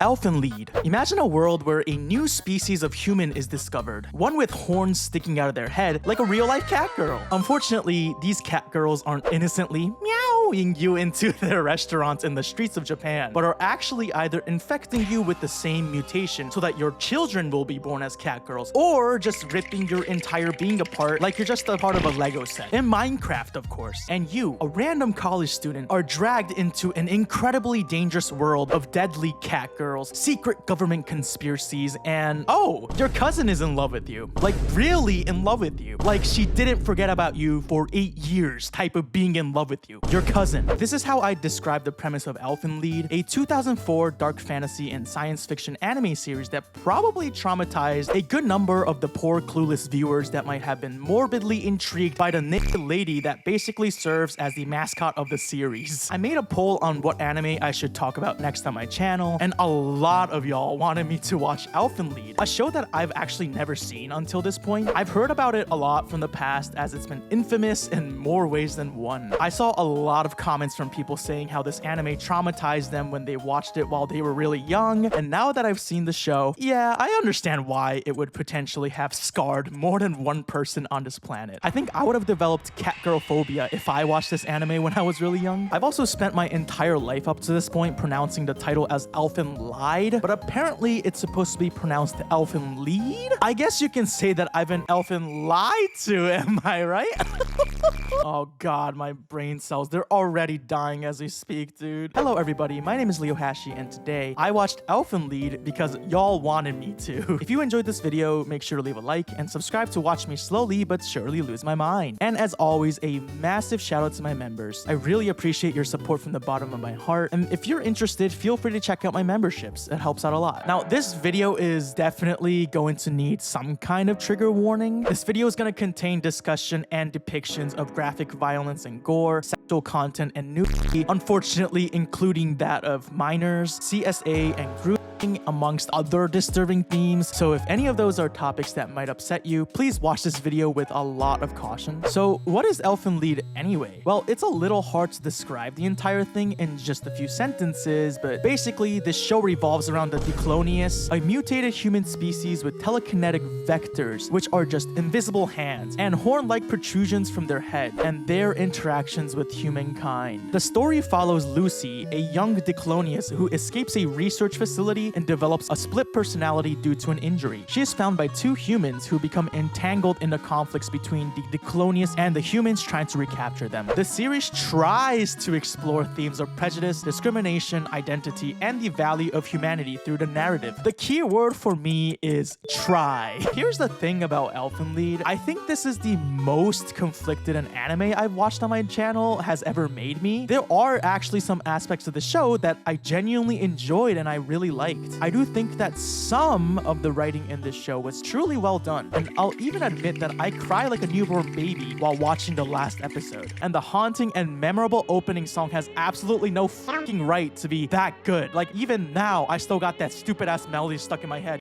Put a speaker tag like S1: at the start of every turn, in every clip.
S1: Elfen Lied. Imagine a world where a new species of human is discovered, one with horns sticking out of their head like a real-life cat girl. Unfortunately, these cat girls aren't innocently meowing you into their restaurants in the streets of Japan, but are actually either infecting you with the same mutation so that your children will be born as cat girls, or just ripping your entire being apart like you're just a part of a Lego set. In Minecraft, of course. And you, a random college student, are dragged into an incredibly dangerous world of deadly cat girls, secret government conspiracies, and oh, your cousin is in love with you. Like, really in love with you. Like, she didn't forget about you for 8 years type of being in love with you. Your cousin. This is how I describe the premise of Elfen Lied, a 2004 dark fantasy and science fiction anime series that probably traumatized a good number of the poor clueless viewers that might have been morbidly intrigued by the naked lady that basically serves as the mascot of the series. I made a poll on what anime I should talk about next on my channel, and a lot of y'all wanted me to watch Elfen Lied, a show that I've actually never seen until this point. I've heard about it a lot from the past as it's been infamous in more ways than one. I saw a lot of comments from people saying how this anime traumatized them when they watched it while they were really young, and now that I've seen the show, yeah, I understand why it would potentially have scarred more than one person on this planet. I think I would have developed catgirl phobia if I watched this anime when I was really young. I've also spent my entire life up to this point pronouncing the title as Elfen Lied, but apparently it's supposed to be pronounced Elfen Lied? I guess you can say that I've been Elfen lied to, am I right? Oh god, my brain cells, they're already dying as we speak, dude. Hello everybody, my name is Leo Hashi, and today I watched Elfen Lied because y'all wanted me to. If you enjoyed this video, make sure to leave a like and subscribe to watch me slowly but surely lose my mind. And as always, a massive shout out to my members. I really appreciate your support from the bottom of my heart, and if you're interested, feel free to check out my memberships. It helps out a lot. Now, this video is definitely going to need some kind of trigger warning. This video is going to contain discussion and depictions of graphic violence and gore, sexual content and nudity, unfortunately including that of minors, CSA, and grooming, amongst other disturbing themes. So if any of those are topics that might upset you, please watch this video with a lot of caution. So what is Elfen Lied anyway? Well, it's a little hard to describe the entire thing in just a few sentences, but basically this show revolves around the Diclonius, a mutated human species with telekinetic vectors, which are just invisible hands and horn-like protrusions from their head, and their interactions with humankind. The story follows Lucy, a young Diclonius who escapes a research facility and develops a split personality due to an injury. She is found by two humans who become entangled in the conflicts between the Diclonius and the humans trying to recapture them. The series tries to explore themes of prejudice, discrimination, identity, and the value of humanity through the narrative. The key word for me is try. Here's the thing about Elfen Lied. I think this is the most conflicted an anime I've watched on my channel has ever made me. There are actually some aspects of the show that I genuinely enjoyed and I really liked. I do think that some of the writing in this show was truly well done, and I'll even admit that I cry like a newborn baby while watching the last episode. And the haunting and memorable opening song has absolutely no fucking right to be that good. Like, even now, I still got that stupid ass melody stuck in my head.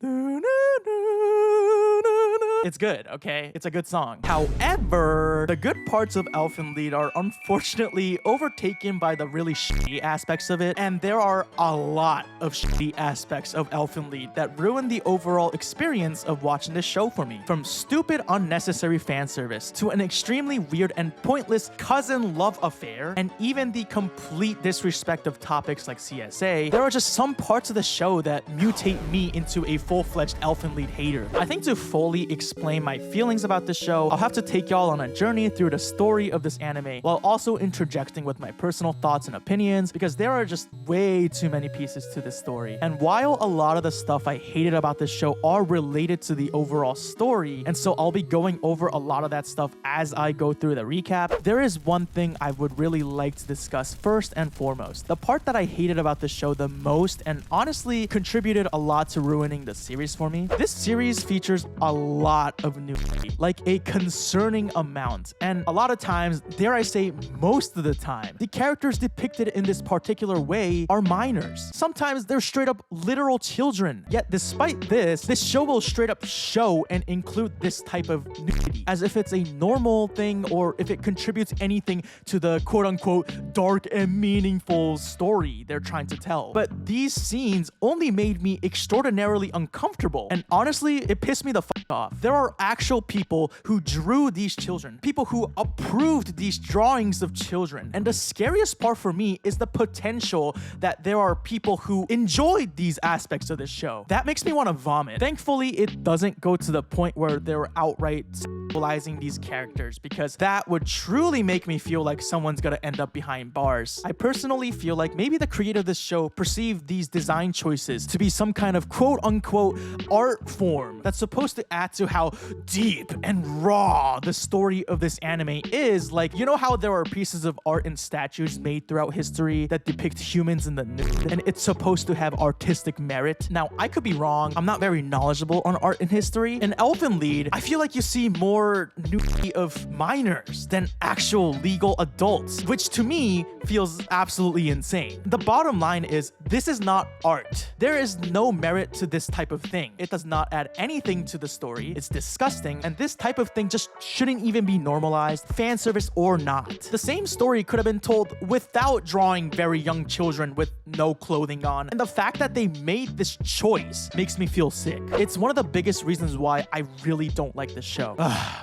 S1: It's good, okay? It's a good song. However, the good parts of Elfen Lied are unfortunately overtaken by the really shitty aspects of it, and there are a lot of shitty aspects of Elfen Lied that ruin the overall experience of watching this show for me. From stupid, unnecessary fan service to an extremely weird and pointless cousin love affair, and even the complete disrespect of topics like CSA, there are just some parts of the show that mutate me into a full-fledged Elfen Lied hater. I think to fully explain my feelings about this show, I'll have to take y'all on a journey through the story of this anime while also interjecting with my personal thoughts and opinions, because there are just way too many pieces to this story. And while a lot of the stuff I hated about this show are related to the overall story, and so I'll be going over a lot of that stuff as I go through the recap, there is one thing I would really like to discuss first and foremost. The part that I hated about the show the most, and honestly contributed a lot to ruining the series for me. This series features a lot lot of nudity, like a concerning amount. And a lot of times, dare I say most of the time, the characters depicted in this particular way are minors. Sometimes they're straight up literal children. Yet despite this show will straight up show and include this type of nudity as if it's a normal thing or if it contributes anything to the quote-unquote dark and meaningful story they're trying to tell. But these scenes only made me extraordinarily uncomfortable, and honestly, it pissed me the fuck off. There are actual people who drew these children, people who approved these drawings of children, and the scariest part for me is the potential that there are people who enjoyed these aspects of this show. That makes me want to vomit. Thankfully, it doesn't go to the point where they're outright sexualizing these characters, because that would truly make me feel like someone's gonna end up behind bars. I personally feel like maybe the creator of this show perceived these design choices to be some kind of quote-unquote art form that's supposed to add to how deep and raw the story of this anime is. Like, you know how there are pieces of art and statues made throughout history that depict humans in the nude, and it's supposed to have artistic merit? Now, I could be wrong. I'm not very knowledgeable on art and history. In Elfen Lied, I feel like you see more nudity of minors than actual legal adults, which to me feels absolutely insane. The bottom line is, this is not art. There is no merit to this type of thing. It does not add anything to the story. It's disgusting, and this type of thing just shouldn't even be normalized, fan service or not. The same story could have been told without drawing very young children with no clothing on, and the fact that they made this choice makes me feel sick. It's one of the biggest reasons why I really don't like this show.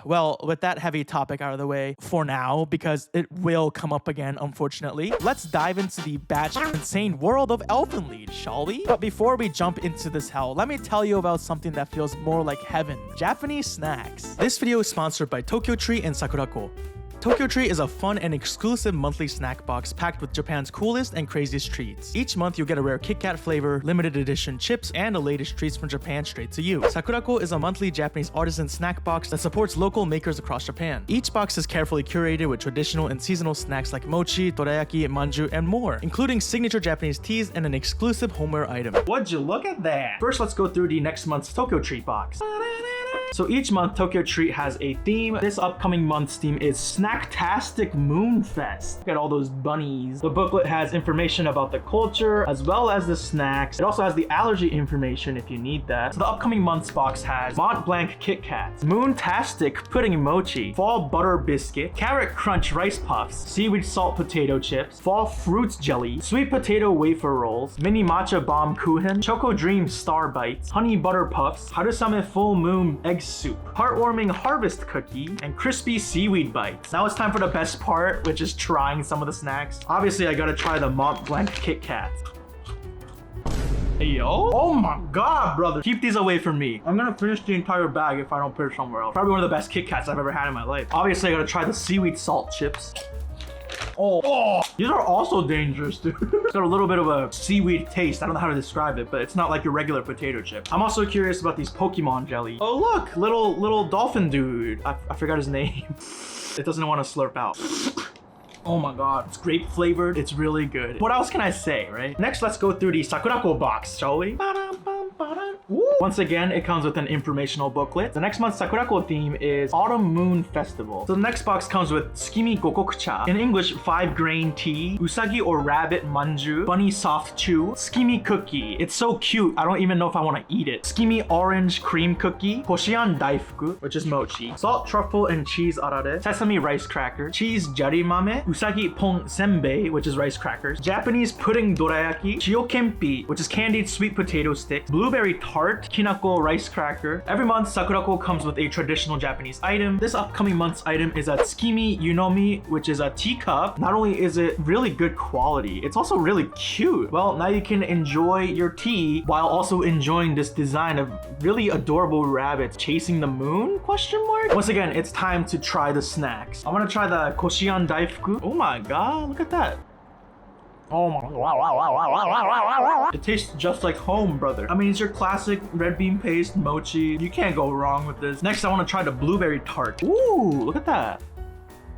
S1: Well, with that heavy topic out of the way for now, because it will come up again, unfortunately, let's dive into the batshit insane world of Elfen Lied, shall we? But before we jump into this hell, let me tell you about something that feels more like heaven: Japanese snacks. This video is sponsored by Tokyo Tree and Sakurako. Tokyo Tree is a fun and exclusive monthly snack box packed with Japan's coolest and craziest treats. Each month you'll get a rare Kit Kat flavor, limited edition chips, and the latest treats from Japan straight to you. Sakurako is a monthly Japanese artisan snack box that supports local makers across Japan. Each box is carefully curated with traditional and seasonal snacks like mochi, dorayaki, manju, and more, including signature Japanese teas and an exclusive homeware item. Would you look at that? First, let's go through the next month's Tokyo Treat box. So each month, Tokyo Treat has a theme. This upcoming month's theme is Snacktastic Moonfest. Look at all those bunnies. The booklet has information about the culture as well as the snacks. It also has the allergy information if you need that. So the upcoming month's box has Mont Blanc Kit Kats, Moontastic Pudding Mochi, Fall Butter Biscuit, Carrot Crunch Rice Puffs, Seaweed Salt Potato Chips, Fall Fruits Jelly, Sweet Potato Wafer Rolls, Mini Matcha Bomb Kuchen, Choco Dream Star Bites, Honey Butter Puffs, Harusame Full Moon Egg Soup, Heartwarming Harvest Cookie, and Crispy Seaweed Bites. Now it's time for the best part, which is trying some of the snacks. Obviously, I gotta try the Mont Blanc Kit Kat. Hey, yo. Oh my god, brother. Keep these away from me. I'm gonna finish the entire bag if I don't put it somewhere else. Probably one of the best Kit Kats I've ever had in my life. Obviously, I gotta try the seaweed salt chips. Oh, these are also dangerous, dude. It's got a little bit of a seaweed taste. I don't know how to describe it, but it's not like your regular potato chip. I'm also curious about these Pokemon jelly. Oh, look, little dolphin dude. I forgot his name. It doesn't want to slurp out. Oh my god, it's grape flavored. It's really good. What else can I say, right? Next, let's go through the Sakurako box, shall we? Ooh. Once again, it comes with an informational booklet. The next month's Sakurako theme is Autumn Moon Festival. So the next box comes with Tsukimi Gokokucha, in English 5-grain tea, Usagi or rabbit manju, bunny soft chew, Tsukimi cookie. It's so cute, I don't even know if I want to eat it. Tsukimi orange cream cookie, Koshian daifuku, which is mochi, salt truffle and cheese arare, sesame rice cracker, cheese jarimame, Usagi pon senbei, which is rice crackers, Japanese pudding dorayaki, chiyokempi, which is candied sweet potato sticks, blueberry tart, kinako rice cracker. Every month, Sakurako comes with a traditional Japanese item. This upcoming month's item is a Tsukimi Yunomi, which is a teacup. Not only is it really good quality, it's also really cute. Well, now you can enjoy your tea while also enjoying this design of really adorable rabbits chasing the moon? Question mark? Once again, it's time to try the snacks. I'm gonna try the Koshian daifuku. Oh my god, look at that. Oh my god. It tastes just like home, brother. I mean, it's your classic red bean paste mochi. You can't go wrong with this. Next, I want to try the blueberry tart. Ooh, look at that.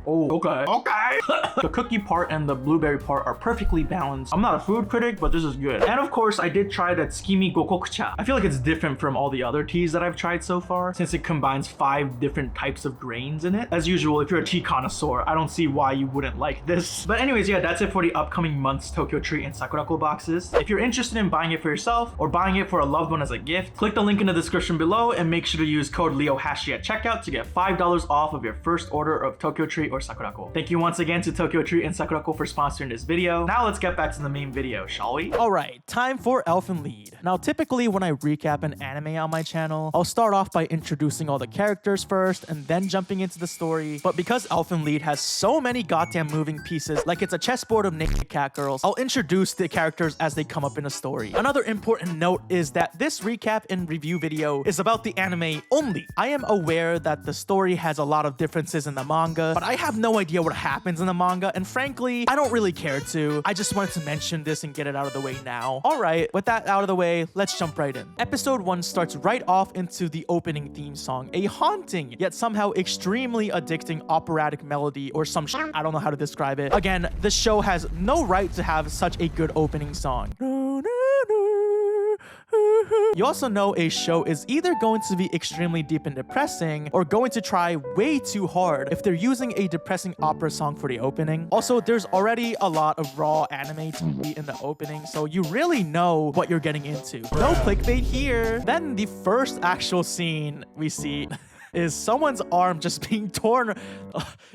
S1: Oh, okay. Okay. right? The cookie part and the blueberry part are perfectly balanced. I'm not a food critic, but this is good. And of course, I did try that Tsukimi Gokokucha. I feel like it's different from all the other teas that I've tried so far, since it combines 5 different types of grains in it. As usual, if you're a tea connoisseur, I don't see why you wouldn't like this. But anyways, yeah, that's it for the upcoming month's Tokyo Treat and Sakurako boxes. If you're interested in buying it for yourself or buying it for a loved one as a gift, click the link in the description below and make sure to use code LEOHASHI at checkout to get $5 off of your first order of Tokyo Treat or Sakurako. Thank you once again to Tokyo Treat and Sakurako for sponsoring this video. Now let's get back to the main video, shall we? Alright, time for Elfen Lied. Now typically when I recap an anime on my channel, I'll start off by introducing all the characters first and then jumping into the story. But because Elfen Lied has so many goddamn moving pieces, like it's a chessboard of naked catgirls, I'll introduce the characters as they come up in a story. Another important note is that this recap and review video is about the anime only. I am aware that the story has a lot of differences in the manga, but I have no idea what happens in the manga, and frankly, I don't really care to. I just wanted to mention this and get it out of the way now. Alright, with that out of the way, let's jump right in. Episode 1 starts right off into the opening theme song, a haunting, yet somehow extremely addicting operatic melody or some shit. I don't know how to describe it. Again, the show has no right to have such a good opening song. You also know a show is either going to be extremely deep and depressing or going to try way too hard if they're using a depressing opera song for the opening. Also, there's already a lot of raw anime TV in the opening, so you really know what you're getting into. No clickbait here. Then the first actual scene we see is someone's arm just being torn.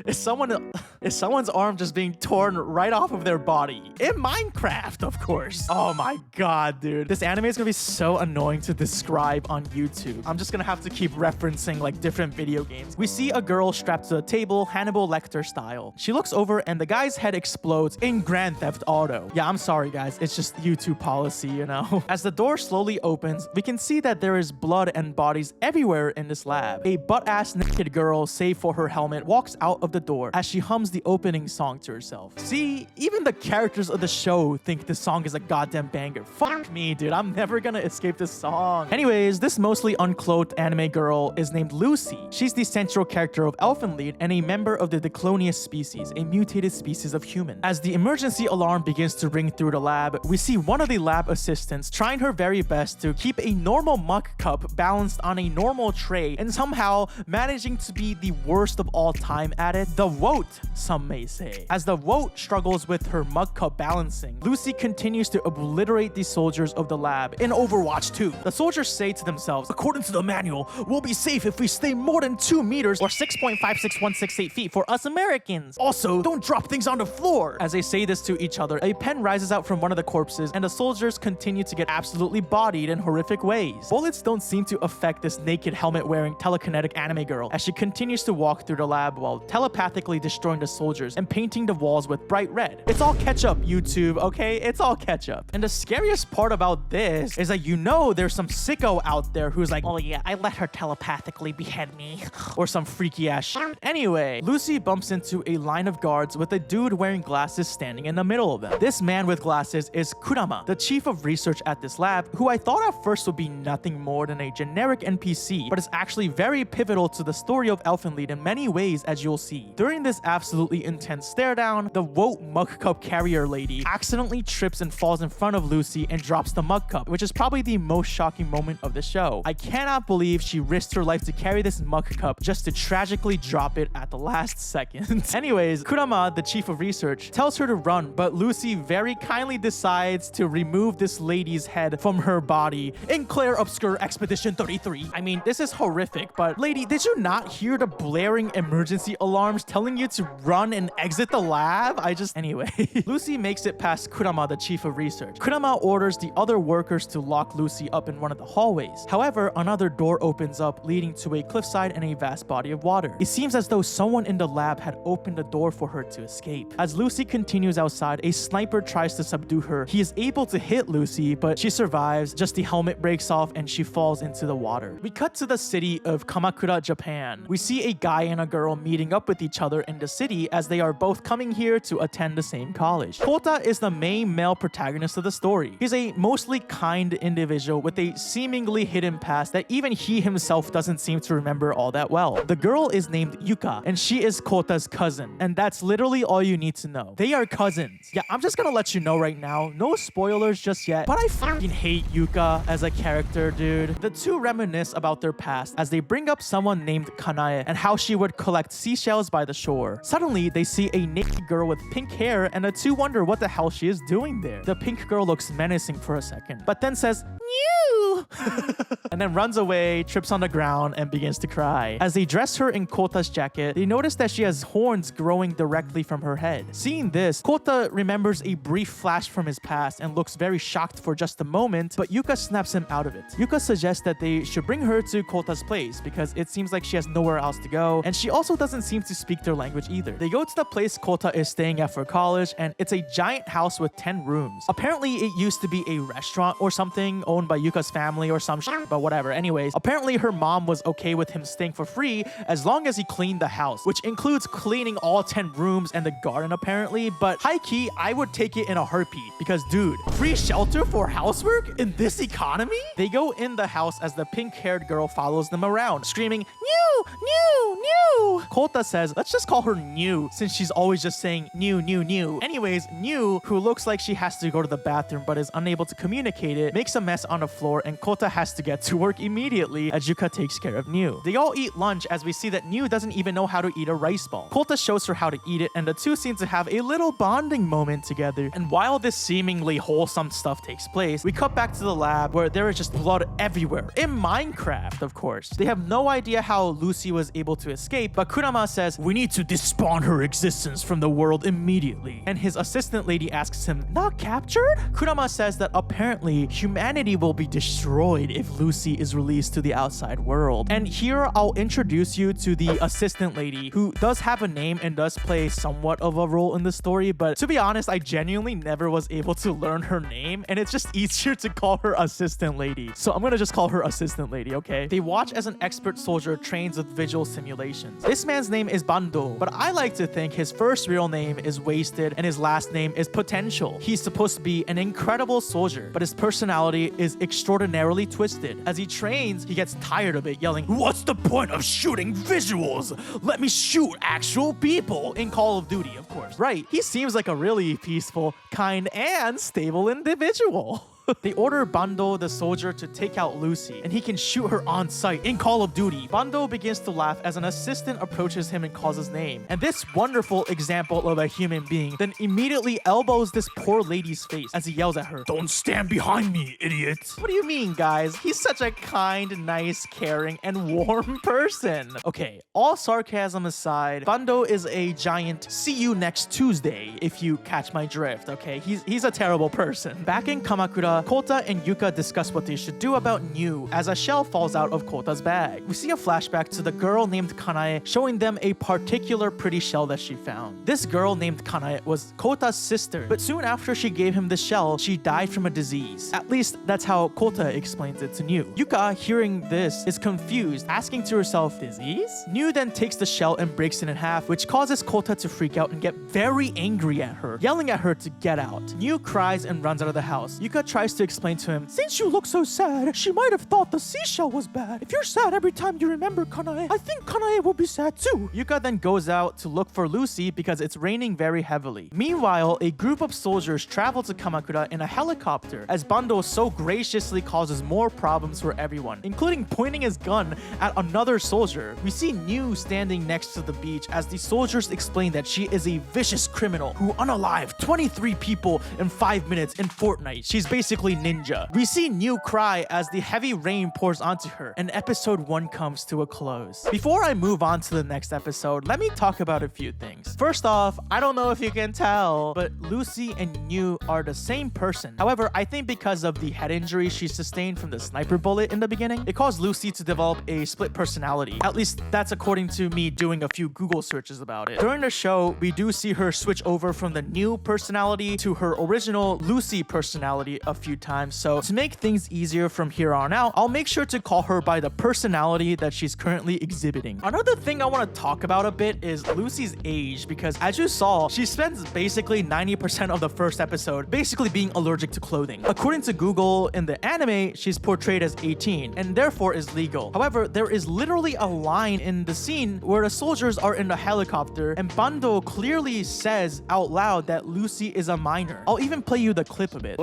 S1: Is someone's arm just being torn right off of their body in Minecraft, of course. Oh my god, dude, this anime is gonna be so annoying to describe on YouTube. I'm just gonna have to keep referencing like different video games. We see a girl strapped to a table, Hannibal Lecter style. She looks over and the guy's head explodes in Grand Theft Auto. Yeah, I'm sorry guys, it's just YouTube policy, you know. As the door slowly opens, we can see that there is blood and bodies everywhere in this lab. A butt-ass naked girl, save for her helmet, walks out of the door as she hums the opening song to herself. See, even the characters of the show think this song is a goddamn banger. Fuck me, dude, I'm never gonna escape this song. Anyways, this mostly unclothed anime girl is named Lucy. She's the central character of Elfen Lied and a member of the Diclonius species, a mutated species of human. As the emergency alarm begins to ring through the lab, we see one of the lab assistants trying her very best to keep a normal mug cup balanced on a normal tray and somehow managing to be the worst of all time at it. The woat, some may say. As the woat struggles with her mug cup balancing, Lucy continues to obliterate the soldiers of the lab in Overwatch 2. The soldiers say to themselves, according to the manual, we'll be safe if we stay more than 2 meters or 6.56168 feet for us Americans. Also, don't drop things on the floor. As they say this to each other, a pen rises out from one of the corpses and the soldiers continue to get absolutely bodied in horrific ways. Bullets don't seem to affect this naked helmet-wearing telekinetic anime girl as she continues to walk through the lab while telepathically destroying the soldiers and painting the walls with bright red. It's all ketchup, YouTube, okay? It's all ketchup. And the scariest part about this is that you know there's some sicko out there who's like, oh yeah, I let her telepathically behead me. Or some freaky ass shit. Anyway, Lucy bumps into a line of guards with a dude wearing glasses standing in the middle of them. This man with glasses is Kurama, the chief of research at this lab, who I thought at first would be nothing more than a generic NPC, but is actually very pivotal to the story of Elfen Lied in many ways, as you'll see. During this absolutely intense stare down, the woat mug cup carrier lady accidentally trips and falls in front of Lucy and drops the mug cup, which is probably the most shocking moment of the show. I cannot believe she risked her life to carry this mug cup just to tragically drop it at the last second. Anyways, Kurama, the chief of research, tells her to run, but Lucy very kindly decides to remove this lady's head from her body in Claire Obscure Expedition 33. I mean, this is horrific, but lady, did you not hear the blaring emergency alarms telling you to run and exit the lab? Anyway. Lucy makes it past Kurama, the chief of research. Kurama orders the other workers to lock Lucy up in one of the hallways. However, another door opens up, leading to a cliffside and a vast body of water. It seems as though someone in the lab had opened the door for her to escape. As Lucy continues outside, a sniper tries to subdue her. He is able to hit Lucy, but she survives. Just the helmet breaks off and she falls into the water. We cut to the city of Kamakura, Japan. We see a guy and a girl meeting up with each other in the city happy as they are both coming here to attend the same college. Kota is the main male protagonist of the story. He's a mostly kind individual with a seemingly hidden past that even he himself doesn't seem to remember all that well. The girl is named Yuka, and she is Kota's cousin, and that's literally all you need to know. They are cousins. Yeah, I'm just gonna let you know right now, no spoilers just yet, but I fucking hate Yuka as a character, dude. The two reminisce about their past as they bring up someone named Kanae and how she would collect seashells by the shore. Suddenly, they see a naked girl with pink hair, and the two wonder what the hell she is doing there. The pink girl looks menacing for a second, but then says, "New," and then runs away, trips on the ground, and begins to cry. As they dress her in Kota's jacket, they notice that she has horns growing directly from her head. Seeing this, Kota remembers a brief flash from his past and looks very shocked for just a moment, but Yuka snaps him out of it. Yuka suggests that they should bring her to Kota's place because it seems like she has nowhere else to go, and she also doesn't seem to speak their language either. They go to the place Kota is staying at for college, and it's a giant house with 10 rooms. Apparently, it used to be a restaurant or something owned by Yuka's family or some shit, but whatever. Anyways, apparently her mom was okay with him staying for free as long as he cleaned the house, which includes cleaning all 10 rooms and the garden apparently, but high-key, I would take it in a heartbeat because dude, free shelter for housework in this economy? They go in the house as the pink-haired girl follows them around, screaming, "New, new, new!" Kota says, let's just call her New since she's always just saying new, new, new. Anyways, New, who looks like she has to go to the bathroom but is unable to communicate it, makes a mess on the floor and Kota has to get to work immediately as Yuka takes care of New. They all eat lunch as we see that New doesn't even know how to eat a rice ball. Kota shows her how to eat it and the two seem to have a little bonding moment together. And while this seemingly wholesome stuff takes place, we cut back to the lab where there is just blood everywhere. In Minecraft, of course. They have no idea how Lucy was able to escape, but Kurama says, "We need to despawn her existence from the world immediately." And his assistant lady asks him, "Not captured?" Kurama says that apparently humanity will be destroyed if Lucy is released to the outside world. And here I'll introduce you to the assistant lady, who does have a name and does play somewhat of a role in the story, but to be honest, I genuinely never was able to learn her name, and it's just easier to call her assistant lady. So I'm gonna just call her assistant lady, okay? They watch as an expert soldier trains with visual simulations. This man's name is Bando, but I like to think his first real name is Wasted and his last name is Potential. He's supposed to be an incredible soldier, but his personality is extraordinarily twisted. As he trains, he gets tired of it, yelling, "What's the point of shooting visuals? Let me shoot actual people," in Call of Duty, of course. Right, he seems like a really peaceful, kind, and stable individual. They order Bando, the soldier, to take out Lucy, and he can shoot her on sight in Call of Duty. Bando begins to laugh as an assistant approaches him and calls his name. And this wonderful example of a human being then immediately elbows this poor lady's face as he yells at her, "Don't stand behind me, idiot." What do you mean, guys? He's such a kind, nice, caring, and warm person. Okay, all sarcasm aside, Bando is a giant see you next Tuesday, if you catch my drift, okay? He's a terrible person. Back in Kamakura, Kota and Yuka discuss what they should do about New as a shell falls out of Kota's bag. We see a flashback to the girl named Kanae showing them a particular pretty shell that she found. This girl named Kanae was Kota's sister, but soon after she gave him the shell, she died from a disease. At least that's how Kota explains it to New. Yuka, hearing this, is confused, asking to herself, "Disease?" New then takes the shell and breaks it in half, which causes Kota to freak out and get very angry at her, yelling at her to get out. New cries and runs out of the house. Yuka tries to explain to him, "Since you look so sad, she might have thought the seashell was bad. If you're sad every time you remember Kanae, I think Kanae will be sad too." Yuka then goes out to look for Lucy because it's raining very heavily. Meanwhile, a group of soldiers travel to Kamakura in a helicopter as Bando so graciously causes more problems for everyone, including pointing his gun at another soldier. We see New standing next to the beach as the soldiers explain that she is a vicious criminal who unalived 23 people in 5 minutes in Fortnite. She's basically ninja. We see New cry as the heavy rain pours onto her, and episode 1 comes to a close. Before I move on to the next episode, let me talk about a few things. First off, I don't know if you can tell, but Lucy and New are the same person. However, I think because of the head injury she sustained from the sniper bullet in the beginning, it caused Lucy to develop a split personality. At least that's according to me doing a few Google searches about it. During the show, we do see her switch over from the New personality to her original Lucy personality a few times, so to make things easier from here on out, I'll make sure to call her by the personality that she's currently exhibiting. Another thing I want to talk about a bit is Lucy's age, because as you saw, she spends basically 90% of the first episode basically being allergic to clothing. According to Google, in the anime, she's portrayed as 18 and therefore is legal. However, there is literally a line in the scene where the soldiers are in the helicopter and Bando clearly says out loud that Lucy is a minor. I'll even play you the clip of it.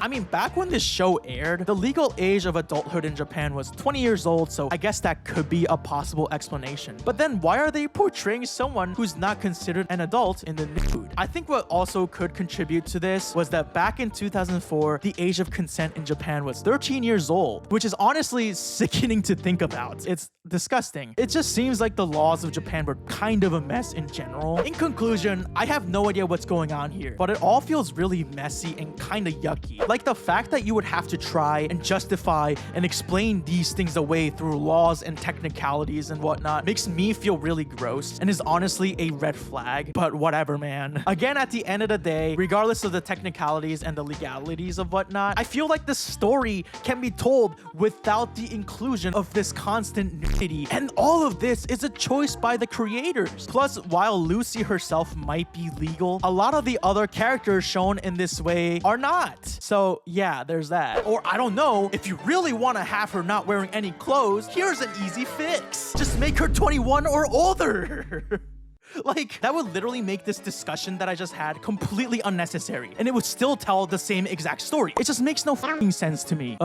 S1: I mean, back when this show aired, the legal age of adulthood in Japan was 20 years old, so I guess that could be a possible explanation. But then why are they portraying someone who's not considered an adult in the nude? I think what also could contribute to this was that back in 2004, the age of consent in Japan was 13 years old, which is honestly sickening to think about. It's disgusting. It just seems like the laws of Japan were kind of a mess in general. In conclusion, I have no idea what's going on here, but it all feels really messy and kind of yucky. Like the fact that you would have to try and justify and explain these things away through laws and technicalities and whatnot makes me feel really gross and is honestly a red flag, but whatever, man. Again, at the end of the day, regardless of the technicalities and the legalities of whatnot, I feel like the story can be told without the inclusion of this constant nudity, and all of this is a choice by the creators. Plus, while Lucy herself might be legal, a lot of the other characters shown in this way are not. So yeah, there's that. Or I don't know, if you really want to have her not wearing any clothes, here's an easy fix. Just make her 21 or older. Like, that would literally make this discussion that I just had completely unnecessary, and it would still tell the same exact story. It just makes no fucking sense to me.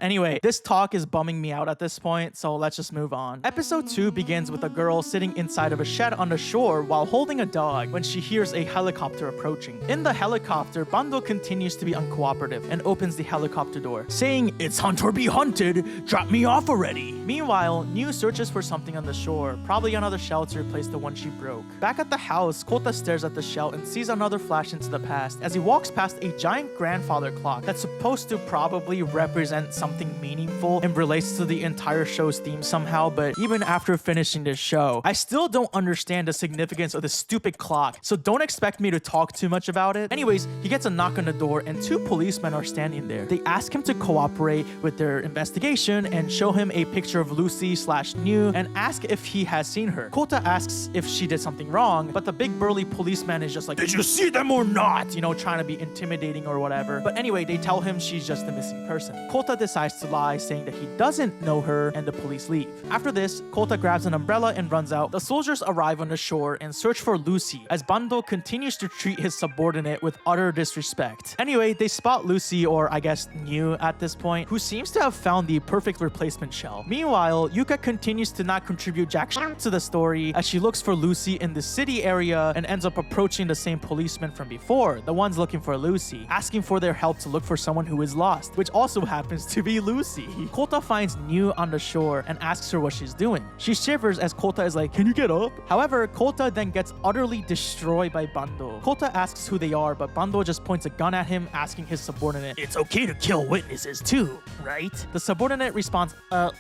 S1: Anyway, this talk is bumming me out at this point, so let's just move on. Episode 2 begins with a girl sitting inside of a shed on the shore while holding a dog when she hears a helicopter approaching. In the helicopter, Bando continues to be uncooperative and opens the helicopter door, saying, "It's hunt or be hunted, drop me off already." Meanwhile, New searches for something on the shore, probably another shell to replace the one she broke. Back at the house, Kota stares at the shell and sees another flash into the past as he walks past a giant grandfather clock that's supposed to probably represent something meaningful and relates to the entire show's theme somehow, but even after finishing this show, I still don't understand the significance of this stupid clock, so don't expect me to talk too much about it. Anyways, he gets a knock on the door and 2 policemen are standing there. They ask him to cooperate with their investigation and show him a picture of Lucy/New and ask if he has seen her. Kota asks if she did something wrong, but the big burly policeman is just like, "Did you see them or not?" You know, trying to be intimidating or whatever. But anyway, they tell him she's just a missing person. Kota decides to lie, saying that he doesn't know her, and the police leave. After this, Kota grabs an umbrella and runs out. The soldiers arrive on the shore and search for Lucy, as Bando continues to treat his subordinate with utter disrespect. Anyway, they spot Lucy, or I guess New at this point, who seems to have found the perfect replacement shell. Meanwhile, Yuka continues to not contribute jack shit to the story as she looks for Lucy in the city area and ends up approaching the same policemen from before, the ones looking for Lucy, asking for their help to look for someone who is lost, which also happens to be Lucy. Kota finds New on the shore and asks her what she's doing. She shivers as Kota is like, "Can you get up?" However, Kota then gets utterly destroyed by Bando. Kota asks who they are, but Bando just points a gun at him, asking his subordinate, "It's okay to kill witnesses too, right?" The subordinate responds,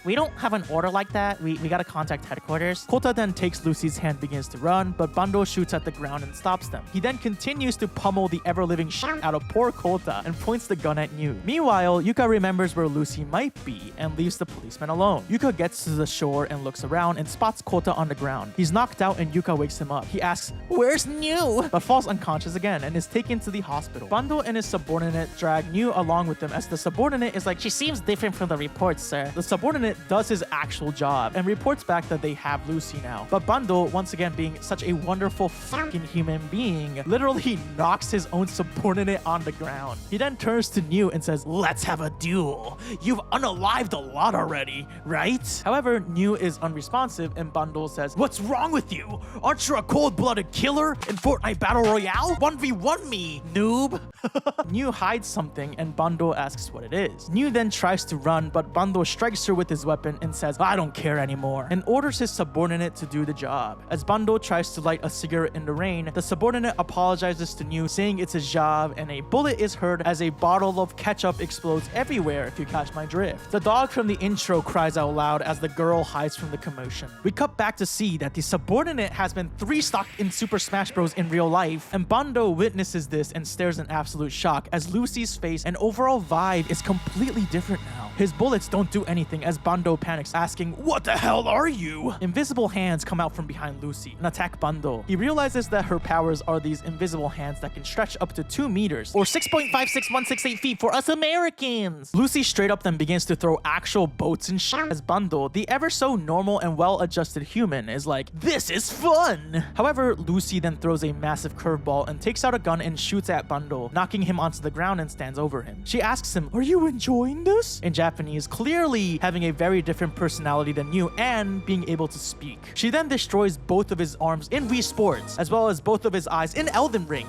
S1: we don't have an order like that. We gotta contact headquarters." Kota then takes Lucy's hand, begins to run, but Bando shoots at the ground and stops them. He then continues to pummel the ever-living shit out of poor Kota and points the gun at New. Meanwhile, Yuka remembers where Lucy might be and leaves the policeman alone. Yuka gets to the shore and looks around and spots Kota on the ground. He's knocked out and Yuka wakes him up. He asks, "Where's New?" but falls unconscious again and is taken to the hospital. Bando and his subordinate drag New along with them as the subordinate is like, "She seems different from the reports, sir." The subordinate does his actual job and reports back that they have Lucy now. But Bando, once again being such a wonderful fucking human being, literally knocks his own subordinate on the ground. He then turns to New and says, "Let's have a duel. You've unalived a lot already, right?" However, New is unresponsive and Bando says, "What's wrong with you? Aren't you a cold-blooded killer in Fortnite Battle Royale? 1v1 me, noob." New hides something and Bando asks what it is. New then tries to run, but Bando strikes her with his weapon and says, "I don't care anymore," and orders his subordinate to do the job. As Bando tries tries to light a cigarette in the rain, the subordinate apologizes to New, saying it's a job, and a bullet is heard as a bottle of ketchup explodes everywhere, if you catch my drift. The dog from the intro cries out loud as the girl hides from the commotion. We cut back to see that the subordinate has been 3-stocked in Super Smash Bros. In real life, and Bando witnesses this and stares in absolute shock as Lucy's face and overall vibe is completely different now. His bullets don't do anything as Bando panics, asking, "What the hell are you?" Invisible hands come out from behind Lucy and attack Bando. He realizes that her powers are these invisible hands that can stretch up to 2 meters, or 6.56168 feet for us Americans. Lucy straight up then begins to throw actual boats and shit as Bando, the ever so normal and well-adjusted human, is like, "This is fun!" However, Lucy then throws a massive curveball and takes out a gun and shoots at Bando, knocking him onto the ground and stands over him. She asks him, "Are you enjoying this?" in Japanese, clearly having a very different personality than you and being able to speak. She then destroys both of his arms in Wii Sports, as well as both of his eyes in Elden Ring.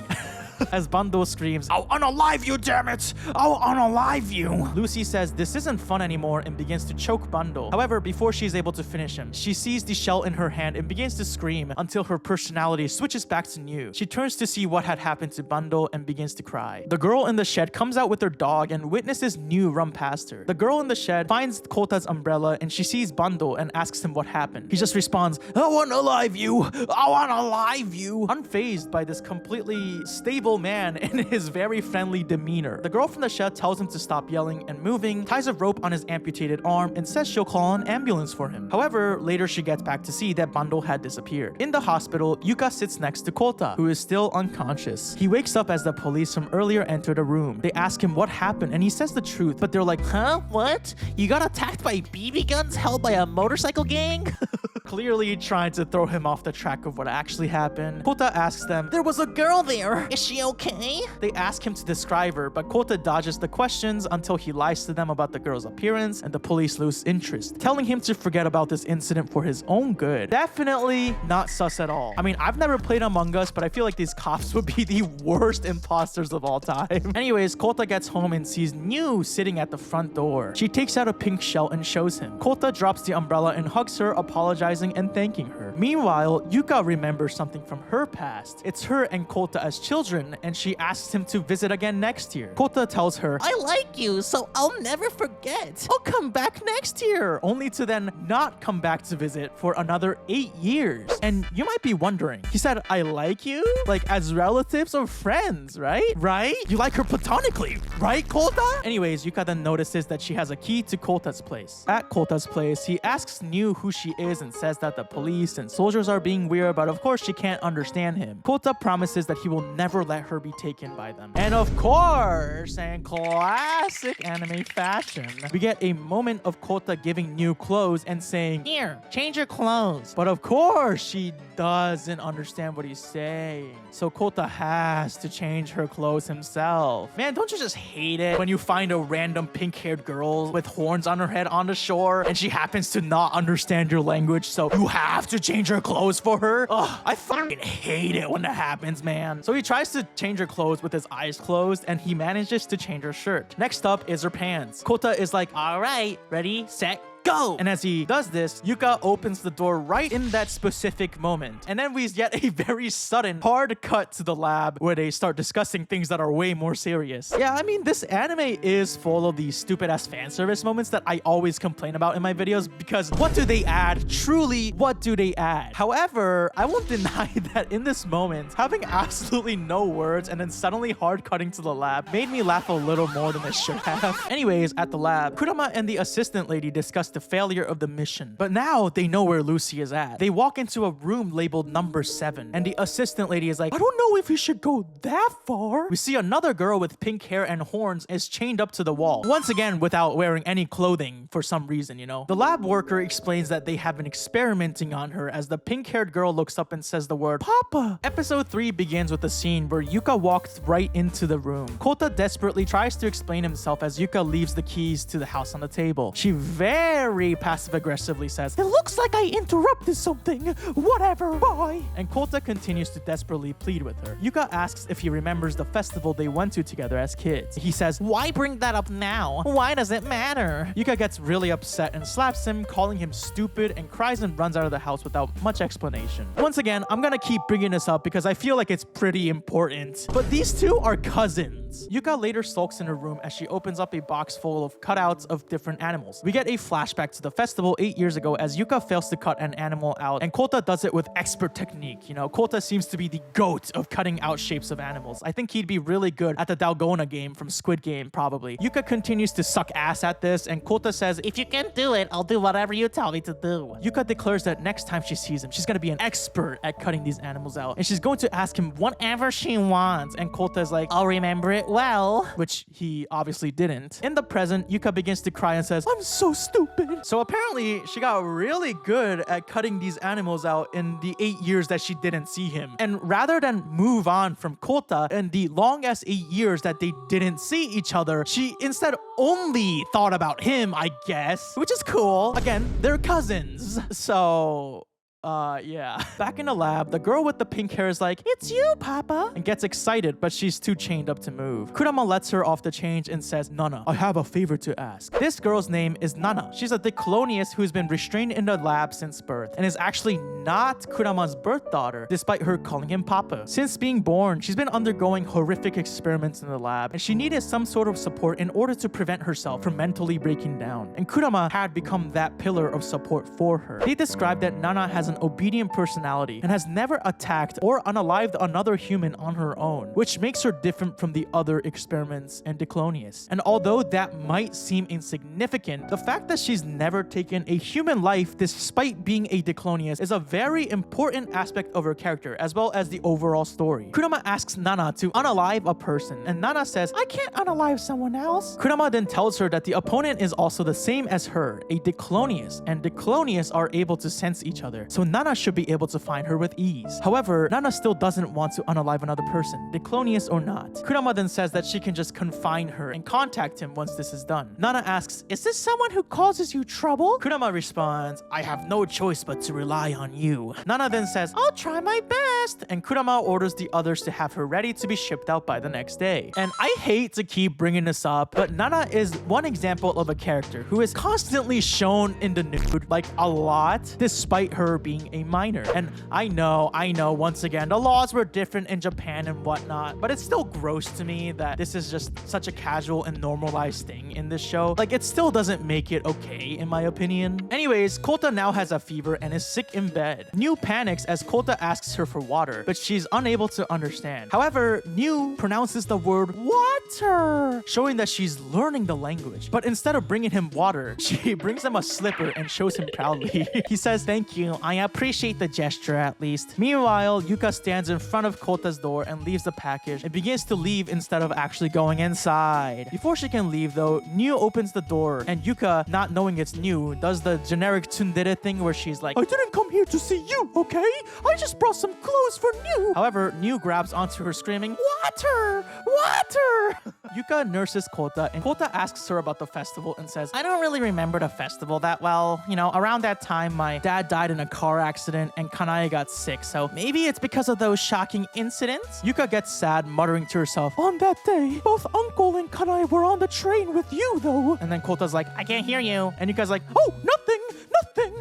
S1: As Bando screams, "I'll unalive you, damn it! I'll unalive you!" Lucy says this isn't fun anymore and begins to choke Bando. However, before she's able to finish him, she sees the shell in her hand and begins to scream until her personality switches back to New. She turns to see what had happened to Bando and begins to cry. The girl in the shed comes out with her dog and witnesses New run past her. The girl in the shed finds Kota's umbrella and she sees Bando and asks him what happened. He just responds, "I wanna alive you! I wanna alive you!" Unfazed by this completely stable man in his very friendly demeanor. The girl from the shed tells him to stop yelling and moving, ties a rope on his amputated arm, and says she'll call an ambulance for him. However, later she gets back to see that Bando had disappeared. In the hospital, Yuka sits next to Kota, who is still unconscious. He wakes up as the police from earlier enter the room. They ask him what happened, and he says the truth, but they're like, "Huh? What? You got attacked by BB guns held by a motorcycle gang?" Clearly trying to throw him off the track of what actually happened. Kota asks them, "There was a girl there. Is she okay?" They ask him to describe her, but Kota dodges the questions until he lies to them about the girl's appearance, and the police lose interest, telling him to forget about this incident for his own good. Definitely not sus at all. I mean, I've never played Among Us, but I feel like these cops would be the worst imposters of all time. Anyways, Kota gets home and sees New sitting at the front door. She takes out a pink shell and shows him. Kota drops the umbrella and hugs her, apologizing and thanking her. Meanwhile, Yuka remembers something from her past. It's her and Kota as children, and she asks him to visit again next year. Kota tells her, "I like you, so I'll never forget. I'll come back next year," only to then not come back to visit for another 8 years. And you might be wondering, he said, "I like you?" Like as relatives or friends, right? Right? You like her platonically, right, Kota? Anyways, Yuka then notices that she has a key to Kota's place. At Kota's place, he asks New who she is and says that the police and soldiers are being weird, but of course she can't understand him. Kota promises that he will never let her be taken by them. And of course, in classic anime fashion, we get a moment of Kota giving New clothes and saying, "Here, change your clothes." But of course, she doesn't understand what he's saying. So Kota has to change her clothes himself. Man, don't you just hate it when you find a random pink-haired girl with horns on her head on the shore and she happens to not understand your language, so you have to change her clothes for her? Ugh, I fucking hate it when that happens, man. So he tries to change her clothes with his eyes closed, and he manages to change her shirt. Next up is her pants. Kota is like, "All right, ready, set, go!" And as he does this, Yuka opens the door right in that specific moment. And then we get a very sudden hard cut to the lab where they start discussing things that are way more serious. Yeah, I mean, this anime is full of these stupid ass fan service moments that I always complain about in my videos, because what do they add? Truly, what do they add? However, I won't deny that in this moment, having absolutely no words and then suddenly hard cutting to the lab made me laugh a little more than it should have. Anyways, at the lab, Kurama and the assistant lady discuss the failure of the mission, but now they know where Lucy is at. They walk into a room labeled number 7, and the assistant lady is like, "I don't know if you should go that far." We see another girl with pink hair and horns is chained up to the wall, once again without wearing any clothing for some reason, you know. The lab worker explains that they have been experimenting on her as the pink-haired girl looks up and says the word "Papa." Episode 3 begins with a scene where Yuka walks right into the room. Kota desperately tries to explain himself as Yuka leaves the keys to the house on the table. She very very passive-aggressively says, "It looks like I interrupted something. Whatever, bye." And Kota continues to desperately plead with her. Yuka asks if he remembers the festival they went to together as kids. He says, "Why bring that up now? Why does it matter?" Yuka gets really upset and slaps him, calling him stupid, and cries and runs out of the house without much explanation. Once again, I'm gonna keep bringing this up because I feel like it's pretty important. But these two are cousins. Yuka later sulks in her room as she opens up a box full of cutouts of different animals. We get a flashback to the festival 8 years ago as Yuka fails to cut an animal out, and Kota does it with expert technique. You know, Kota seems to be the goat of cutting out shapes of animals. I think he'd be really good at the Dalgona game from Squid Game, probably. Yuka continues to suck ass at this, and Kota says, "If you can do it, I'll do whatever you tell me to do." Yuka declares that next time she sees him, she's gonna be an expert at cutting these animals out, and she's going to ask him whatever she wants, and Kota's like, "I'll remember it well," which he obviously didn't. In the present, Yuka begins to cry and says, "I'm so stupid." So apparently, she got really good at cutting these animals out in the 8 years that she didn't see him. And rather than move on from Kota in the long-ass 8 years that they didn't see each other, she instead only thought about him, I guess, which is cool. Again, they're cousins. So... yeah. Back in the lab, the girl with the pink hair is like, "It's you, Papa," and gets excited, but she's too chained up to move. Kurama lets her off the chains and says, "Nana, I have a favor to ask." This girl's name is Nana. She's a Dicolonius who's been restrained in the lab since birth and is actually not Kurama's birth daughter, despite her calling him Papa. Since being born, she's been undergoing horrific experiments in the lab, and she needed some sort of support in order to prevent herself from mentally breaking down. And Kurama had become that pillar of support for her. They described that Nana has an obedient personality and has never attacked or unalived another human on her own, which makes her different from the other experiments and Dicolonius. And although that might seem insignificant, the fact that she's never taken a human life despite being a Dicolonius is a very important aspect of her character, as well as the overall story. Kurama asks Nana to unalive a person, and Nana says, "I can't unalive someone else." Kurama then tells her that the opponent is also the same as her, a Dicolonius, and Dicolonius are able to sense each other. So Nana should be able to find her with ease. However, Nana still doesn't want to unalive another person, Dicolonius or not. Kurama then says that she can just confine her and contact him once this is done. Nana asks, "Is this someone who causes you trouble?" Kurama responds, "I have no choice but to rely on you." Nana then says, "I'll try my best," and Kurama orders the others to have her ready to be shipped out by the next day. And I hate to keep bringing this up, but Nana is one example of a character who is constantly shown in the nude, like a lot, despite her being a minor. And I know, once again, the laws were different in Japan and whatnot, but it's still gross to me that this is just such a casual and normalized thing in this show. Like, it still doesn't make it okay, in my opinion. Anyways, Kota now has a fever and is sick in bed. New panics as Kota asks her for water, but she's unable to understand. However, New pronounces the word water, showing that she's learning the language. But instead of bringing him water, she brings him a slipper and shows him proudly. He says, "Thank you, I appreciate the gesture at least." Meanwhile, Yuka stands in front of Kota's door and leaves the package and begins to leave instead of actually going inside. Before she can leave though, New opens the door, and Yuka, not knowing it's New, does the generic tsundere thing where she's like, "I didn't come here to see you, okay? I just brought some clothes for New." However, New grabs onto her screaming, "Water! Water!" Yuka nurses Kota, and Kota asks her about the festival and says, "I don't really remember the festival that well. You know, around that time, my dad died in a car accident and Kanae got sick, so maybe it's because of those shocking incidents." Yuka gets sad, muttering to herself, "On that day, both Uncle and Kanae were on the train with you, though." And then Kota's like, "I can't hear you." And Yuka's like, "Oh, nothing, nothing."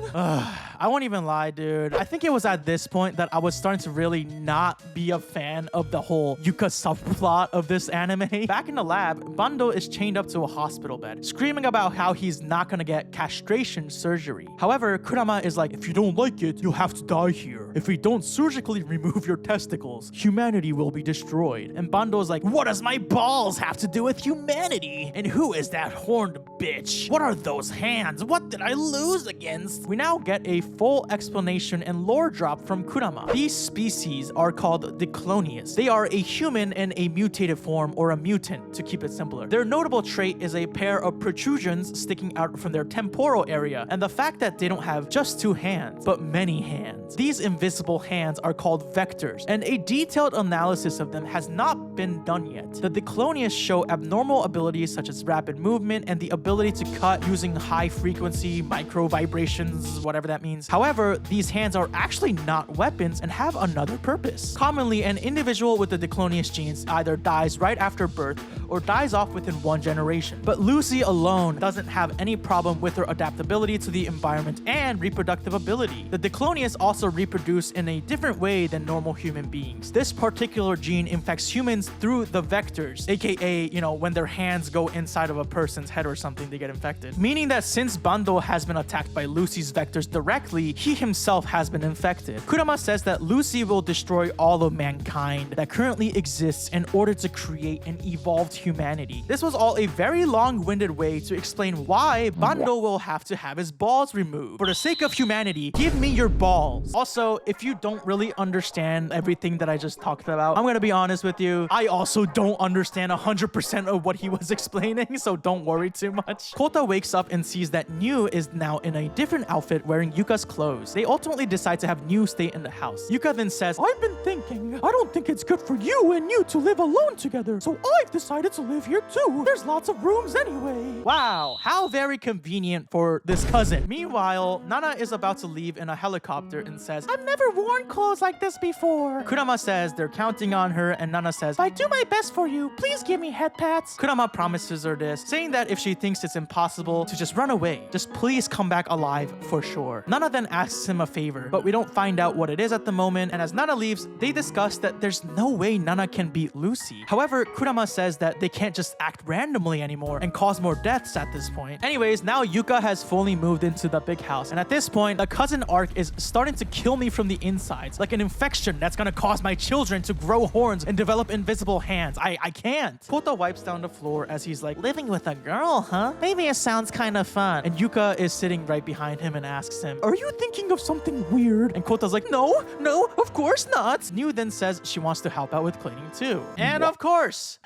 S1: I won't even lie, dude. I think it was at this point that I was starting to really not be a fan of the whole Yuka subplot of this anime. Back in the lab, Bando is chained up to a hospital bed, screaming about how he's not gonna get castration surgery. However, Kurama is like, "If you don't like it, you'll have to die here. If we don't surgically remove your testicles, humanity will be destroyed." And Bando is like, "What does my balls have to do with humanity? And who is that horned bitch? What are those hands? What did I lose against?" We now get a full explanation and lore drop from Kurama. These species are called Diclonius. They are a human in a mutated form, or a mutant to keep it simpler. Their notable trait is a pair of protrusions sticking out from their temporal area, and the fact that they don't have just 2 hands, but many hands. These invisible hands are called vectors, and a detailed analysis of them has not been done yet. The Diclonius show abnormal abilities such as rapid movement and the ability to cut using high frequency micro vibrations, whatever that means. However, these hands are actually not weapons and have another purpose. Commonly, an individual with the Diclonius genes either dies right after birth or dies off within 1 generation. But Lucy alone doesn't have any problem with her adaptability to the environment and reproductive ability. The Diclonius also reproduce in a different way than normal human beings. This particular gene infects humans through the vectors, aka, when their hands go inside of a person's head or something, they get infected. Meaning that since Bando has been attacked by Lucy's vectors directly, he himself has been infected. Kurama says that Lucy will destroy all of mankind that currently exists in order to create an evolved humanity. This was all a very long-winded way to explain why Bando will have to have his balls removed. For the sake of humanity, give me your balls. Also, if you don't really understand everything that I just talked about, I'm gonna be honest with you, I also don't understand 100% of what he was explaining, so don't worry too much. Kota wakes up and sees that New is now in a different outfit wearing Yuka's clothes. They ultimately decide to have New stay in the house. Yuka then says, "I've been thinking, I don't think it's good for you and you to live alone together, so I've decided to live here too. There's lots of rooms anyway." Wow, how very convenient for this cousin. Meanwhile, Nana is about to leave in a helicopter and says, "I've never worn clothes like this before." Kurama says they're counting on her, and Nana says, "If I do my best for you, please give me head pats." Kurama promises her this, saying that if she thinks it's impossible to just run away, just please come back alive for sure. Nana then asks him a favor, but we don't find out what it is at the moment, and as Nana leaves, they discuss that there's no way Nana can beat Lucy. However, Kurama says that they can't just act randomly anymore and cause more deaths at this point. Anyways, now Yuka has fully moved into the big house, and at this point, the cousin arc is starting to kill me from the insides, like an infection that's gonna cause my children to grow horns and develop invisible hands. I can't. Kota wipes down the floor as he's like, "Living with a girl, huh? Maybe it sounds kind of fun." And Yuka is sitting right behind him and asks him, "Are you thinking of something weird?" And Kota's like, No, of course not." New then says she wants to help out with cleaning too. And of course,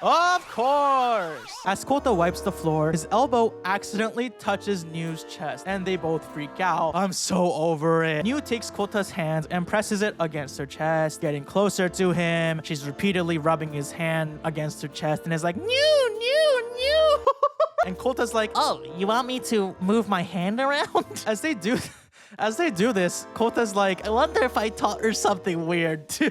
S1: as Kota wipes the floor, his elbow accidentally touches New's chest, and they both freak out. I'm so over it. New takes Kota's hands and presses it against her chest, getting closer to him. She's repeatedly rubbing his hand against her chest and is like, "New." And Kota's like, "Oh, you want me to move my hand around?" As they do this, Kota's like, "I wonder if I taught her something weird too."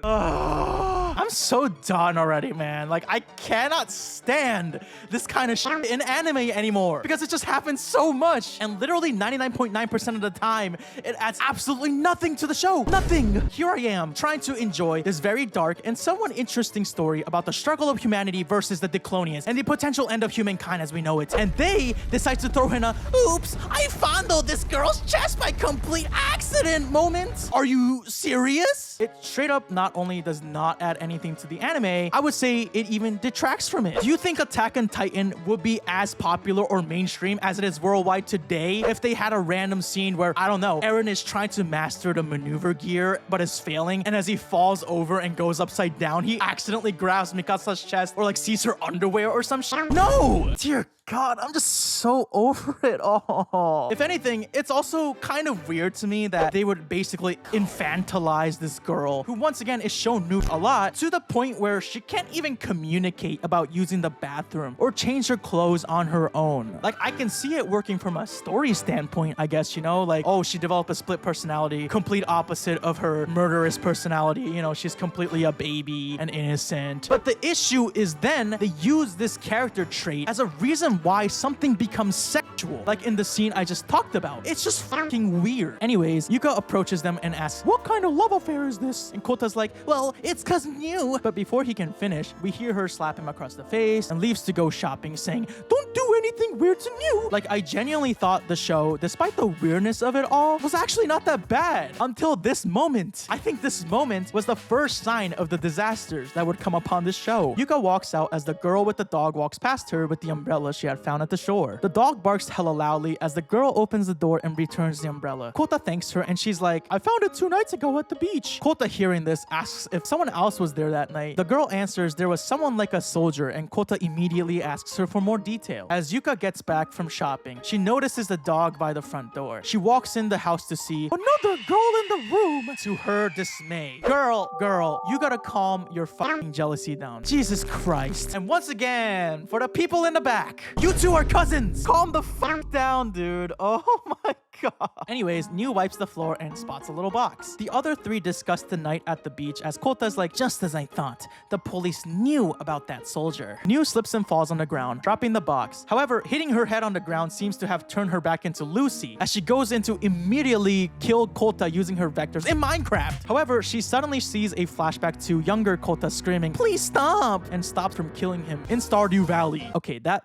S1: I'm so done already, man. Like, I cannot stand this kind of shit in anime anymore because it just happens so much, and literally 99.9% of the time, it adds absolutely nothing to the show. Nothing. Here I am trying to enjoy this very dark and somewhat interesting story about the struggle of humanity versus the Diclonians and the potential end of humankind as we know it, and they decide to throw in a "oops, I fondled this girl's chest by complete accident" moment. Are you serious? It straight up not only does not add anything to the anime, I would say it even detracts from it. Do you think Attack on Titan would be as popular or mainstream as it is worldwide today if they had a random scene where, I don't know, Eren is trying to master the maneuver gear but is failing, and as he falls over and goes upside down, he accidentally grabs Mikasa's chest or like sees her underwear or some shit? No! Dear God, I'm just so over it all. If anything, it's also kind of weird to me that they would basically infantilize this girl, who once again is shown nude a lot, to the point where she can't even communicate about using the bathroom or change her clothes on her own. Like, I can see it working from a story standpoint, I guess, like, oh, she developed a split personality, complete opposite of her murderous personality. She's completely a baby and innocent. But the issue is then they use this character trait as a reason why something becomes sexual, like in the scene I just talked about. It's just fucking weird. Anyways, Yuka approaches them and asks, "What kind of love affair is this?" And Kota's like, "Well, it's cause you." But before he can finish, we hear her slap him across the face and leaves to go shopping, saying, "Don't do anything weird to you. Like, I genuinely thought the show, despite the weirdness of it all, was actually not that bad until this moment. I think this moment was the first sign of the disasters that would come upon this show. Yuka walks out as the girl with the dog walks past her with the umbrella she had found at the shore. The dog barks hella loudly as the girl opens the door and returns the umbrella. Kota thanks her and she's like, I found it 2 nights ago at the beach. Kota, hearing this, asks if someone else was there that night. The girl answers there was someone like a soldier, and Kota immediately asks her for more detail. As Yuka gets back from shopping, she notices the dog by the front door. She walks in the house to see another girl in the room. To her dismay, girl, you gotta calm your fucking jealousy down. Jesus Christ. And once again, for the people in the back, you two are cousins. Calm the fuck down, dude. Oh my God. Anyways, New wipes the floor and spots a little box. The other 3 discuss the night at the beach as Kota's like, just as I thought, the police knew about that soldier. New slips and falls on the ground, dropping the box. However, hitting her head on the ground seems to have turned her back into Lucy, as she goes in to immediately kill Kota using her vectors in Minecraft. However, she suddenly sees a flashback to younger Kota screaming, please stop, and stops from killing him in Stardew Valley. Okay, that...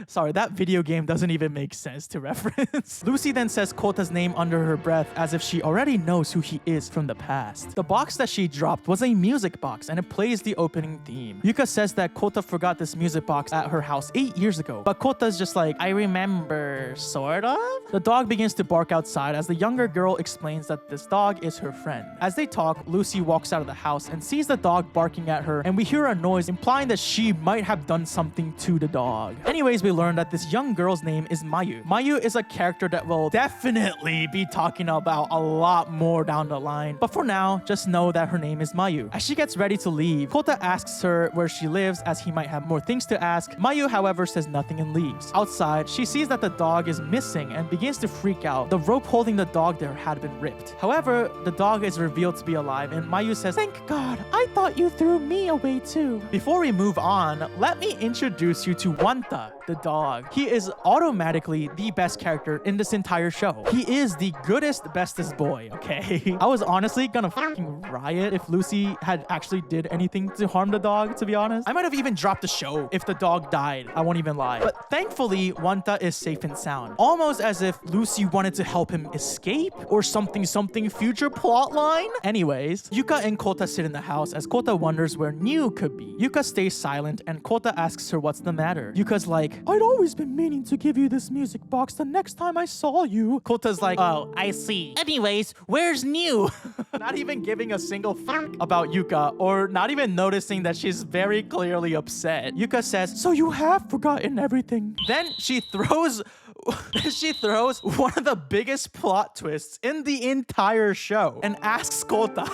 S1: Sorry, that video game doesn't even make sense to reference. Lucy then says Kota's name under her breath as if she already knows who he is from the past. The box that she dropped was a music box and it plays the opening theme. Yuka says that Kota forgot this music box at her house 8 years ago, but Kota's just like, I remember, sort of? The dog begins to bark outside as the younger girl explains that this dog is her friend. As they talk, Lucy walks out of the house and sees the dog barking at her, and we hear a noise implying that she might have done something to the dog. Anyways, we learn that this young girl's name is Mayu. Mayu is a character that we'll definitely be talking about a lot more down the line. But for now, just know that her name is Mayu. As she gets ready to leave, Kota asks her where she lives as he might have more things to ask. Mayu, however, says nothing and leaves. Outside, she sees that the dog is missing and begins to freak out. The rope holding the dog there had been ripped. However, the dog is revealed to be alive and Mayu says, thank God, I thought you threw me away too. Before we move on, let me introduce you to Wanta, the dog. He is automatically the best character in this entire show. He is the goodest, bestest boy, okay? I was honestly gonna fucking riot if Lucy had actually did anything to harm the dog, to be honest. I might have even dropped the show if the dog died. I won't even lie. But thankfully, Wanta is safe and sound. Almost as if Lucy wanted to help him escape or something future plotline. Anyways, Yuka and Kota sit in the house as Kota wonders where New could be. Yuka stays silent and Kota asks her what's the matter. Yuka's like, I'd always been meaning to give you this music box the next time I saw you. Kota's like, oh, I see. Anyways, where's New? Not even giving a single fuck about Yuka or not even noticing that she's very clearly upset. Yuka says, so you have forgotten everything. Then she throws one of the biggest plot twists in the entire show and asks Kota,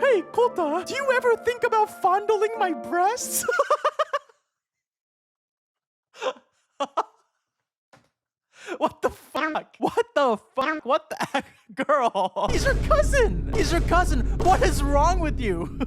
S1: hey Kota, do you ever think about fondling my breasts? What the fuck? What the fuck? What the girl? He's your cousin. What is wrong with you?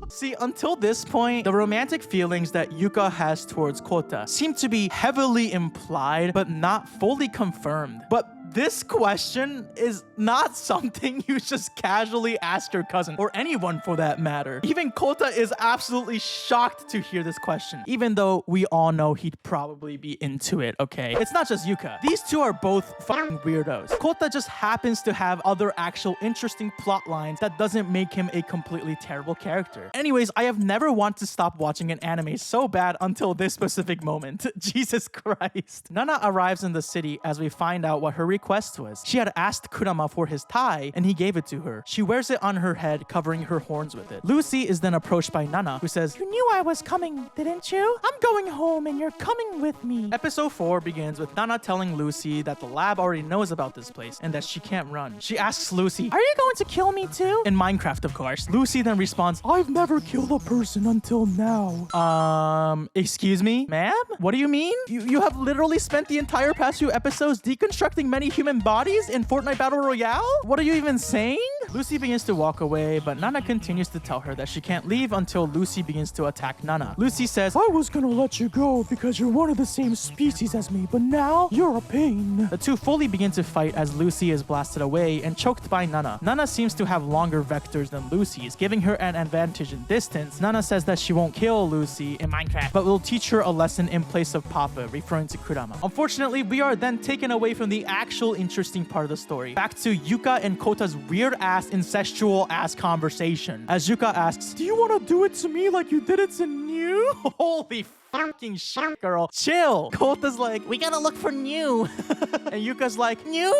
S1: See, until this point, the romantic feelings that Yuka has towards Kota seem to be heavily implied, but not fully confirmed. But this question is not something you just casually ask your cousin, or anyone for that matter. Even Kota is absolutely shocked to hear this question, even though we all know he'd probably be into it, okay? It's not just Yuka. These two are both fucking weirdos. Kota just happens to have other actual interesting plot lines that doesn't make him a completely terrible character. Anyways, I have never wanted to stop watching an anime so bad until this specific moment. Jesus Christ. Nana arrives in the city as we find out what her request was. She had asked Kurama for his tie and he gave it to her. She wears it on her head, covering her horns with it. Lucy is then approached by Nana, who says, you knew I was coming, didn't you? I'm going home and you're coming with me. Episode 4 begins with Nana telling Lucy that the lab already knows about this place and that she can't run. She asks Lucy, are you going to kill me too? In Minecraft, of course. Lucy then responds, I've never killed a person until now. Excuse me? Ma'am? What do you mean? You have literally spent the entire past few episodes deconstructing many tiny human bodies in Fortnite Battle Royale? What are you even saying? Lucy begins to walk away, but Nana continues to tell her that she can't leave until Lucy begins to attack Nana. Lucy says, I was gonna let you go because you're one of the same species as me, but now you're a pain. The two fully begin to fight as Lucy is blasted away and choked by Nana. Nana seems to have longer vectors than Lucy's, giving her an advantage in distance. Nana says that she won't kill Lucy in Minecraft, but will teach her a lesson in place of Papa, referring to Kurama. Unfortunately, we are then taken away from the actual interesting part of the story. Back to Yuka and Kota's weird-ass, incestual-ass conversation. As Yuka asks, do you want to do it to me like you did it to New? Holy fucking shit, girl. Chill. Kota's like, we gotta look for New. And Yuka's like, New?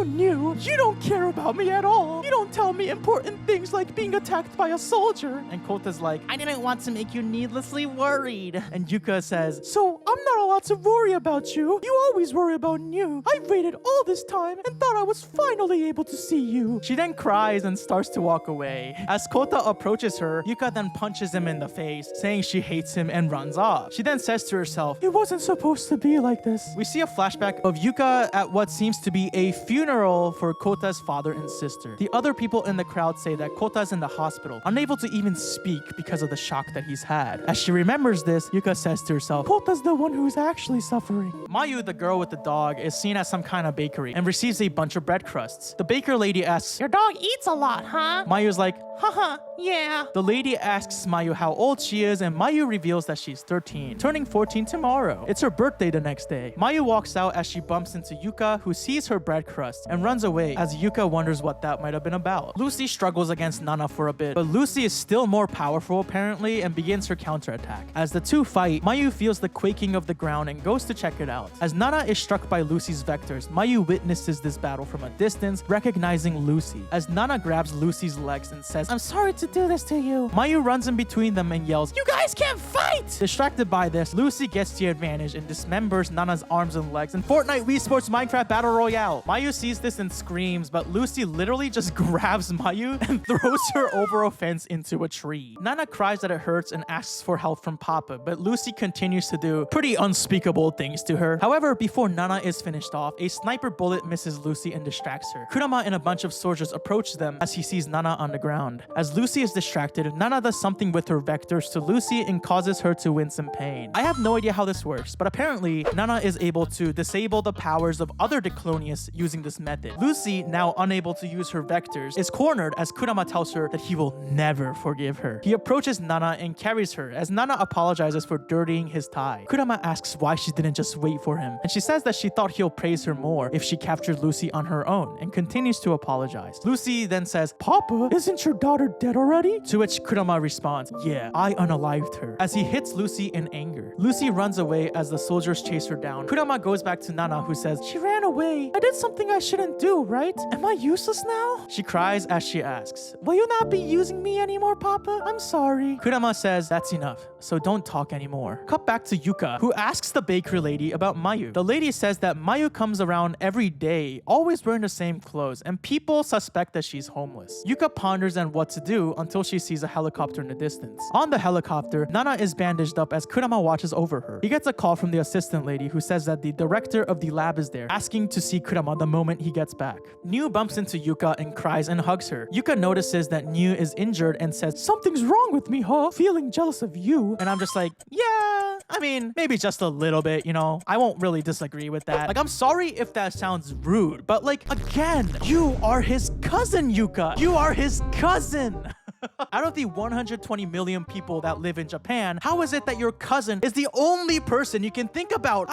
S1: New. You don't care about me at all. You don't tell me important things like being attacked by a soldier. And Kota's like, I didn't want to make you needlessly worried. And Yuka says, so I'm not allowed to worry about you. You always worry about New. I waited all this time and thought I was finally able to see you. She then cries and starts to walk away. As Kota approaches her, Yuka then punches him in the face, saying she hates him and runs off. She then says to herself, it wasn't supposed to be like this. We see a flashback of Yuka at what seems to be a funeral for Kota's father and sister. The other people in the crowd say that Kota's in the hospital, unable to even speak because of the shock that he's had. As she remembers this, Yuka says to herself, Kota's the one who's actually suffering. Mayu, the girl with the dog, is seen at some kind of bakery and receives a bunch of bread crusts. The baker lady asks, your dog eats a lot, huh? Mayu's like, haha, yeah. The lady asks Mayu how old she is, and Mayu reveals that she's 13, turning 14 tomorrow. It's her birthday the next day. Mayu walks out as she bumps into Yuka, who sees her bread crust and runs away as Yuka wonders what that might have been about. Lucy struggles against Nana for a bit, but Lucy is still more powerful apparently and begins her counterattack. As the two fight, Mayu feels the quaking of the ground and goes to check it out. As Nana is struck by Lucy's vectors, Mayu witnesses this battle from a distance, recognizing Lucy. As Nana grabs Lucy's legs and says, I'm sorry to do this to you, Mayu runs in between them and yells, you guys can't fight! Distracted by this, Lucy gets the advantage and dismembers Nana's arms and legs in Fortnite Wii Sports Minecraft Battle Royale. Mayu sees this and screams, but Lucy literally just grabs Mayu and throws her over a fence into a tree. Nana cries that it hurts and asks for help from Papa, but Lucy continues to do pretty unspeakable things to her. However, before Nana is finished off, a sniper bullet misses Lucy and distracts her. Kurama and a bunch of soldiers approach them as he sees Nana on the ground. As Lucy is distracted, Nana does something with her vectors to Lucy and causes her to wince in pain. I have no idea how this works, but apparently Nana is able to disable the powers of other Diclonius using this method. Lucy, now unable to use her vectors, is cornered as Kurama tells her that he will never forgive her. He approaches Nana and carries her as Nana apologizes for dirtying his tie. Kurama asks why she didn't just wait for him, and she says that she thought he'll praise her more if she captured Lucy on her own, and continues to apologize. Lucy then says, Papa, isn't your daughter dead already? To which Kurama responds, yeah, I unalived her, as he hits Lucy in anger. Lucy runs away as the soldiers chase her down. Kurama goes back to Nana, who says, she ran away. I did something I shouldn't do, right? Am I useless now? She cries as she asks, will you not be using me anymore, Papa? I'm sorry. Kurama says, that's enough, so don't talk anymore. Cut back to Yuka, who asks the bakery lady about Mayu. The lady says that Mayu comes around every day, always wearing the same clothes, and people suspect that she's homeless. Yuka ponders on what to do until she sees a helicopter in the distance. On the helicopter, Nana is bandaged up as Kurama watches over her. He gets a call from the assistant lady who says that the director of the lab is there, asking to see Kurama the moment he gets back. New bumps into Yuka and cries and hugs her. Yuka notices that New is injured and says, something's wrong with me, huh? Feeling jealous of you. And I'm just like, yeah, I mean, maybe just a little bit, you know? I won't really disagree with that. Like, I'm sorry if that sounds rude, but like, again, you are his cousin, Yuka. You are his cousin. Out of the 120 million people that live in Japan, how is it that your cousin is the only person you can think about?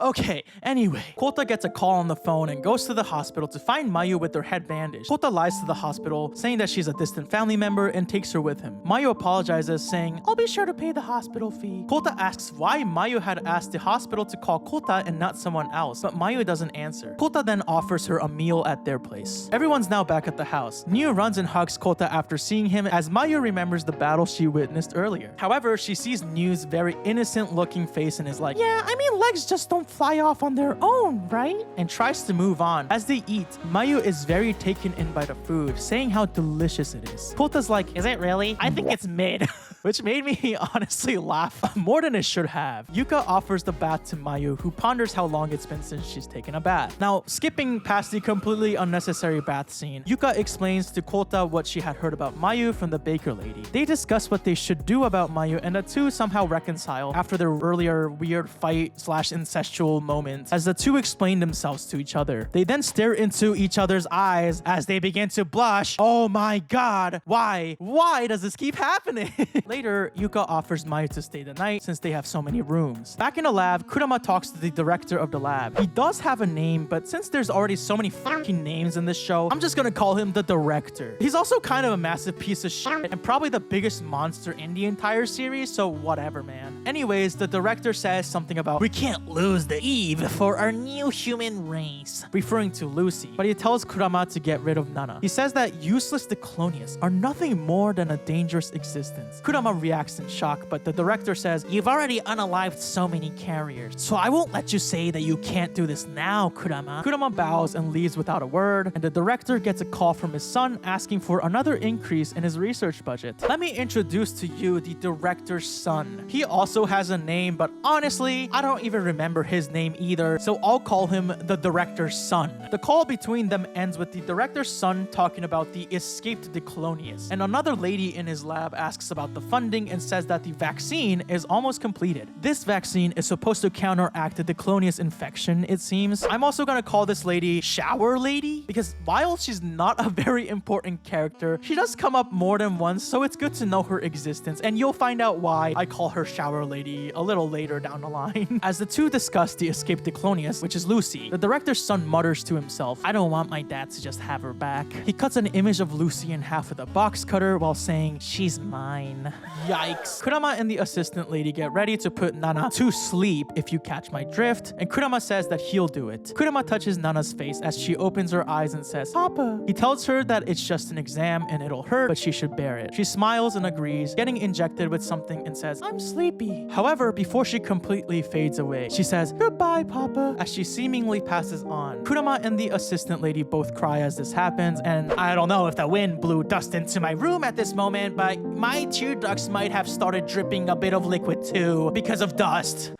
S1: Okay, anyway. Kota gets a call on the phone and goes to the hospital to find Mayu with her head bandaged. Kota lies to the hospital, saying that she's a distant family member and takes her with him. Mayu apologizes, saying, I'll be sure to pay the hospital fee. Kota asks why Mayu had asked the hospital to call Kota and not someone else, but Mayu doesn't answer. Kota then offers her a meal at their place. Everyone's now back at the house. New runs and hugs Kota after seeing him him as Mayu remembers the battle she witnessed earlier. However, she sees New's very innocent looking face and is like, yeah, I mean, legs just don't fly off on their own, right? And tries to move on. As they eat, Mayu is very taken in by the food, saying how delicious it is. Kota's like, is it really? I think it's mid. Which made me honestly laugh more than it should have. Yuka offers the bath to Mayu, who ponders how long it's been since she's taken a bath. Now, skipping past the completely unnecessary bath scene, Yuka explains to Kota what she had heard about Mayu from the baker lady. They discuss what they should do about Mayu, and the two somehow reconcile after their earlier weird fight/incestual moments as the two explain themselves to each other. They then stare into each other's eyes as they begin to blush. Oh my god, why? Why does this keep happening? Later, Yuka offers Mayu to stay the night since they have so many rooms. Back in the lab, Kurama talks to the director of the lab. He does have a name, but since there's already so many fucking names in this show, I'm just gonna call him the director. He's also kind of a massive piece of shit and probably the biggest monster in the entire series, so whatever, man. Anyways, the director says something about, we can't lose the Eve for our new human race, referring to Lucy, but he tells Kurama to get rid of Nana. He says that useless Diclonius are nothing more than a dangerous existence. Kurama reacts in shock, but the director says, you've already unalived so many carriers, so I won't let you say that you can't do this now, Kurama. Kurama bows and leaves without a word, and the director gets a call from his son asking for another increase in his research budget. Let me introduce to you the director's son. He also has a name, but honestly, I don't even remember his name either, so I'll call him the director's son. The call between them ends with the director's son talking about the escaped Diclonius, and another lady in his lab asks about the funding and says that the vaccine is almost completed. This vaccine is supposed to counteract the Diclonius infection, it seems. I'm also gonna call this lady Shower Lady, because while she's not a very important character, she does come up more than once, so it's good to know her existence, and you'll find out why I call her Shower Lady a little later down the line. As the two discuss the escaped Diclonius, which is Lucy, the director's son mutters to himself, I don't want my dad to just have her back. He cuts an image of Lucy in half with a box cutter while saying, she's mine. Yikes. Kurama and the assistant lady get ready to put Nana to sleep, if you catch my drift, and Kurama says that he'll do it. Kurama touches Nana's face as she opens her eyes and says, Papa. He tells her that it's just an exam and it'll hurt, but she should bear it. She smiles and agrees, getting injected with something and says, I'm sleepy. However, before she completely fades away, she says, goodbye, Papa, as she seemingly passes on. Kurama and the assistant lady both cry as this happens, and I don't know if the wind blew dust into my room at this moment, but my tear ducts might have started dripping a bit of liquid too because of dust.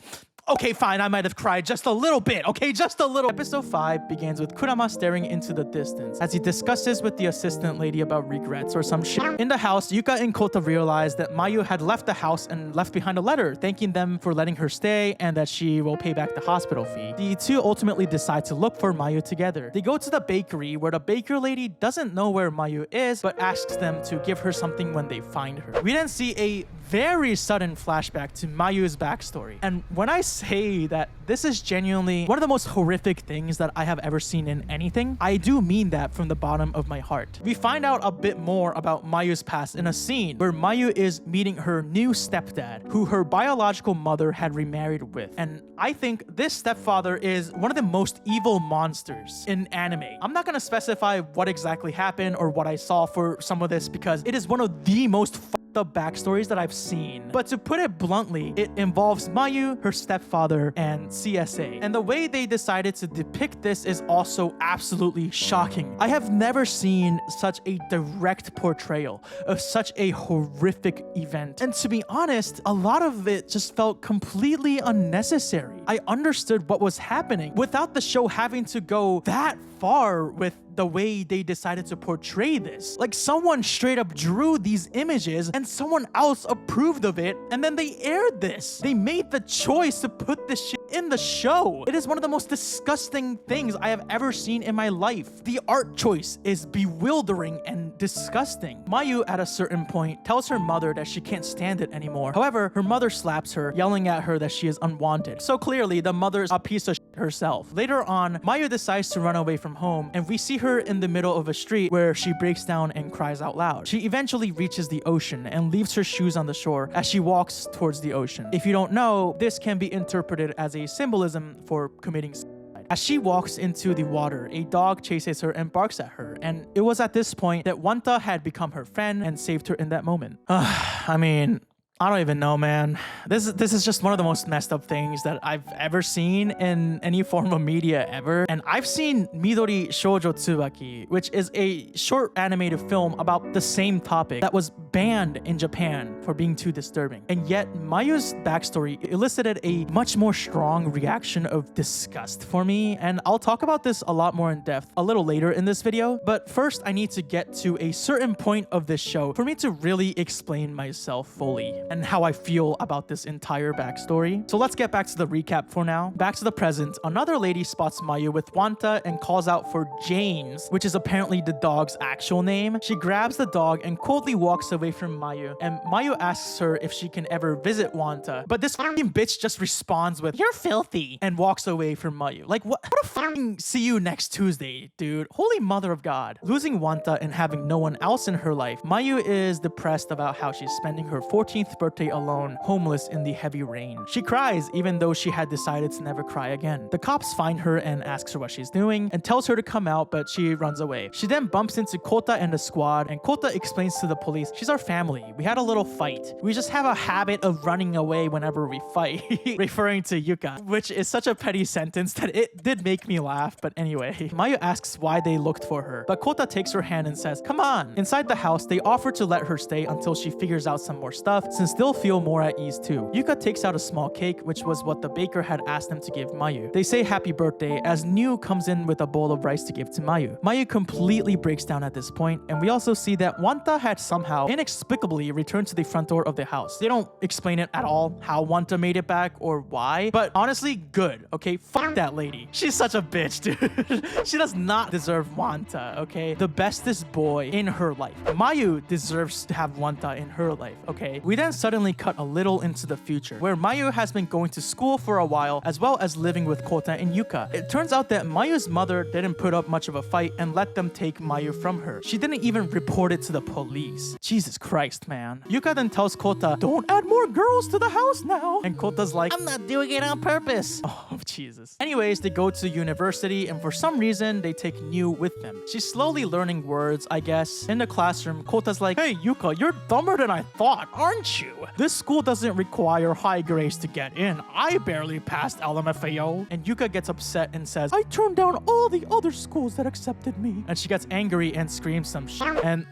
S1: Okay, fine, I might have cried just a little bit, okay? Just a little. Episode 5 begins with Kurama staring into the distance as he discusses with the assistant lady about regrets or some shit. In the house, Yuka and Kota realize that Mayu had left the house and left behind a letter thanking them for letting her stay and that she will pay back the hospital fee. The two ultimately decide to look for Mayu together. They go to the bakery where the baker lady doesn't know where Mayu is but asks them to give her something when they find her. We then see a very sudden flashback to Mayu's backstory. And when I say that this is genuinely one of the most horrific things that I have ever seen in anything, I do mean that from the bottom of my heart. We find out a bit more about Mayu's past in a scene where Mayu is meeting her new stepdad, who her biological mother had remarried with. And I think this stepfather is one of the most evil monsters in anime. I'm not gonna specify what exactly happened or what I saw for some of this because it is one of the most the backstories that I've seen. But to put it bluntly, it involves Mayu, her stepfather, and CSA. And the way they decided to depict this is also absolutely shocking. I have never seen such a direct portrayal of such a horrific event. And to be honest, a lot of it just felt completely unnecessary. I understood what was happening without the show having to go that far with the way they decided to portray this. Like someone straight up drew these images and someone else approved of it and then they aired this. They made the choice to put this shit in the show. It is one of the most disgusting things I have ever seen in my life. The art choice is bewildering and disgusting. Mayu at a certain point tells her mother that she can't stand it anymore. However, her mother slaps her, yelling at her that she is unwanted. So clearly the mother is a piece of shit herself. Later on, Mayu decides to run away from home and we see her in the middle of a street where she breaks down and cries out loud. She eventually reaches the ocean and leaves her shoes on the shore as she walks towards the ocean. If you don't know, this can be interpreted as a symbolism for committing suicide. As she walks into the water, a dog chases her and barks at her, and it was at this point that Wanta had become her friend and saved her in that moment. I mean, I don't even know, man. This is just one of the most messed up things that I've ever seen in any form of media ever. And I've seen Midori Shoujo Tsubaki, which is a short animated film about the same topic that was banned in Japan for being too disturbing. And yet Mayu's backstory elicited a much more strong reaction of disgust for me. And I'll talk about this a lot more in depth a little later in this video. But first, I need to get to a certain point of this show for me to really explain myself fully and how I feel about this entire backstory. So let's get back to the recap for now. Back to the present, another lady spots Mayu with Wanta and calls out for James, which is apparently the dog's actual name. She grabs the dog and coldly walks away from Mayu, and Mayu asks her if she can ever visit Wanta, but this fucking bitch just responds with, "You're filthy," and walks away from Mayu. Like, what a fucking see you next Tuesday, dude. Holy mother of God. Losing Wanta and having no one else in her life, Mayu is depressed about how she's spending her 14th birthday alone, homeless in the heavy rain. She cries even though she had decided to never cry again. The cops find her and asks her what she's doing and tells her to come out, but she runs away. She then bumps into Kota and the squad, and Kota explains to the police, "She's our family. We had a little fight. We just have a habit of running away whenever we fight," referring to Yuka, which is such a petty sentence that it did make me laugh. But anyway, Mayu asks why they looked for her, but Kota takes her hand and says, "Come on." Inside the house, they offer to let her stay until she figures out some more stuff, since they'll feel more at ease too. Yuka takes out a small cake, which was what the baker had asked them to give Mayu. They say happy birthday as New comes in with a bowl of rice to give to Mayu. Mayu completely breaks down at this point, and we also see that Wanta had somehow inexplicably returned to the front door of the house. They don't explain it at all, how Wanta made it back or why, but honestly, good, okay? Fuck that lady. She's such a bitch, dude. She does not deserve Wanta, okay? The bestest boy in her life. Mayu deserves to have Wanta in her life, okay? We then suddenly cut a little into the future, where Mayu has been going to school for a while, as well as living with Kota and Yuka. It turns out that Mayu's mother didn't put up much of a fight and let them take Mayu from her. She didn't even report it to the police. Jesus Christ, man. Yuka then tells Kota, "Don't add more girls to the house now." And Kota's like, "I'm not doing it on purpose." Oh, Jesus. Anyways, they go to university, and for some reason, they take New with them. She's slowly learning words, I guess. In the classroom, Kota's like, "Hey, Yuka, you're dumber than I thought, aren't you? This school doesn't require high grades to get in. I barely passed LMFAO." And Yuka gets upset and says, "I turned down all the other schools that accepted me." And she gets angry and screams some shit. And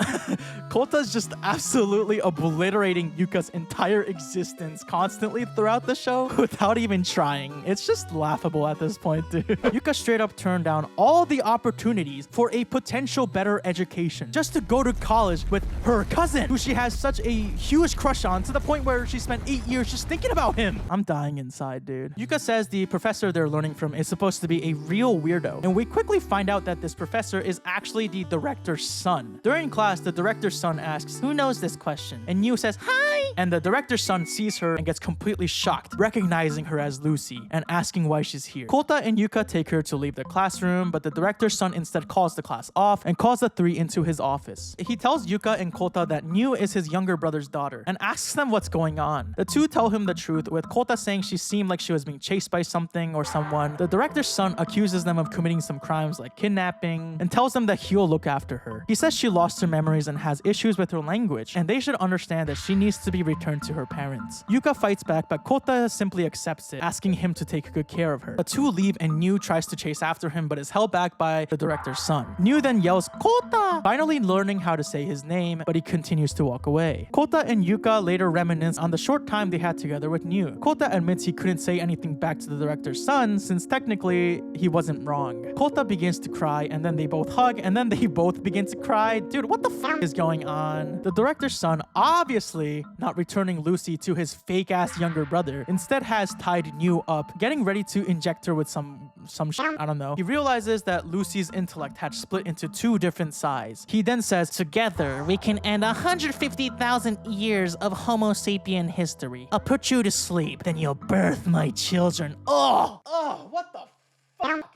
S1: Kota's just absolutely obliterating Yuka's entire existence constantly throughout the show without even trying. It's just laughable at this point, dude. Yuka straight up turned down all the opportunities for a potential better education just to go to college with her cousin, who she has such a huge crush on, to the point where she spent 8 years just thinking about him. I'm dying inside, dude. Yuka says the professor they're learning from is supposed to be a real weirdo, and we quickly find out that this professor is actually the director's son. During class, the director's son asks, "Who knows this question?" And Yu says, "Hi!" And the director's son sees her and gets completely shocked, recognizing her as Lucy and asking why she's here. Kota and Yuka take her to leave the classroom, but the director's son instead calls the class off and calls the three into his office. He tells Yuka and Kota that New is his younger brother's daughter and asks them what's going on. The two tell him the truth, with Kota saying she seemed like she was being chased by something or someone. The director's son accuses them of committing some crimes like kidnapping and tells them that he'll look after her. He says she lost her memories and has issues with her language, and they should understand that she needs to be returned to her parents. Yuka fights back, but Kota simply accepts it, asking him to take good care of her. The two leave and New tries to chase after him, but is held back by the director's son. New then yells, "Kota!" finally learning how to say his name, but he continues to walk away. Kota and Yuka later reminisce on the short time they had together with New. Kota admits he couldn't say anything back to the director's son, since technically he wasn't wrong. Kota begins to cry, and then they both hug, and then they both begin to cry. Dude, what the fuck is going on? The director's son, obviously not returning Lucy to his fake-ass younger brother, instead has tied New up, getting ready to inject her with some shit, I don't know. He realizes that Lucy's intellect had split into two different sides. He then says, "Together, we can end 150,000 years of Homo sapien history. I'll put you to sleep, then you'll birth my children." Oh, what the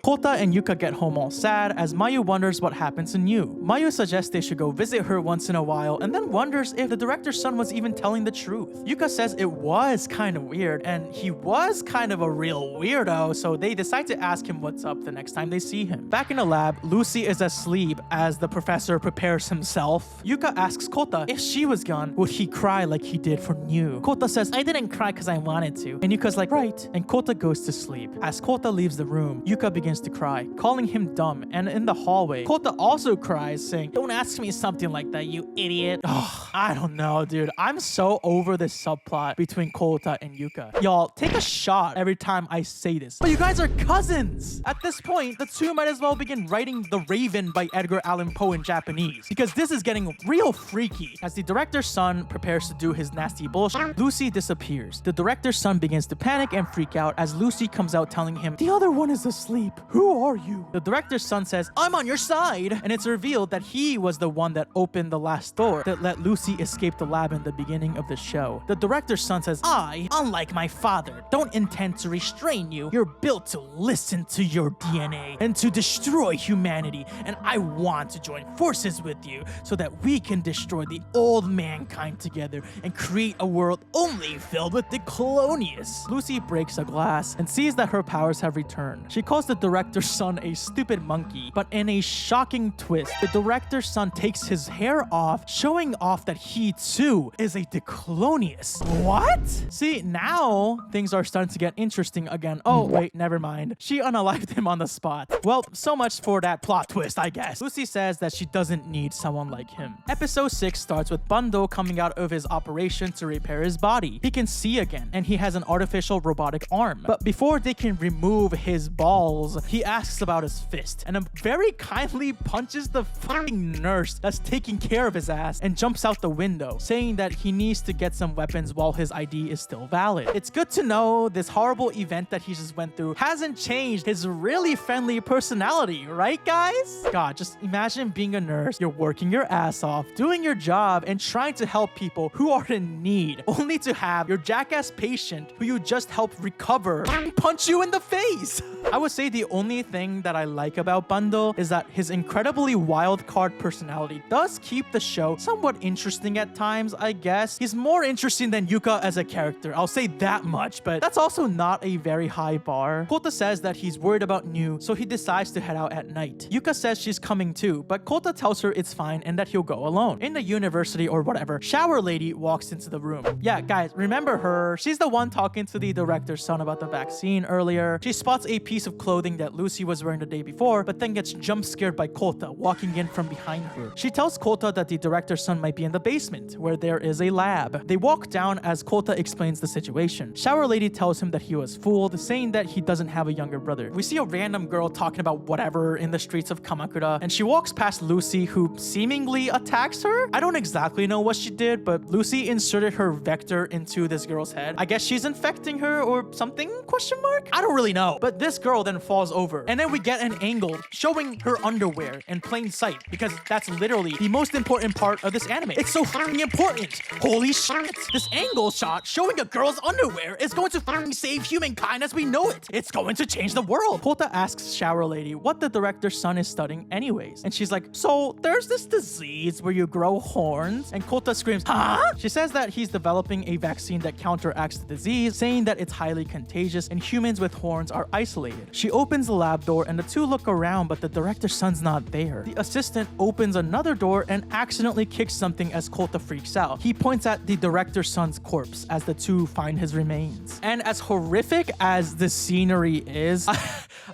S1: Kota and Yuka get home all sad as Mayu wonders what happened to New. Mayu suggests they should go visit her once in a while and then wonders if the director's son was even telling the truth. Yuka says it was kind of weird and he was kind of a real weirdo, so they decide to ask him what's up the next time they see him. Back in the lab, Lucy is asleep as the professor prepares himself. Yuka asks Kota if she was gone, would he cry like he did for New? Kota says, I didn't cry because I wanted to. And Yuka's like, right. And Kota goes to sleep. As Kota leaves the room, Yuka begins to cry, calling him dumb. And in the hallway, Kota also cries, saying, don't ask me something like that, you idiot. Ugh, I don't know, dude. I'm so over this subplot between Kota and Yuka. Y'all, take a shot every time I say this. But you guys are cousins. At this point, the two might as well begin writing The Raven by Edgar Allan Poe in Japanese, because this is getting real freaky. As the director's son prepares to do his nasty bullshit, Lucy disappears. The director's son begins to panic and freak out as Lucy comes out telling him, the other one is asleep. Who are you? The director's son says, I'm on your side. And it's revealed that he was the one that opened the last door that let Lucy escape the lab in the beginning of the show. The director's son says, I, unlike my father, don't intend to restrain you. You're built to listen to your DNA and to destroy humanity. And I want to join forces with you so that we can destroy the old mankind together and create a world only filled with the colonius. Lucy breaks a glass and sees that her powers have returned. She calls the director's son a stupid monkey, but in a shocking twist, the director's son takes his hair off, showing off that he too is a decolonius. What? See, now things are starting to get interesting again. Oh, wait, never mind. She unalived him on the spot. Well, so much for that plot twist, I guess. Lucy says that she doesn't need someone like him. Episode 6 starts with Bundle coming out of his operation to repair his body. He can see again, and he has an artificial robotic arm. But before they can remove his balls, he asks about his fist, and very kindly punches the fucking nurse that's taking care of his ass and jumps out the window, saying that he needs to get some weapons while his ID is still valid. It's good to know this horrible event that he just went through hasn't changed his really friendly personality, right guys? God, just imagine being a nurse, you're working your ass off, doing your job, and trying to help people who are in need, only to have your jackass patient who you just helped recover punch you in the face. I would say the only thing that I like about Bundle is that his incredibly wild card personality does keep the show somewhat interesting at times, I guess. He's more interesting than Yuka as a character, I'll say that much, but that's also not a very high bar. Kota says that he's worried about New, so he decides to head out at night. Yuka says she's coming too, but Kota tells her it's fine and that he'll go alone. In the university or whatever, Shower Lady walks into the room. Yeah, guys, remember her? She's the one talking to the director's son about the vaccine earlier. She spots a piece of clothing that Lucy was wearing the day before, but then gets jump scared by Kota walking in from behind her. She tells Kota that the director's son might be in the basement, where there is a lab. They walk down as Kota explains the situation. Shower Lady tells him that he was fooled, saying that he doesn't have a younger brother. We see a random girl talking about whatever in the streets of Kamakura, and she walks past Lucy, who seemingly attacks her. I don't exactly know what she did, but Lucy inserted her vector into this girl's head. I guess she's infecting her or something? Question mark? I don't really know. But this girl then falls over, and then we get an angle showing her underwear in plain sight, because that's literally the most important part of this anime. It's so fucking important. Holy shit. This angle shot showing a girl's underwear is going to fucking save humankind as we know it. It's going to change the world. Kota asks Shower Lady what the director's son is studying anyways, and she's like, so there's this disease where you grow horns? And Kota screams, huh? She says that he's developing a vaccine that counteracts the disease, saying that it's highly contagious and humans with horns are isolated. She opens the lab door and the two look around, but the director's son's not there. The assistant opens another door and accidentally kicks something as Kota freaks out. He points at the director's son's corpse as the two find his remains. And as horrific as the scenery is,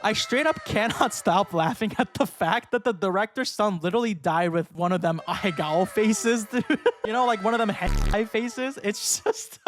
S1: I straight up cannot stop laughing at the fact that the director's son literally died with one of them Ahegao faces, dude. You know, like one of them hentai faces. It's just...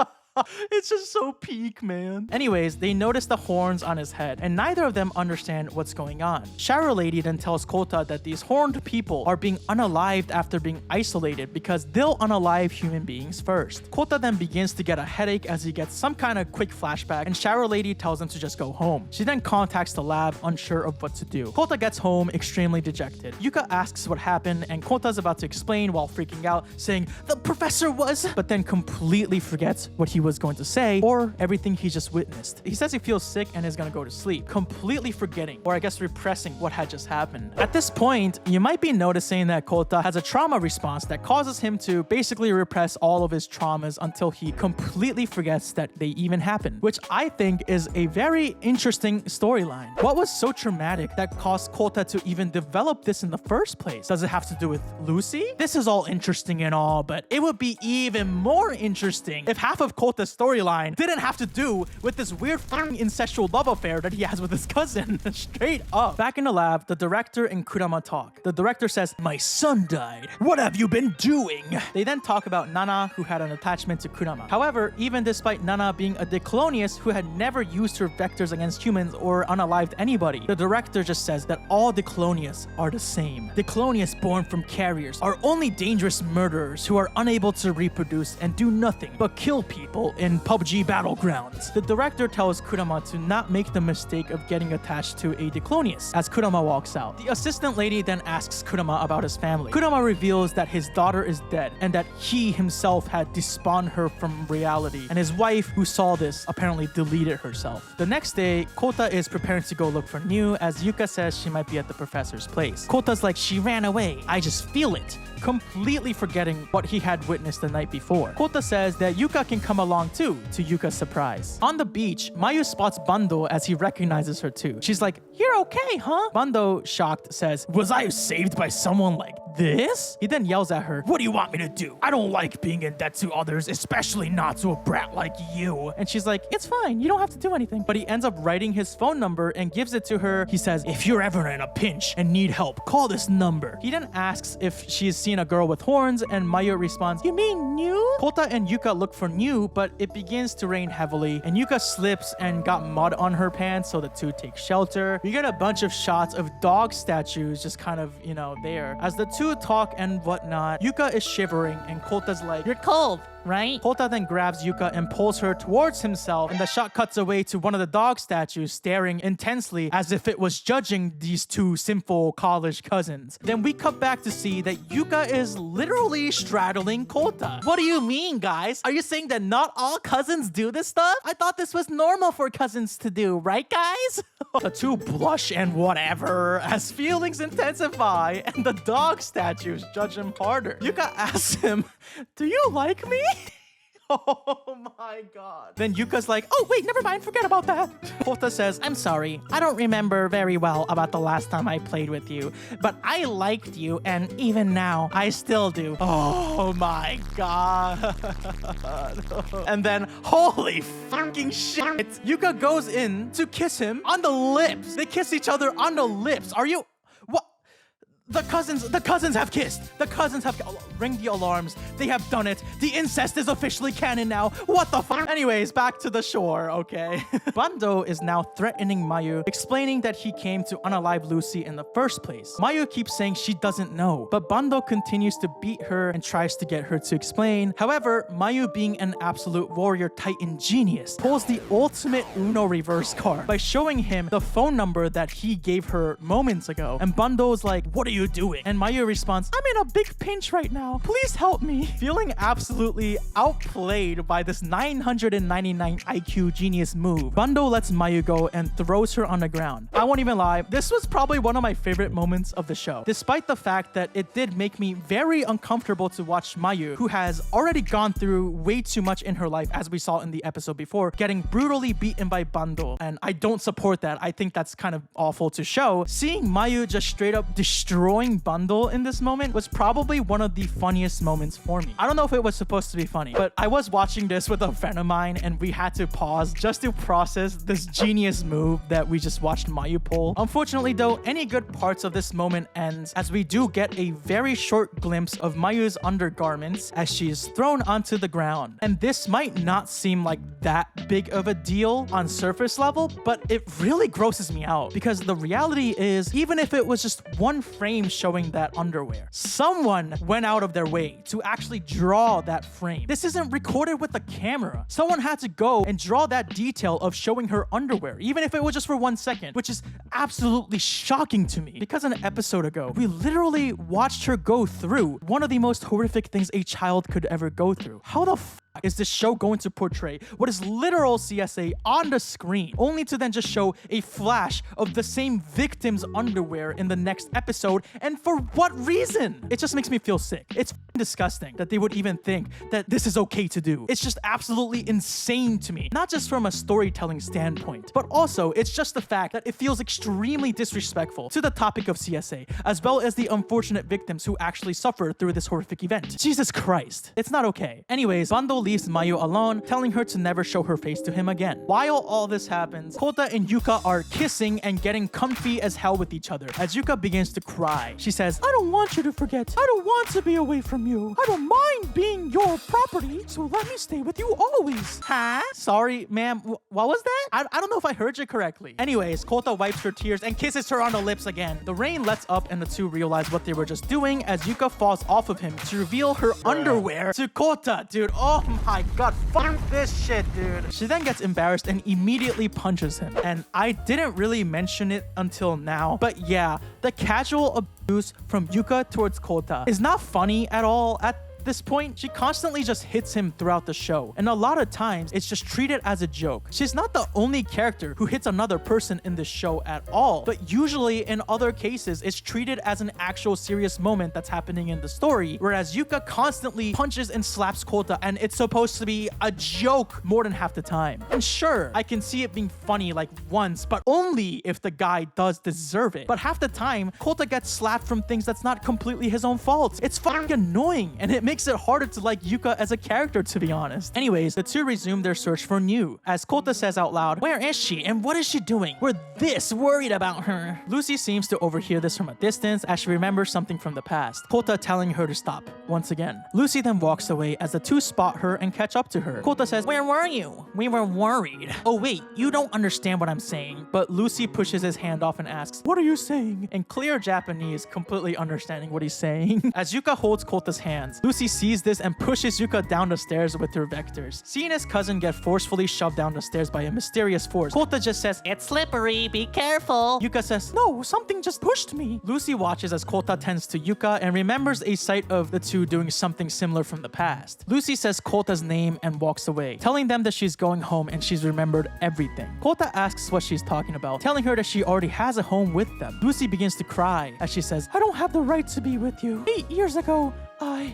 S1: It's just so peak, man. Anyways, they notice the horns on his head, and neither of them understand what's going on. Shower Lady then tells Kota that these horned people are being unalived after being isolated because they'll unalive human beings first. Kota then begins to get a headache as he gets some kind of quick flashback, and Shower Lady tells him to just go home. She then contacts the lab, unsure of what to do. Kota gets home extremely dejected. Yuka asks what happened, and Kota's about to explain while freaking out, saying the professor was, but then completely forgets what he he was going to say or everything he just witnessed. He says he feels sick and is gonna go to sleep, completely forgetting, or I guess repressing what had just happened. At this point, you might be noticing that Kota has a trauma response that causes him to basically repress all of his traumas until he completely forgets that they even happened, which I think is a very interesting storyline. What was so traumatic that caused Kota to even develop this in the first place? Does it have to do with Lucy? This is all interesting and all, but it would be even more interesting if half of Kota's storyline didn't have to do with this weird fucking incestual love affair that he has with his cousin. Straight up. Back in the lab, the director and Kurama talk. The director says, "My son died. What have you been doing?" They then talk about Nana, who had an attachment to Kurama. However, even despite Nana being a Diclonius who had never used her vectors against humans or unalived anybody, the director just says that all Diclonius are the same. Diclonius born from carriers are only dangerous murderers who are unable to reproduce and do nothing but kill people in PUBG battlegrounds. The director tells Kurama to not make the mistake of getting attached to a Diclonius as Kurama walks out. The assistant lady then asks Kurama about his family. Kurama reveals that his daughter is dead and that he himself had despawned her from reality, and his wife, who saw this, apparently deleted herself. The next day, Kota is preparing to go look for New as Yuka says she might be at the professor's place. Kota's like, "She ran away. I just feel it," completely forgetting what he had witnessed the night before. Kota says that Yuka can come along too, to Yuka's surprise. On the beach, Mayu spots Bando as he recognizes her too. She's like, "You're okay, huh?" Bando, shocked, says, "Was I saved by someone like this?" He then yells at her, "What do you want me to do? I don't like being in debt to others, especially not to a brat like you." And she's like, "It's fine, you don't have to do anything." But he ends up writing his phone number and gives it to her. He says, "If you're ever in a pinch and need help, call this number." He then asks if she's seen a girl with horns, and Mayu responds, "You mean New?" Kota and Yuka look for New, but it begins to rain heavily, and Yuka slips and got mud on her pants, so the two take shelter. We get a bunch of shots of dog statues just kind of, there. As the two talk and whatnot, Yuka is shivering, and Kota's like, "You're cold, right?" Kota then grabs Yuka and pulls her towards himself, and the shot cuts away to one of the dog statues staring intensely as if it was judging these two sinful college cousins. Then we cut back to see that Yuka is literally straddling Kota. What do you mean, guys? Are you saying that not all cousins do this stuff? I thought this was normal for cousins to do, right, guys? The two blush and whatever as feelings intensify, and the dog statues judge him harder. Yuka asks him, "Do you like me?" Oh my god. Then Yuka's like, "Oh wait, never mind, forget about that." Kota says, "I'm sorry, I don't remember very well about the last time I played with you, but I liked you, and even now, I still do." Oh my god. And then, holy fucking shit, Yuka goes in to kiss him on the lips. They kiss each other on the lips. Are you... What? The cousins have kissed. The cousins have... Ring the alarms. They have done it. The incest is officially canon now. What the fuck? Anyways, back to the shore, okay? Bando is now threatening Mayu, explaining that he came to unalive Lucy in the first place. Mayu keeps saying she doesn't know, but Bando continues to beat her and tries to get her to explain. However, Mayu, being an absolute warrior titan genius, pulls the ultimate Uno reverse card by showing him the phone number that he gave her moments ago. And Bando's like, "What are you doing?" And Mayu responds, "I'm in a big pinch right now. Please help me." Feeling absolutely outplayed by this 999 IQ genius move, Bando lets Mayu go and throws her on the ground. I won't even lie, this was probably one of my favorite moments of the show, despite the fact that it did make me very uncomfortable to watch Mayu, who has already gone through way too much in her life, as we saw in the episode before, getting brutally beaten by Bando. And I don't support that. I think that's kind of awful to show. Seeing Mayu just straight up destroying Bando in this moment was probably one of the funniest moments for me. I don't know if it was supposed to be funny, but I was watching this with a friend of mine and we had to pause just to process this genius move that we just watched Mayu pull. Unfortunately though, any good parts of this moment ends as we do get a very short glimpse of Mayu's undergarments as she is thrown onto the ground. And this might not seem like that big of a deal on surface level, but it really grosses me out because the reality is, even if it was just one frame showing that underwear, someone went out of their way to actually draw that frame. This isn't recorded with a camera. Someone had to go and draw that detail of showing her underwear, even if it was just for 1 second, which is absolutely shocking to me because an episode ago, we literally watched her go through one of the most horrific things a child could ever go through. How the f is this show going to portray what is literal CSA on the screen, only to then just show a flash of the same victim's underwear in the next episode? And for what reason? It just makes me feel sick. It's disgusting that they would even think that this is okay to do. It's just absolutely insane to me. Not just from a storytelling standpoint, but also it's just the fact that it feels extremely disrespectful to the topic of CSA, as well as the unfortunate victims who actually suffered through this horrific event. Jesus Christ. It's not okay. Anyways, Bando leaves Mayu alone, telling her to never show her face to him again. While all this happens, Kota and Yuka are kissing and getting comfy as hell with each other as Yuka begins to cry. She says, I don't want you to forget. I don't want to be away from you. I don't mind being your property, so let me stay with you always. Huh? Sorry, ma'am. What was that? I don't know if I heard you correctly. Anyways, Kota wipes her tears and kisses her on the lips again. The rain lets up and the two realize what they were just doing as Yuka falls off of him to reveal her underwear to Kota. Dude, oh my god, fuck this shit, dude. She then gets embarrassed and immediately punches him. And I didn't really mention it until now, but yeah, the casual abuse from Yuka towards Kota is not funny at all at this point. She constantly just hits him throughout the show, and a lot of times it's just treated as a joke. She's not the only character who hits another person in this show at all, but usually in other cases it's treated as an actual serious moment that's happening in the story, whereas Yuka constantly punches and slaps Kota and it's supposed to be a joke more than half the time. And sure, I can see it being funny like once, but only if the guy does deserve it. But half the time Kota gets slapped from things that's not completely his own fault. It's fucking annoying, and it makes it harder to like Yuka as a character, to be honest. Anyways, the two resume their search for New, as Kota says out loud, where is she and what is she doing? We're this worried about her. Lucy seems to overhear this from a distance as she remembers something from the past, Kota telling her to stop once again. Lucy then walks away as the two spot her and catch up to her. Kota says, where were you? We were worried. Oh wait, you don't understand what I'm saying. But Lucy pushes his hand off and asks, what are you saying? In clear Japanese, completely understanding what he's saying. As Yuka holds Kota's hands, Lucy sees this and pushes Yuka down the stairs with her vectors. Seeing his cousin get forcefully shoved down the stairs by a mysterious force, Kota just says, it's slippery, be careful. Yuka says, no, something just pushed me. Lucy watches as Kota tends to Yuka and remembers a sight of the two doing something similar from the past. Lucy says Kota's name and walks away, telling them that she's going home and she's remembered everything. Kota asks what she's talking about, telling her that she already has a home with them. Lucy begins to cry as she says, I don't have the right to be with you. 8 years ago,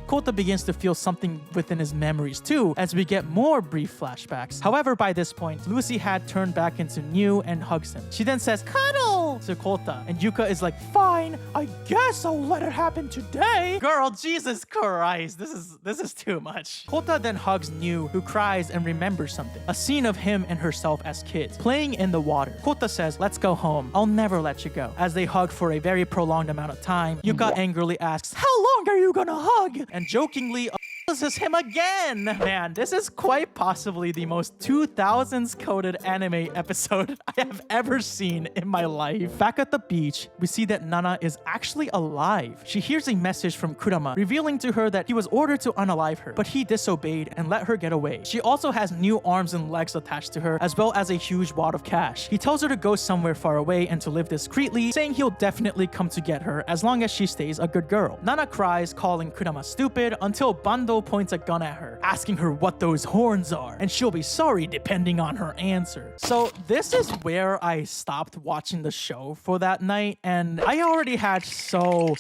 S1: Kota begins to feel something within his memories too, as we get more brief flashbacks. However, by this point, Lucy had turned back into New and hugs him. She then says, cuddle, to Kota, and Yuka is like, fine, I guess I'll let it happen today. Girl, Jesus Christ, this is too much. Kota then hugs New, who cries and remembers something, a scene of him and herself as kids, playing in the water. Kota says, let's go home. I'll never let you go. As they hug for a very prolonged amount of time, Yuka angrily asks, how long are you gonna hug? And jokingly, this is him again. Man, this is quite possibly the most 2000s coded anime episode I have ever seen in my life. Back at the beach, we see that Nana is actually alive. She hears a message from Kurama revealing to her that he was ordered to unalive her, but he disobeyed and let her get away. She also has new arms and legs attached to her, as well as a huge wad of cash. He tells her to go somewhere far away and to live discreetly, saying he'll definitely come to get her as long as she stays a good girl. Nana cries, calling Kurama stupid, until Bando points a gun at her, asking her what those horns are, and she'll be sorry depending on her answer. So this is where I stopped watching the show for that night, and I already had so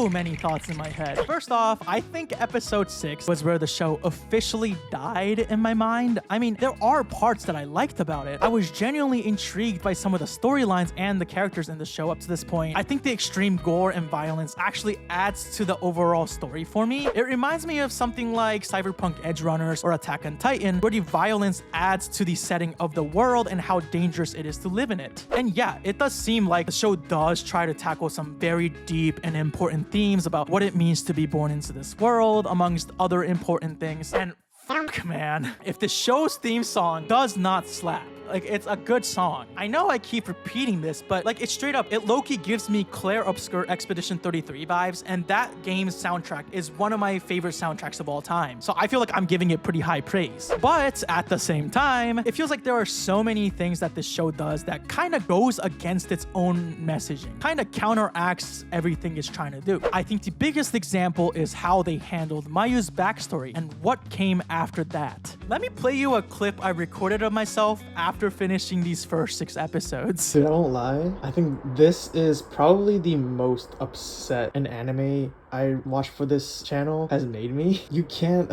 S1: many thoughts in my head. First off, I think episode 6 was where the show officially died in my mind. I mean, there are parts that I liked about it. I was genuinely intrigued by some of the storylines and the characters in the show up to this point. I think the extreme gore and violence actually adds to the overall story for me. It reminds me of something like Cyberpunk Edge Runners or Attack on Titan, where the violence adds to the setting of the world and how dangerous it is to live in it. And yeah, it does seem like the show does try to tackle some very deep and important themes about what it means to be born into this world, amongst other important things. And fuck, man, if the show's theme song does not slap, Like, it's a good song. I know I keep repeating this, but like, it's straight up, it low-key gives me Claire Obscure Expedition 33 vibes, and that game's soundtrack is one of my favorite soundtracks of all time. So I feel like I'm giving it pretty high praise. But at the same time, it feels like there are so many things that this show does that kind of goes against its own messaging, kind of counteracts everything it's trying to do. I think the biggest example is how they handled Mayu's backstory and what came after that. Let me play you a clip I recorded of myself after finishing these first 6 episodes.
S2: Dude, I won't lie. I think this is probably the most upset an anime I watched for this channel has made me. You can't...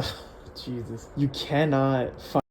S2: Jesus. You cannot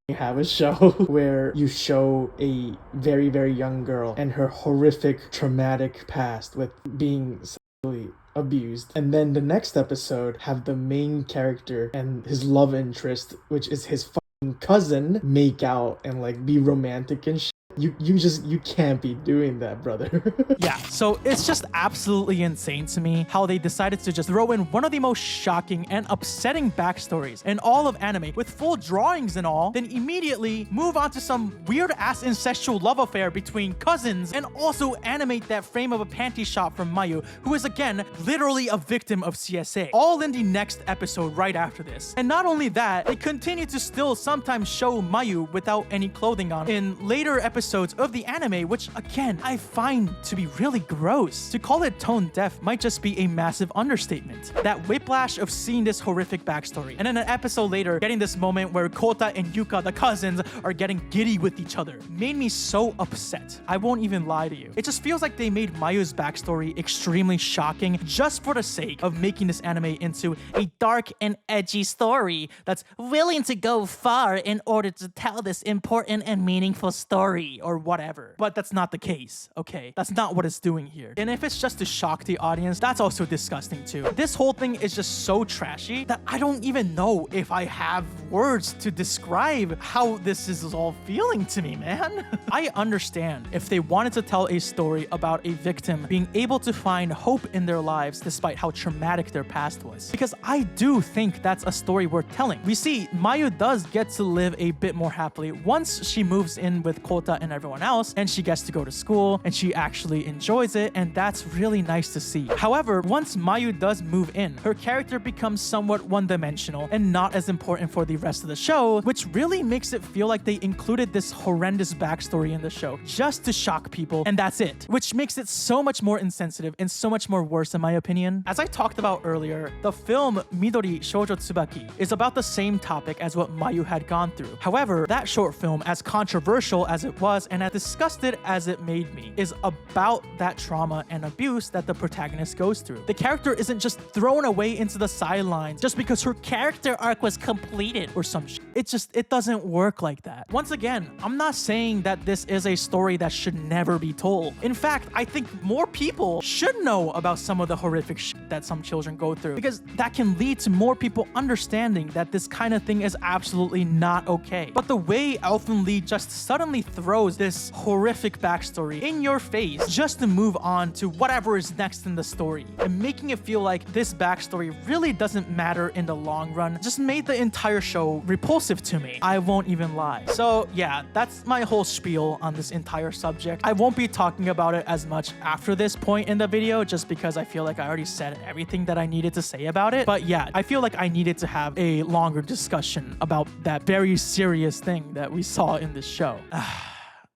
S2: have a show where you show a very, very young girl and her horrific, traumatic past with being sexually abused, and then the next episode have the main character and his love interest, which is his fucking cousin, make out and like be romantic and shit. You can't be doing that, brother.
S1: Yeah, so it's just absolutely insane to me how they decided to just throw in one of the most shocking and upsetting backstories in all of anime with full drawings and all, then immediately move on to some weird-ass incestual love affair between cousins, and also animate that frame of a panty shot from Mayu, who is again literally a victim of CSA, all in the next episode right after this. And not only that, they continue to still sometimes show Mayu without any clothing on in later episodes of the anime, which again, I find to be really gross. To call it tone deaf might just be a massive understatement. That whiplash of seeing this horrific backstory, and then an episode later, getting this moment where Kota and Yuka, the cousins, are getting giddy with each other, made me so upset. I won't even lie to you. It just feels like they made Mayu's backstory extremely shocking just for the sake of making this anime into a dark and edgy story that's willing to go far in order to tell this important and meaningful story, or whatever. But that's not the case, okay? That's not what it's doing here. And if it's just to shock the audience, that's also disgusting too. This whole thing is just so trashy that I don't even know if I have words to describe how this is all feeling to me, man. I understand if they wanted to tell a story about a victim being able to find hope in their lives despite how traumatic their past was. Because I do think that's a story worth telling. We see Mayu does get to live a bit more happily once she moves in with Kota and everyone else, and she gets to go to school, and she actually enjoys it, and that's really nice to see. However, once Mayu does move in, her character becomes somewhat one-dimensional and not as important for the rest of the show, which really makes it feel like they included this horrendous backstory in the show just to shock people, and that's it, which makes it so much more insensitive and so much more worse in my opinion. As I talked about earlier, the film Midori Shoujo Tsubaki is about the same topic as what Mayu had gone through. However, that short film, as controversial as it was and as disgusted as it made me, is about that trauma and abuse that the protagonist goes through. The character isn't just thrown away into the sidelines just because her character arc was completed or some shit. It doesn't work like that. Once again, I'm not saying that this is a story that should never be told. In fact, I think more people should know about some of the horrific shit that some children go through, because that can lead to more people understanding that this kind of thing is absolutely not okay. But the way Elfen Lied just suddenly throws this horrific backstory in your face just to move on to whatever is next in the story, and making it feel like this backstory really doesn't matter in the long run, just made the entire show repulsive to me. I won't even lie. So yeah, that's my whole spiel on this entire subject. I won't be talking about it as much after this point in the video, just because I feel like I already said everything that I needed to say about it. But yeah, I feel like I needed to have a longer discussion about that very serious thing that we saw in this show.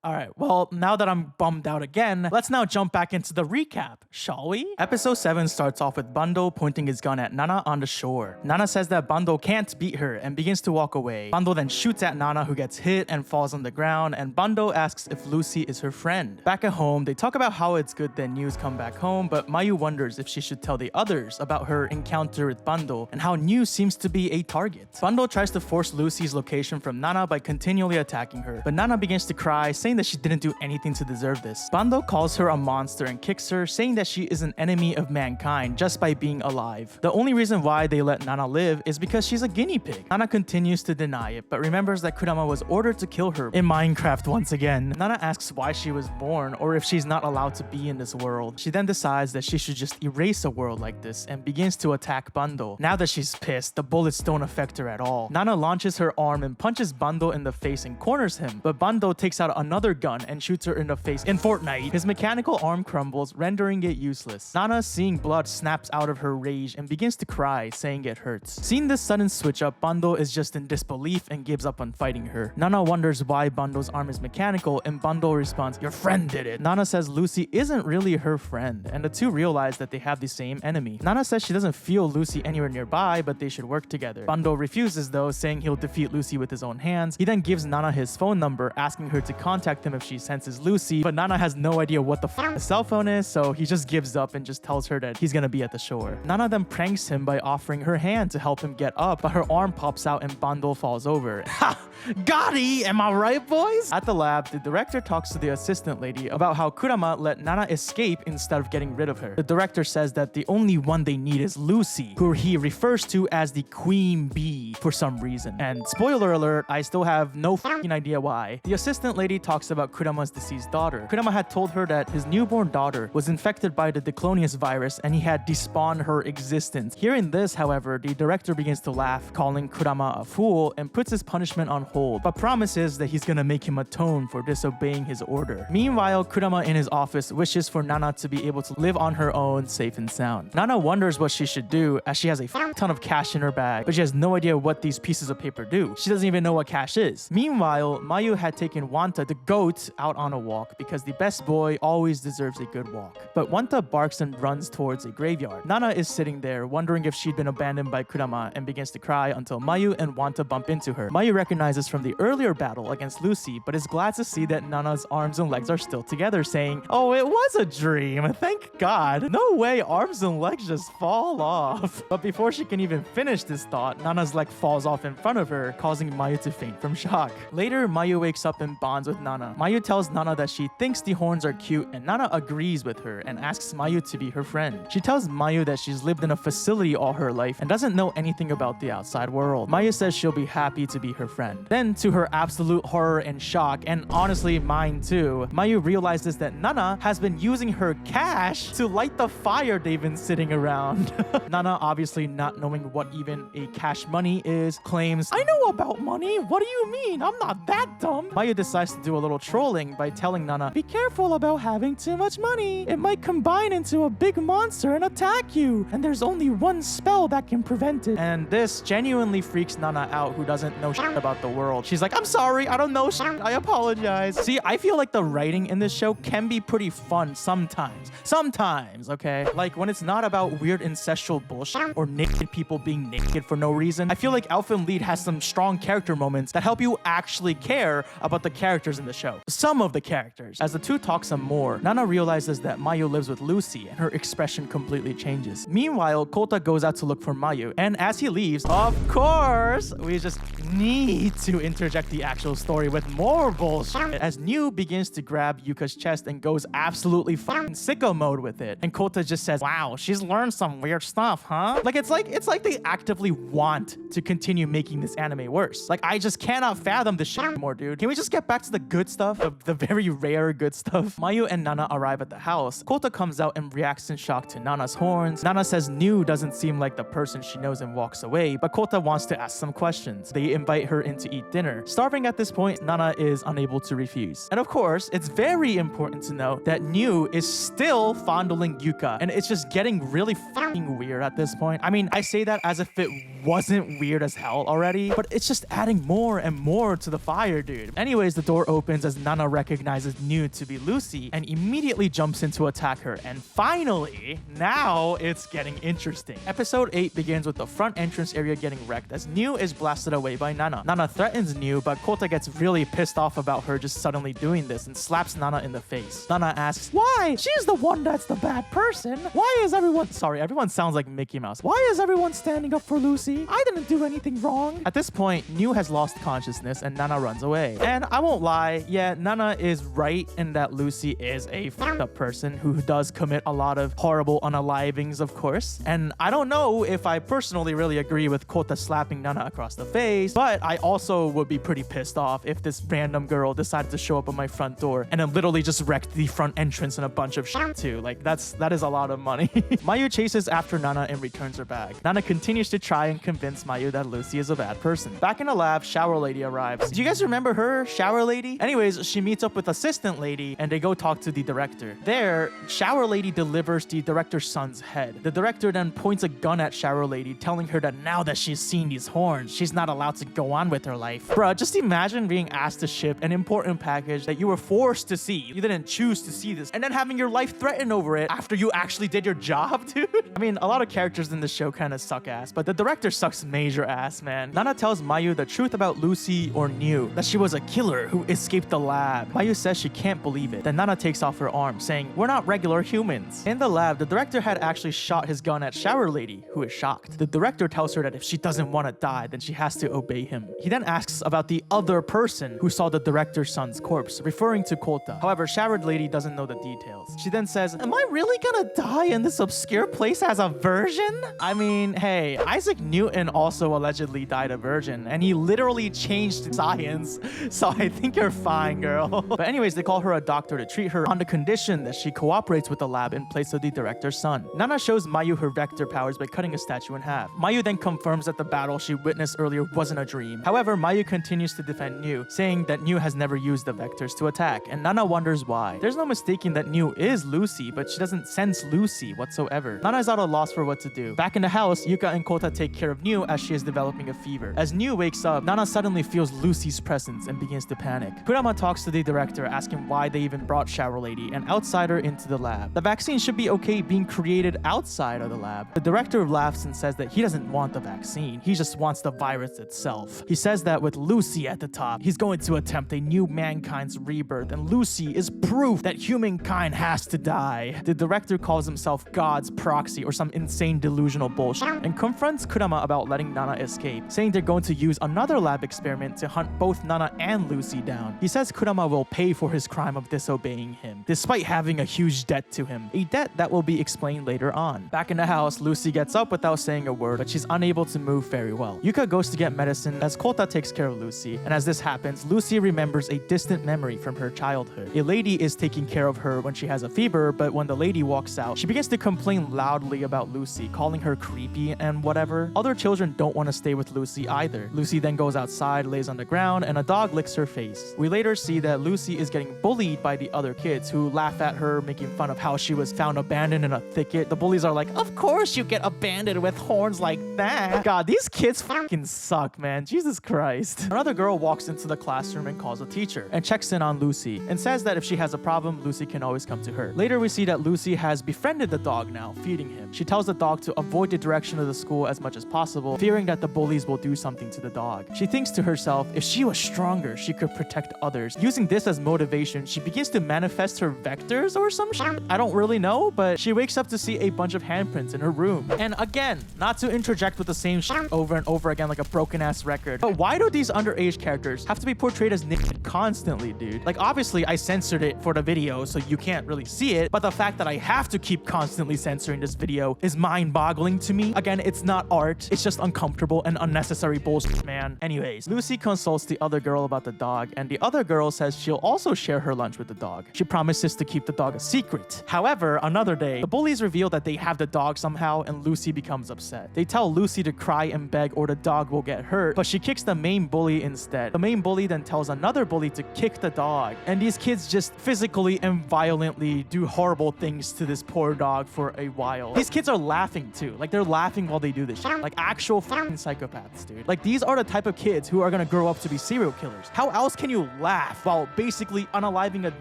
S1: Alright, well, now that I'm bummed out again, let's now jump back into the recap, shall we? Episode 7 starts off with Bando pointing his gun at Nana on the shore. Nana says that Bando can't beat her and begins to walk away. Bando then shoots at Nana, who gets hit and falls on the ground, and Bando asks if Lucy is her friend. Back at home, they talk about how it's good that news come back home, but Mayu wonders if she should tell the others about her encounter with Bando and how news seems to be a target. Bando tries to force Lucy's location from Nana by continually attacking her, but Nana begins to cry, saying that she didn't do anything to deserve this. Bando calls her a monster and kicks her, saying that she is an enemy of mankind just by being alive. The only reason why they let Nana live is because she's a guinea pig. Nana continues to deny it, but remembers that Kurama was ordered to kill her in Minecraft once again. Nana asks why she was born, or if she's not allowed to be in this world. She then decides that she should just erase a world like this and begins to attack Bando. Now that she's pissed, the bullets don't affect her at all. Nana launches her arm and punches Bando in the face and corners him, but Bando takes out another another gun and shoots her in the face in Fortnite. His mechanical arm crumbles, rendering it useless. Nana, seeing blood, snaps out of her rage and begins to cry, saying it hurts. Seeing this sudden switch up, Bando is just in disbelief and gives up on fighting her. Nana wonders why Bando's arm is mechanical, and Bando responds, "Your friend did it." Nana says Lucy isn't really her friend, and the two realize that they have the same enemy. Nana says she doesn't feel Lucy anywhere nearby, but they should work together. Bando refuses though, saying he'll defeat Lucy with his own hands. He then gives Nana his phone number, asking her to contact him if she senses Lucy, but Nana has no idea what the a cell phone is, so he just gives up and just tells her that he's gonna be at the shore. Nana then pranks him by offering her hand to help him get up, but her arm pops out and Bando falls over. Ha! Gotti! Am I right, boys? At the lab, the director talks to the assistant lady about how Kurama let Nana escape instead of getting rid of her. The director says that the only one they need is Lucy, who he refers to as the Queen Bee for some reason. And spoiler alert, I still have no fucking idea why. The assistant lady talks about Kurama's deceased daughter. Kurama had told her that his newborn daughter was infected by the Diclonius virus and he had despawned her existence. Hearing this, however, the director begins to laugh, calling Kurama a fool, and puts his punishment on hold, but promises that he's gonna make him atone for disobeying his order. Meanwhile, Kurama in his office wishes for Nana to be able to live on her own, safe and sound. Nana wonders what she should do, as she has a ton of cash in her bag, but she has no idea what these pieces of paper do. She doesn't even know what cash is. Meanwhile, Mayu had taken Wanta, the goat, out on a walk because the best boy always deserves a good walk. But Wanta barks and runs towards a graveyard. Nana is sitting there, wondering if she'd been abandoned by Kurama, and begins to cry until Mayu and Wanta bump into her. Mayu recognizes from the earlier battle against Lucy, but is glad to see that Nana's arms and legs are still together, saying, "Oh, it was a dream. Thank God. No way arms and legs just fall off." But before she can even finish this thought, Nana's leg falls off in front of her, causing Mayu to faint from shock. Later, Mayu wakes up and bonds with Nana. Mayu tells Nana that she thinks the horns are cute, and Nana agrees with her and asks Mayu to be her friend. She tells Mayu that she's lived in a facility all her life and doesn't know anything about the outside world. Mayu says she'll be happy to be her friend. Then, to her absolute horror and shock, and honestly mine too, Mayu realizes that Nana has been using her cash to light the fire they've been sitting around. Nana, obviously not knowing what even a cash money is, claims, "I know about money. What do you mean? I'm not that dumb." Mayu decides to do a little trolling by telling Nana, "Be careful about having too much money. It might combine into a big monster and attack you, and there's only one spell that can prevent it." And this genuinely freaks Nana out, who doesn't know shit about the world. She's like, "I'm sorry, I don't know shit. I apologize." See, I feel like the writing in this show can be pretty fun sometimes. Sometimes, okay? Like when it's not about weird incestual bullshit or naked people being naked for no reason. I feel like Elfen Lied has some strong character moments that help you actually care about the characters in the show. Some of the characters. As the two talk some more, Nana realizes that Mayu lives with Lucy, and her expression completely changes. Meanwhile, Kota goes out to look for Mayu, and as he leaves, of course, we just need to interject the actual story with more bullshit, as New begins to grab Yuka's chest and goes absolutely fucking sicko mode with it. And Kota just says, "Wow, she's learned some weird stuff, huh?" Like it's like they actively want to continue making this anime worse. Like I just cannot fathom this shit anymore, dude. Can we just get back to the good stuff? The very rare good stuff? Mayu and Nana arrive at the house. Kota comes out and reacts in shock to Nana's horns. Nana says New doesn't seem like the person she knows and walks away, but Kota wants to ask some questions. They invite her in to eat dinner. Starving at this point, Nana is unable to refuse. And of course, it's very important to note that New is still fondling Yuka, and it's just getting really fucking weird at this point. I mean, I say that as if it wasn't weird as hell already, but it's just adding more and more to the fire, dude. Anyways, the door opens as Nana recognizes New to be Lucy and immediately jumps in to attack her. And finally, now it's getting interesting. Episode 8 begins with the front entrance area getting wrecked as New is blasted away by Nana. Nana threatens New, but Kota gets really pissed off about her just suddenly doing this and slaps Nana in the face. Nana asks, "Why? She's the one that's the bad person. Why is everyone..." Sorry, everyone sounds like Mickey Mouse. "Why is everyone standing up for Lucy? I didn't do anything wrong." At this point, New has lost consciousness and Nana runs away. And I won't lie, yeah, Nana is right in that Lucy is a fucked up person who does commit a lot of horrible unalivings, of course. And I don't know if I personally really agree with Kota slapping Nana across the face, but I also would be pretty pissed off if this random girl decided to show up at my front door and then literally just wrecked the front entrance and a bunch of shit too. Like that is a lot of money. Mayu chases after Nana and returns her bag. Nana continues to try and convince Mayu that Lucy is a bad person. Back in the lab, Shower Lady arrives. Do you guys remember her, Shower Lady? Anyway, Anyways, she meets up with assistant lady and they go talk to the director. There, shower lady delivers the director's son's head. The director then points a gun at shower lady, telling her that now that she's seen these horns, she's not allowed to go on with her life. Bruh, just imagine being asked to ship an important package that you were forced to see. You didn't choose to see this, and then having your life threatened over it after you actually did your job, dude. I mean, a lot of characters in this show kind of suck ass, but the director sucks major ass, man. Nana tells Mayu the truth about Lucy or New, that she was a killer who escaped the lab. Mayu says she can't believe it. Then Nana takes off her arm, saying, "We're not regular humans." In the lab, the director had actually shot his gun at shower lady, who is shocked. The director tells her that if she doesn't want to die, then she has to obey him. He then asks about the other person who saw the director's son's corpse, referring to Kota. However, shower lady doesn't know the details. She then says, "Am I really gonna die in this obscure place as a virgin?" I mean, hey, Isaac Newton also allegedly died a virgin, and he literally changed science, so I think you're fine, girl. But anyways, they call her a doctor to treat her on the condition that she cooperates with the lab in place of the director's son. Nana shows Mayu her vector powers by cutting a statue in half. Mayu then confirms that the battle she witnessed earlier wasn't a dream. However, Mayu continues to defend New, saying that New has never used the vectors to attack, and Nana wonders why. There's no mistaking that New is Lucy, but she doesn't sense Lucy whatsoever. Nana is at a loss for what to do. Back in the house, Yuka and Kota take care of New as she is developing a fever. As New wakes up, Nana suddenly feels Lucy's presence and begins to panic. Kurama talks to the director, asking why they even brought Shower Lady, an outsider, into the lab. The vaccine should be okay being created outside of the lab. The director laughs and says that he doesn't want the vaccine, he just wants the virus itself. He says that with Lucy at the top, he's going to attempt a new mankind's rebirth, and Lucy is proof that humankind has to die. The director calls himself God's proxy or some insane delusional bullshit and confronts Kurama about letting Nana escape, saying they're going to use another lab experiment to hunt both Nana and Lucy down. He says Kurama will pay for his crime of disobeying him, despite having a huge debt to him, a debt that will be explained later on. Back in the house, Lucy gets up without saying a word, but she's unable to move very well. Yuka goes to get medicine as Kota takes care of Lucy, and as this happens, Lucy remembers a distant memory from her childhood. A lady is taking care of her when she has a fever, but when the lady walks out, she begins to complain loudly about Lucy, calling her creepy and whatever. Other children don't want to stay with Lucy either. Lucy then goes outside, lays on the ground, and a dog licks her face. We later see that Lucy is getting bullied by the other kids who laugh at her, making fun of how she was found abandoned in a thicket. The bullies are like, "Of course you get abandoned with horns like that." God, these kids fucking suck, man. Jesus Christ. Another girl walks into the classroom and calls a teacher and checks in on Lucy and says that if she has a problem, Lucy can always come to her. Later, we see that Lucy has befriended the dog now, feeding him. She tells the dog to avoid the direction of the school as much as possible, fearing that the bullies will do something to the dog. She thinks to herself, if she was stronger, she could protect others. Using this as motivation, she begins to manifest her vectors or some shit. I don't really know, but she wakes up to see a bunch of handprints in her room. And again, not to interject with the same shit over and over again like a broken ass record, but why do these underage characters have to be portrayed as naked constantly, dude? Like, obviously I censored it for the video, so you can't really see it, but the fact that I have to keep constantly censoring this video is mind-boggling to me. Again, it's not art, it's just uncomfortable and unnecessary bullshit, man. Anyways, Lucy consults the other girl about the dog, and the other girl says she'll also share her lunch with the dog. She promises to keep the dog a secret. However, another day, the bullies reveal that they have the dog somehow, and Lucy becomes upset. They tell Lucy to cry and beg or the dog will get hurt, but she kicks the main bully instead. The main bully then tells another bully to kick the dog, and these kids just physically and violently do horrible things to this poor dog for a while. These kids are laughing too. Like, they're laughing while they do this shit. Like actual fucking psychopaths, dude. Like, these are the type of kids who are gonna grow up to be serial killers. How else can you laugh while basically unaliving a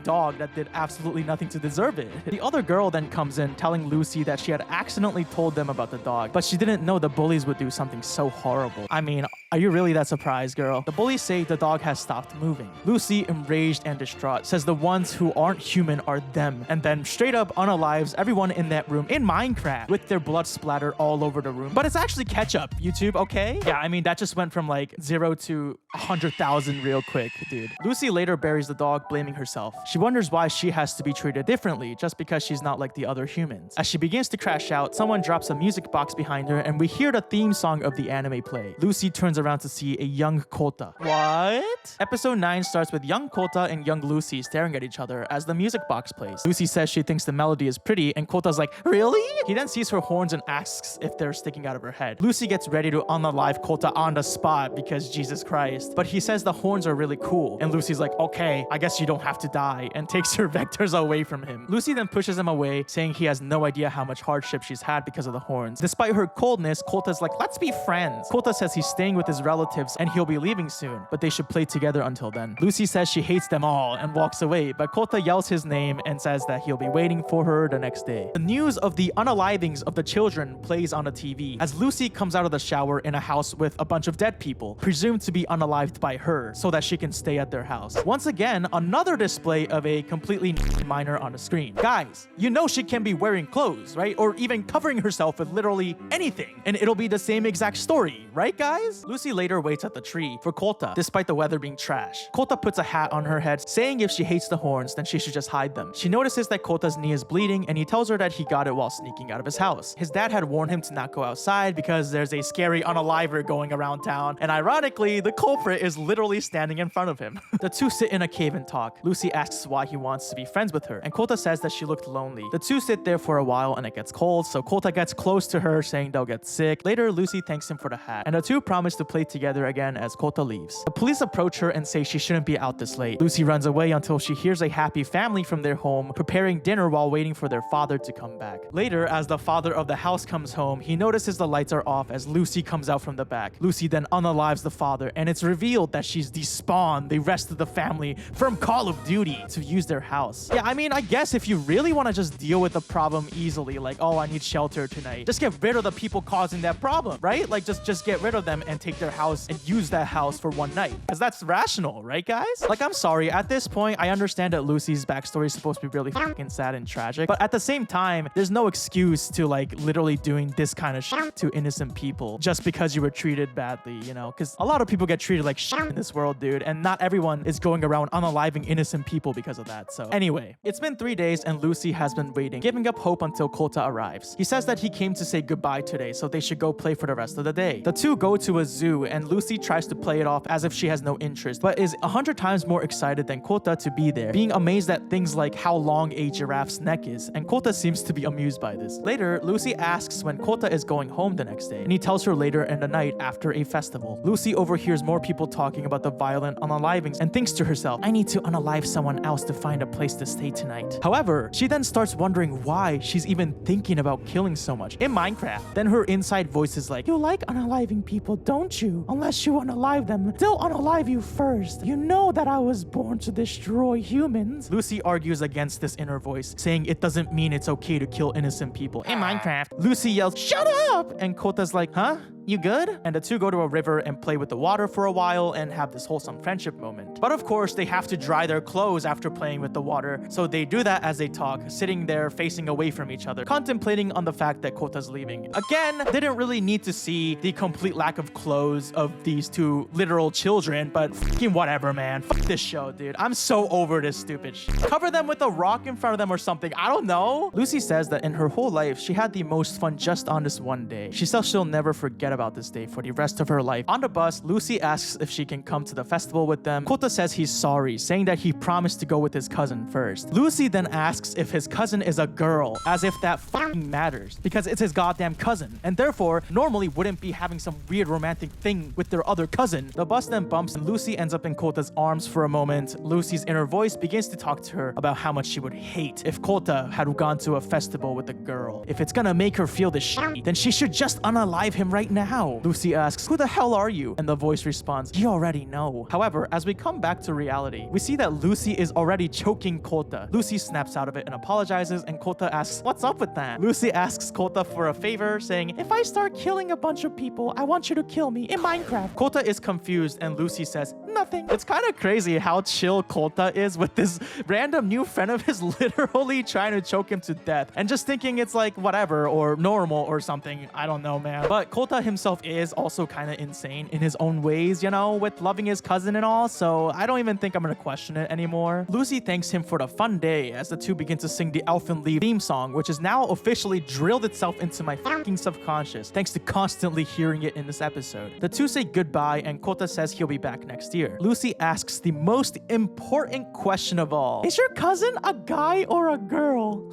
S1: dog that did absolutely nothing to deserve it? The other girl then comes in telling Lucy that she had accidentally told them about the dog, but she didn't know the bullies would do something so horrible. I mean, are you really that surprised, girl? The bullies say the dog has stopped moving. Lucy, enraged and distraught, says the ones who aren't human are them, and then straight up unalives everyone in that room in Minecraft with their blood splattered all over the room. But it's actually ketchup, YouTube, okay? Yeah, I mean, that just went from like 0 to 100,000 real quick, dude. Lucy later buries the dog, blaming herself. She wonders why she has to be treated differently just because she's not like the other humans. As she begins to crash out, someone drops a music box behind her, and we hear the theme song of the anime play. Lucy turns around to see a young Kota. What? Episode 9 starts with young Kota and young Lucy staring at each other as the music box plays. Lucy says she thinks the melody is pretty, and Kota's like, really? He then sees her horns and asks if they're sticking out of her head. Lucy gets ready to unalive Kota on the spot because Jesus Christ, but he says the horns are really cool, and Lucy's like, okay, I guess you don't have to die, and takes her vectors away from him. Lucy then pushes him away, saying he has no idea how much hardship she's had because of the horns. Despite her coldness, Kolta's like, let's be friends. Kolta says he's staying with his relatives and he'll be leaving soon, but they should play together until then. Lucy says she hates them all and walks away, but Kolta yells his name and says that he'll be waiting for her the next day. The news of the unalivings of the children plays on the TV as Lucy comes out of the shower in a house with a bunch of dead people, presumed to be unalived by her, so that she can stay at their house. Once again, another display of a completely minor on the screen. Guys, you know she can be wearing clothes, right? Or even covering herself with literally anything, and it'll be the same exact story, right guys? Lucy later waits at the tree for Kolta, despite the weather being trash. Kolta puts a hat on her head, saying if she hates the horns, then she should just hide them. She notices that Kolta's knee is bleeding, and he tells her that he got it while sneaking out of his house. His dad had warned him to not go outside because there's a scary unaliver going around town, and ironically, the culprit is literally standing in front of him. The two sit in a cave and talk. Lucy asks why he wants to be friends with her, and Kolta says that she looked lonely. The two sit there for a while and it gets cold, so Kolta gets close to her, saying they'll get sick. Later, Lucy thanks him for the hat, and the two promise to play together again as Kolta leaves. The police approach her and say she shouldn't be out this late. Lucy runs away until she hears a happy family from their home preparing dinner while waiting for their father to come back. Later, as the father of the house comes home, he notices the lights are off as Lucy comes out from the back. Lucy then unalives the father, and it's revealed that she's despawned the rest of the family from Call of Duty to use their house. Yeah, I mean, I guess if you really want to just deal with the problem easily, like, oh, I need shelter tonight, just get rid of the people causing that problem, right? Like, just get rid of them and take their house and use that house for one night, because that's rational, right guys? Like, I'm sorry, at this point I understand that Lucy's backstory is supposed to be really fucking sad and tragic, but at the same time, there's no excuse to like literally doing this kind of shit to innocent people just because you were treated badly, you know? Because a lot of people get treated like shit in this world, dude, and not everyone is going around unaliving innocent people because of that. So anyway, it's been 3 days and Lucy has been waiting, giving up hope until Kolta arrives. He says that he came to say goodbye today, so they should go play for the rest of the day. The two go to a zoo and Lucy tries to play it off as if she has no interest, but is 100 times more excited than Kolta to be there, being amazed at things like how long a giraffe's neck is, and Kolta seems to be amused by this. Later, Lucy asks when Kolta is going home the next day, and he tells her later in the night after a festival. Lucy overhears more people talking about the violent unalivings and thinks to herself, I need to unalive someone else to find a place to stay tonight. However, she then starts wondering why she's even thinking about killing so much in Minecraft. Then her inside voice is like, you like unaliving people, don't you? Unless you unalive them, they'll unalive you first. You know that I was born to destroy humans. Lucy argues against this inner voice, saying it doesn't mean it's okay to kill innocent people in Minecraft. Lucy yells, shut up! And Kota's like, huh? You good? And the two go to a river and play with the water for a while and have this wholesome friendship moment. But of course, they have to dry their clothes after playing with the water, so they do that as they talk, sitting there facing away from each other, contemplating on the fact that Kota's leaving. Again, didn't really need to see the complete lack of clothes of these two literal children, but fucking whatever, man. Fuck this show, dude. I'm so over this stupid shit. Cover them with a rock in front of them or something. I don't know. Lucy says that in her whole life, she had the most fun just on this one day. She says she'll never forget about this day for the rest of her life. On the bus, Lucy asks if she can come to the festival with them. Kota says he's sorry, saying that he promised to go with his cousin first. Lucy then asks if his cousin is a girl, as if that fucking matters, because it's his goddamn cousin, and therefore normally wouldn't be having some weird romantic thing with their other cousin. The bus then bumps and Lucy ends up in Kota's arms for a moment. Lucy's inner voice begins to talk to her about how much she would hate if Kota had gone to a festival with a girl. If it's gonna make her feel this shit, then she should just unalive him right now. Lucy asks, who the hell are you? And the voice responds, you already know. However, as we come back to reality, we see that Lucy is already choking Kota. Lucy snaps out of it and apologizes, and Kota asks, what's up with that? Lucy asks Kota for a favor, saying, if I start killing a bunch of people, I want you to kill me in Minecraft. Kota is confused, and Lucy says, nothing. It's kind of crazy how chill Kota is with this random new friend of his literally trying to choke him to death and just thinking it's like whatever or normal or something. I don't know, man. But Kota himself is also kind of insane in his own ways, you know, with loving his cousin and all, so I don't even think I'm gonna question it anymore. Lucy thanks him for the fun day as the two begin to sing the Elfen Lied theme song, which is now officially drilled itself into my fucking subconscious thanks to constantly hearing it in this episode. The two say goodbye and Kota says he'll be back next year. Lucy asks the most important question of all. Is your cousin a guy or a girl?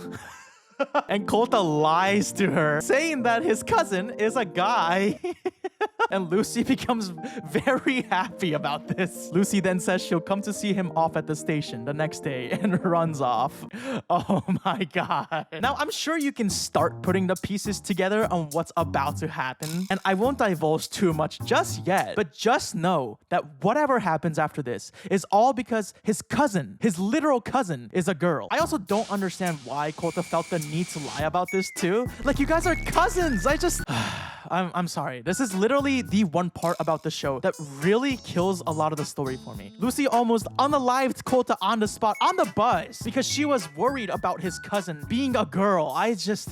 S1: And Kota lies to her, saying that his cousin is a guy. And Lucy becomes very happy about this. Lucy then says she'll come to see him off at the station the next day and runs off. Oh my god. Now, I'm sure you can start putting the pieces together on what's about to happen, and I won't divulge too much just yet, but just know that whatever happens after this is all because his cousin, his literal cousin, is a girl. I also don't understand why Kota felt the need to lie about this too. Like, you guys are cousins. I'm sorry. This is literally the one part about the show that really kills a lot of the story for me. Lucy almost unalived Kota on the spot on the bus because she was worried about his cousin being a girl.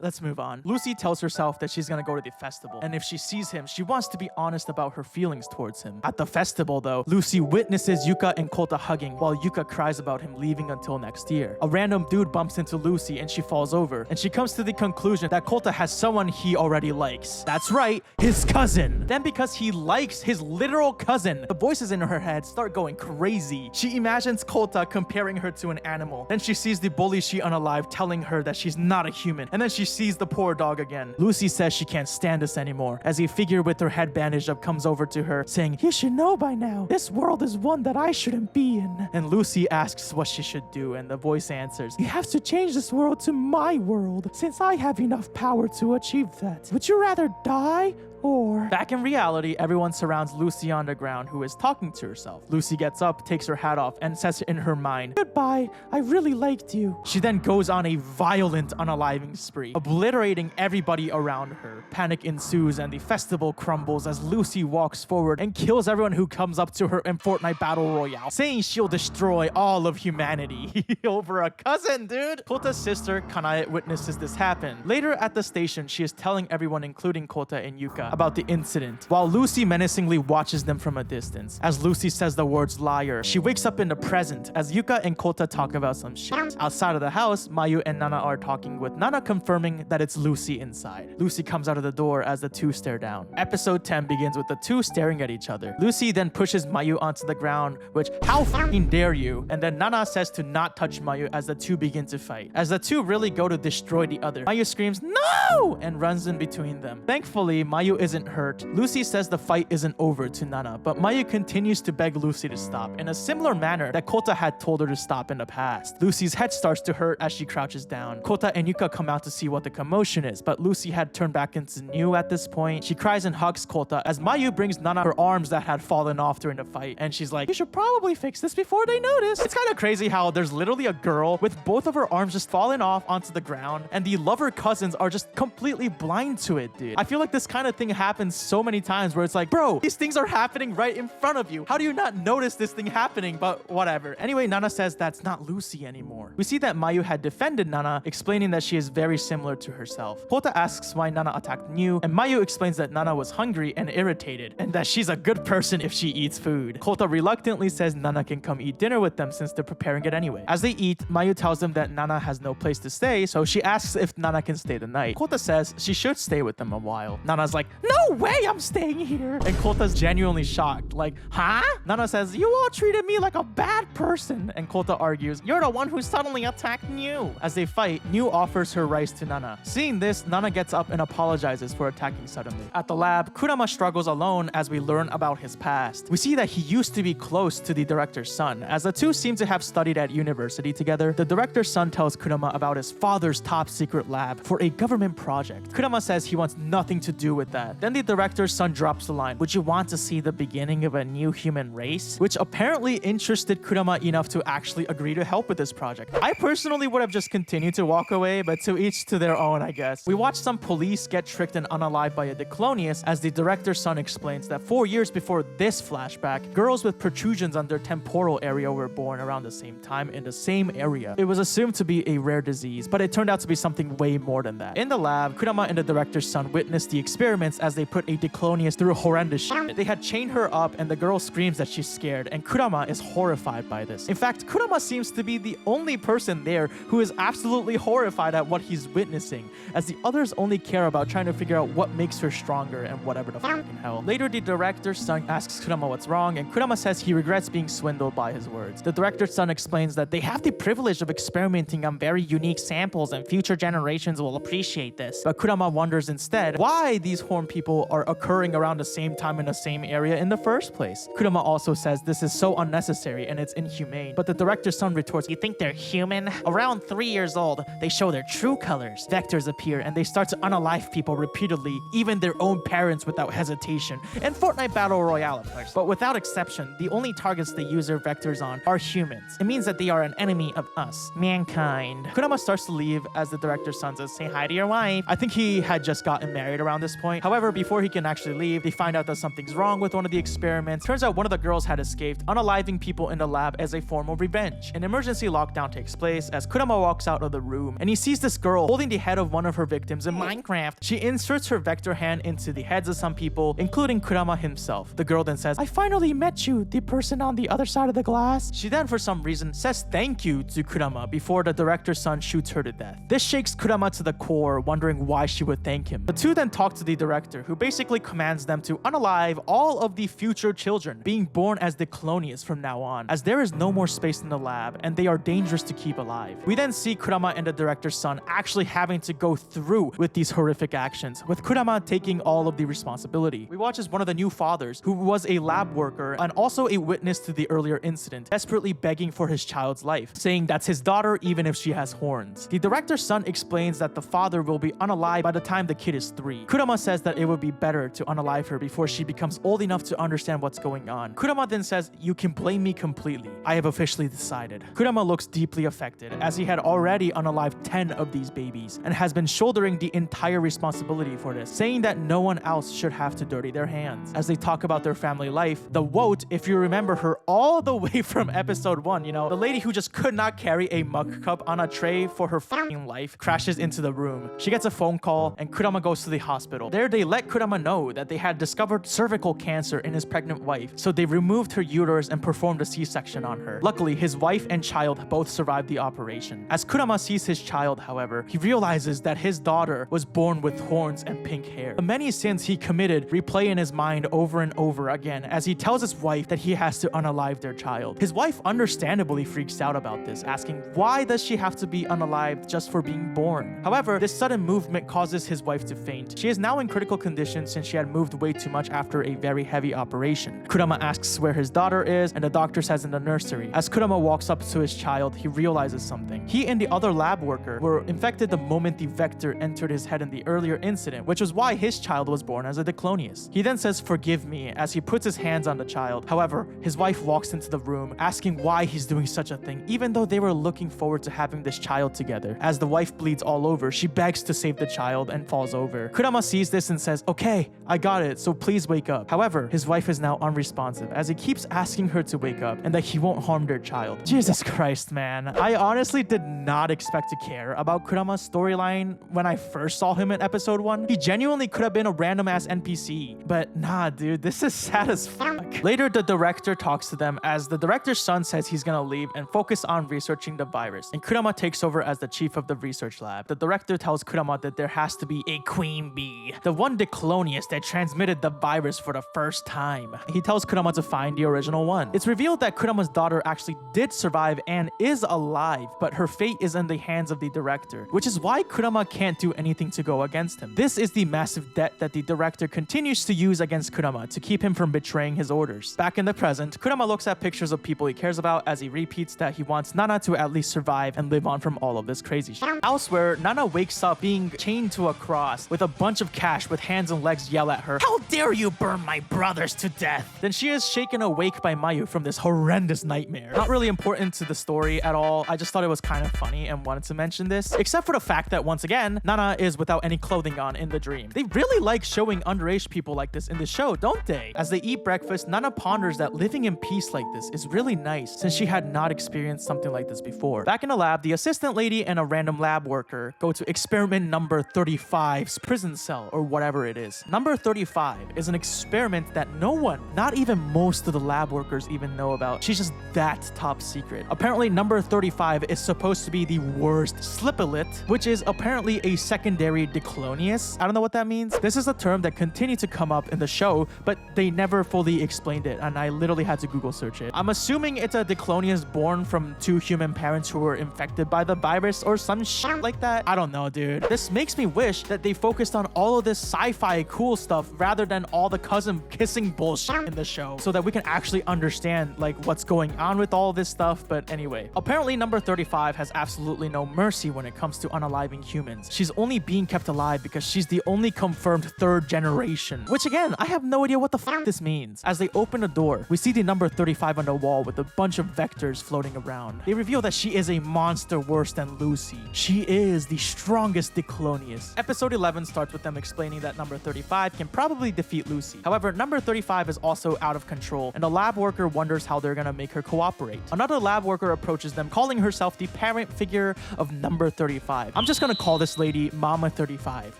S1: Let's move on. Lucy tells herself that she's gonna go to the festival, and if she sees him, she wants to be honest about her feelings towards him. At the festival though, Lucy witnesses Yuka and Kota hugging while Yuka cries about him leaving until next year. A random dude bumps into Lucy and she falls over, and she comes to the conclusion that Kota has someone he already likes. That's right, his cousin. Then because he likes his literal cousin, the voices in her head start going crazy. She imagines Kota comparing her to an animal. Then she sees the bully she unalived telling her that she's not a human. And then she sees the poor dog again. Lucy says she can't stand this anymore as a figure with her head bandaged up comes over to her saying, "You should know by now, this world is one that I shouldn't be in." And Lucy asks what she should do, and the voice answers, "You have to change this world to my world, since I have enough power to achieve that. Would you rather die or..." Back in reality, everyone surrounds Lucy on the ground, who is talking to herself. Lucy gets up, takes her hat off, and says in her mind, "Goodbye, I really liked you." She then goes on a violent unaliving spree, obliterating everybody around her. Panic ensues and the festival crumbles as Lucy walks forward and kills everyone who comes up to her in Fortnite Battle Royale, saying she'll destroy all of humanity. Over a cousin, dude! Kota's sister, Kanae, witnesses this happen. Later at the station, she is telling everyone, including Kota and Yuka, about the incident, while Lucy menacingly watches them from a distance. As Lucy says the words liar, she wakes up in the present as Yuka and Kota talk about some shit. Outside of the house, Mayu and Nana are talking, with Nana confirming that it's Lucy inside. Lucy comes out of the door as the two stare down. Episode 10 begins with the two staring at each other. Lucy then pushes Mayu onto the ground, which, "How fucking dare you?" And then Nana says to not touch Mayu as the two begin to fight. As the two really go to destroy the other, Mayu screams, "No!" and runs in between them. Thankfully, Mayu isn't hurt. Lucy says the fight isn't over to Nana, but Mayu continues to beg Lucy to stop in a similar manner that Kota had told her to stop in the past. Lucy's head starts to hurt as she crouches down. Kota and Yuka come out to see what the commotion is, but Lucy had turned back into new at this point. She cries and hugs Kota as Mayu brings Nana her arms that had fallen off during the fight, and she's like, "You should probably fix this before they notice." It's kind of crazy how there's literally a girl with both of her arms just falling off onto the ground, and the lover cousins are just completely blind to it, dude. I feel like this kind of thing happens so many times where it's like, bro, these things are happening right in front of you. How do you not notice this thing happening? But whatever. Anyway, Nana says that's not Lucy anymore. We see that Mayu had defended Nana, explaining that she is very similar to herself. Kota asks why Nana attacked New, and Mayu explains that Nana was hungry and irritated, and that she's a good person if she eats food. Kota reluctantly says Nana can come eat dinner with them since they're preparing it anyway. As they eat, Mayu tells them that Nana has no place to stay, so she asks if Nana can stay the night. Kota says she should stay with them a while. Nana's like, "No way I'm staying here." And Kota's genuinely shocked, like, "Huh?" Nana says, "You all treated me like a bad person." And Kota argues, "You're the one who suddenly attacked New." As they fight, New offers her rice to Nana. Seeing this, Nana gets up and apologizes for attacking suddenly. At the lab, Kurama struggles alone as we learn about his past. We see that he used to be close to the director's son, as the two seem to have studied at university together. The director's son tells Kurama about his father's top secret lab for a government project. Kurama says he wants nothing to do with that. Then the director's son drops the line, "Would you want to see the beginning of a new human race?" Which apparently interested Kurama enough to actually agree to help with this project. I personally would have just continued to walk away, but to each to their own, I guess. We watch some police get tricked and unalived by a Diclonius as the director's son explains that 4 years before this flashback, girls with protrusions on their temporal area were born around the same time in the same area. It was assumed to be a rare disease, but it turned out to be something way more than that. In the lab, Kurama and the director's son witnessed the experiments as they put a Diclonius through horrendous shit. They had chained her up and the girl screams that she's scared, and Kurama is horrified by this. In fact, Kurama seems to be the only person there who is absolutely horrified at what he's witnessing, as the others only care about trying to figure out what makes her stronger and whatever the fucking hell. Later, the director's son asks Kurama what's wrong, and Kurama says he regrets being swindled by his words. The director's son explains that they have the privilege of experimenting on very unique samples and future generations will appreciate hate this. But Kurama wonders instead why these horn people are occurring around the same time in the same area in the first place. Kurama also says this is so unnecessary and it's inhumane. But the director's son retorts, you think they're human? Around 3 years old, they show their true colors. Vectors appear and they start to unalive people repeatedly, even their own parents without hesitation. And Fortnite Battle Royale, of course. But without exception, the only targets they use their vectors on are humans. It means that they are an enemy of us, mankind. Kurama starts to leave as the director's son says, say hi to your wife. I think he had just gotten married around this point. However, before he can actually leave, they find out that something's wrong with one of the experiments. Turns out one of the girls had escaped, unaliving people in the lab as a form of revenge. An emergency lockdown takes place as Kurama walks out of the room and he sees this girl holding the head of one of her victims in Minecraft. She inserts her vector hand into the heads of some people, including Kurama himself. The girl then says, I finally met you, the person on the other side of the glass. She then, for some reason, says thank you to Kurama before the director's son shoots her to death. This shakes Kurama to the core, wondering why she would thank him. The two then talk to the director, who basically commands them to unalive all of the future children being born as the Clonius from now on, as there is no more space in the lab and they are dangerous to keep alive. We then see Kurama and the director's son actually having to go through with these horrific actions, with Kurama taking all of the responsibility. We watch as one of the new fathers, who was a lab worker and also a witness to the earlier incident, desperately begging for his child's life, saying that's his daughter even if she has horns. The director's son explains that the father will be unalive by the time the kid is 3. Kurama says that it would be better to unalive her before she becomes old enough to understand what's going on. Kurama then says, you can blame me completely. I have officially decided. Kurama looks deeply affected, as he had already unalived 10 of these babies and has been shouldering the entire responsibility for this, saying that no one else should have to dirty their hands. As they talk about their family life, the Woat, if you remember her all the way from episode 1, you know, the lady who just could not carry a mug cup on a tray for her fucking life, crashes into the room. She gets a phone call and Kurama goes to the hospital. There they let Kurama know that they had discovered cervical cancer in his pregnant wife, so they removed her uterus and performed a C-section on her. Luckily, his wife and child both survived the operation. As Kurama sees his child, however, he realizes that his daughter was born with horns and pink hair. The many sins he committed replay in his mind over and over again as he tells his wife that he has to unalive their child. His wife understandably freaks out about this, asking why does she have to be unalived just for being born? However, this sudden movement causes his wife to faint. She is now in critical condition since she had moved way too much after a very heavy operation. Kurama asks where his daughter is and the doctor says in the nursery. As Kurama walks up to his child, he realizes something. He and the other lab worker were infected the moment the vector entered his head in the earlier incident, which was why his child was born as a Diclonius. He then says forgive me as he puts his hands on the child. However, his wife walks into the room asking why he's doing such a thing, even though they were looking forward to having this child together. As the wife bleeds all over, she begs to save the child and falls over. Kurama sees this and says, okay, I got it, so please wake up. However, his wife is now unresponsive as he keeps asking her to wake up and that he won't harm their child. Jesus Christ, man. I honestly did not expect to care about Kurama's storyline when I first saw him in episode 1. He genuinely could have been a random ass NPC, but nah, dude, this is sad as fuck. Later, the director talks to them as the director's son says he's gonna leave and focus on researching the virus, and Kurama takes over as the chief of the research lab. The director tells Kurama that there has to be a queen bee, the one Diclonius that transmitted the virus for the first time. He tells Kurama to find the original one. It's revealed that Kurama's daughter actually did survive and is alive, but her fate is in the hands of the director, which is why Kurama can't do anything to go against him. This is the massive debt that the director continues to use against Kurama to keep him from betraying his orders. Back in the present, Kurama looks at pictures of people he cares about as he repeats that he wants Nana to at least survive and live on from all of this crazy shit. Elsewhere, Nana wakes up being chained to a cross with a bunch of cash with hands and legs yell at her, "How dare you burn my brothers to death?" Then she is shaken awake by Mayu from this horrendous nightmare. Not really important to the story at all. I just thought it was kind of funny and wanted to mention this, except for the fact that once again, Nana is without any clothing on in the dream. They really like showing underage people like this in the show, don't they? As they eat breakfast, Nana ponders that living in peace like this is really nice since she had not experienced something like this before. Back in the lab, the assistant lady and a random lab worker go to experiment number 35's prison cell or whatever it is. Number 35 is an experiment that no one, not even most of the lab workers even know about. She's just that top secret. Apparently number 35 is supposed to be the worst Slipolit, which is apparently a secondary Diclonius. I don't know what that means. This is a term that continued to come up in the show, but they never fully explained it, and I literally had to Google search it. I'm assuming it's a Diclonius born from two human parents who were infected by the virus or some shit like that. I don't know, dude. weird. This makes me wish that they focused on all of this sci-fi cool stuff rather than all the cousin kissing bullshit in the show, so that we can actually understand like what's going on with all this stuff. But anyway, apparently number 35 has absolutely no mercy when it comes to unaliving humans. She's only being kept alive because she's the only confirmed third generation, which again, I have no idea what the fuck this means. As they open the door, we see the number 35 on the wall with a bunch of vectors floating around. They reveal that she is a monster worse than Lucy. She is the strongest Diclonius. Episode 11 starts with them explaining that number 35 can probably defeat Lucy. However, number 35 is also out of control, and the lab worker wonders how they're gonna make her cooperate. Another lab worker approaches them, calling herself the parent figure of number 35. I'm just gonna call this lady Mama 35.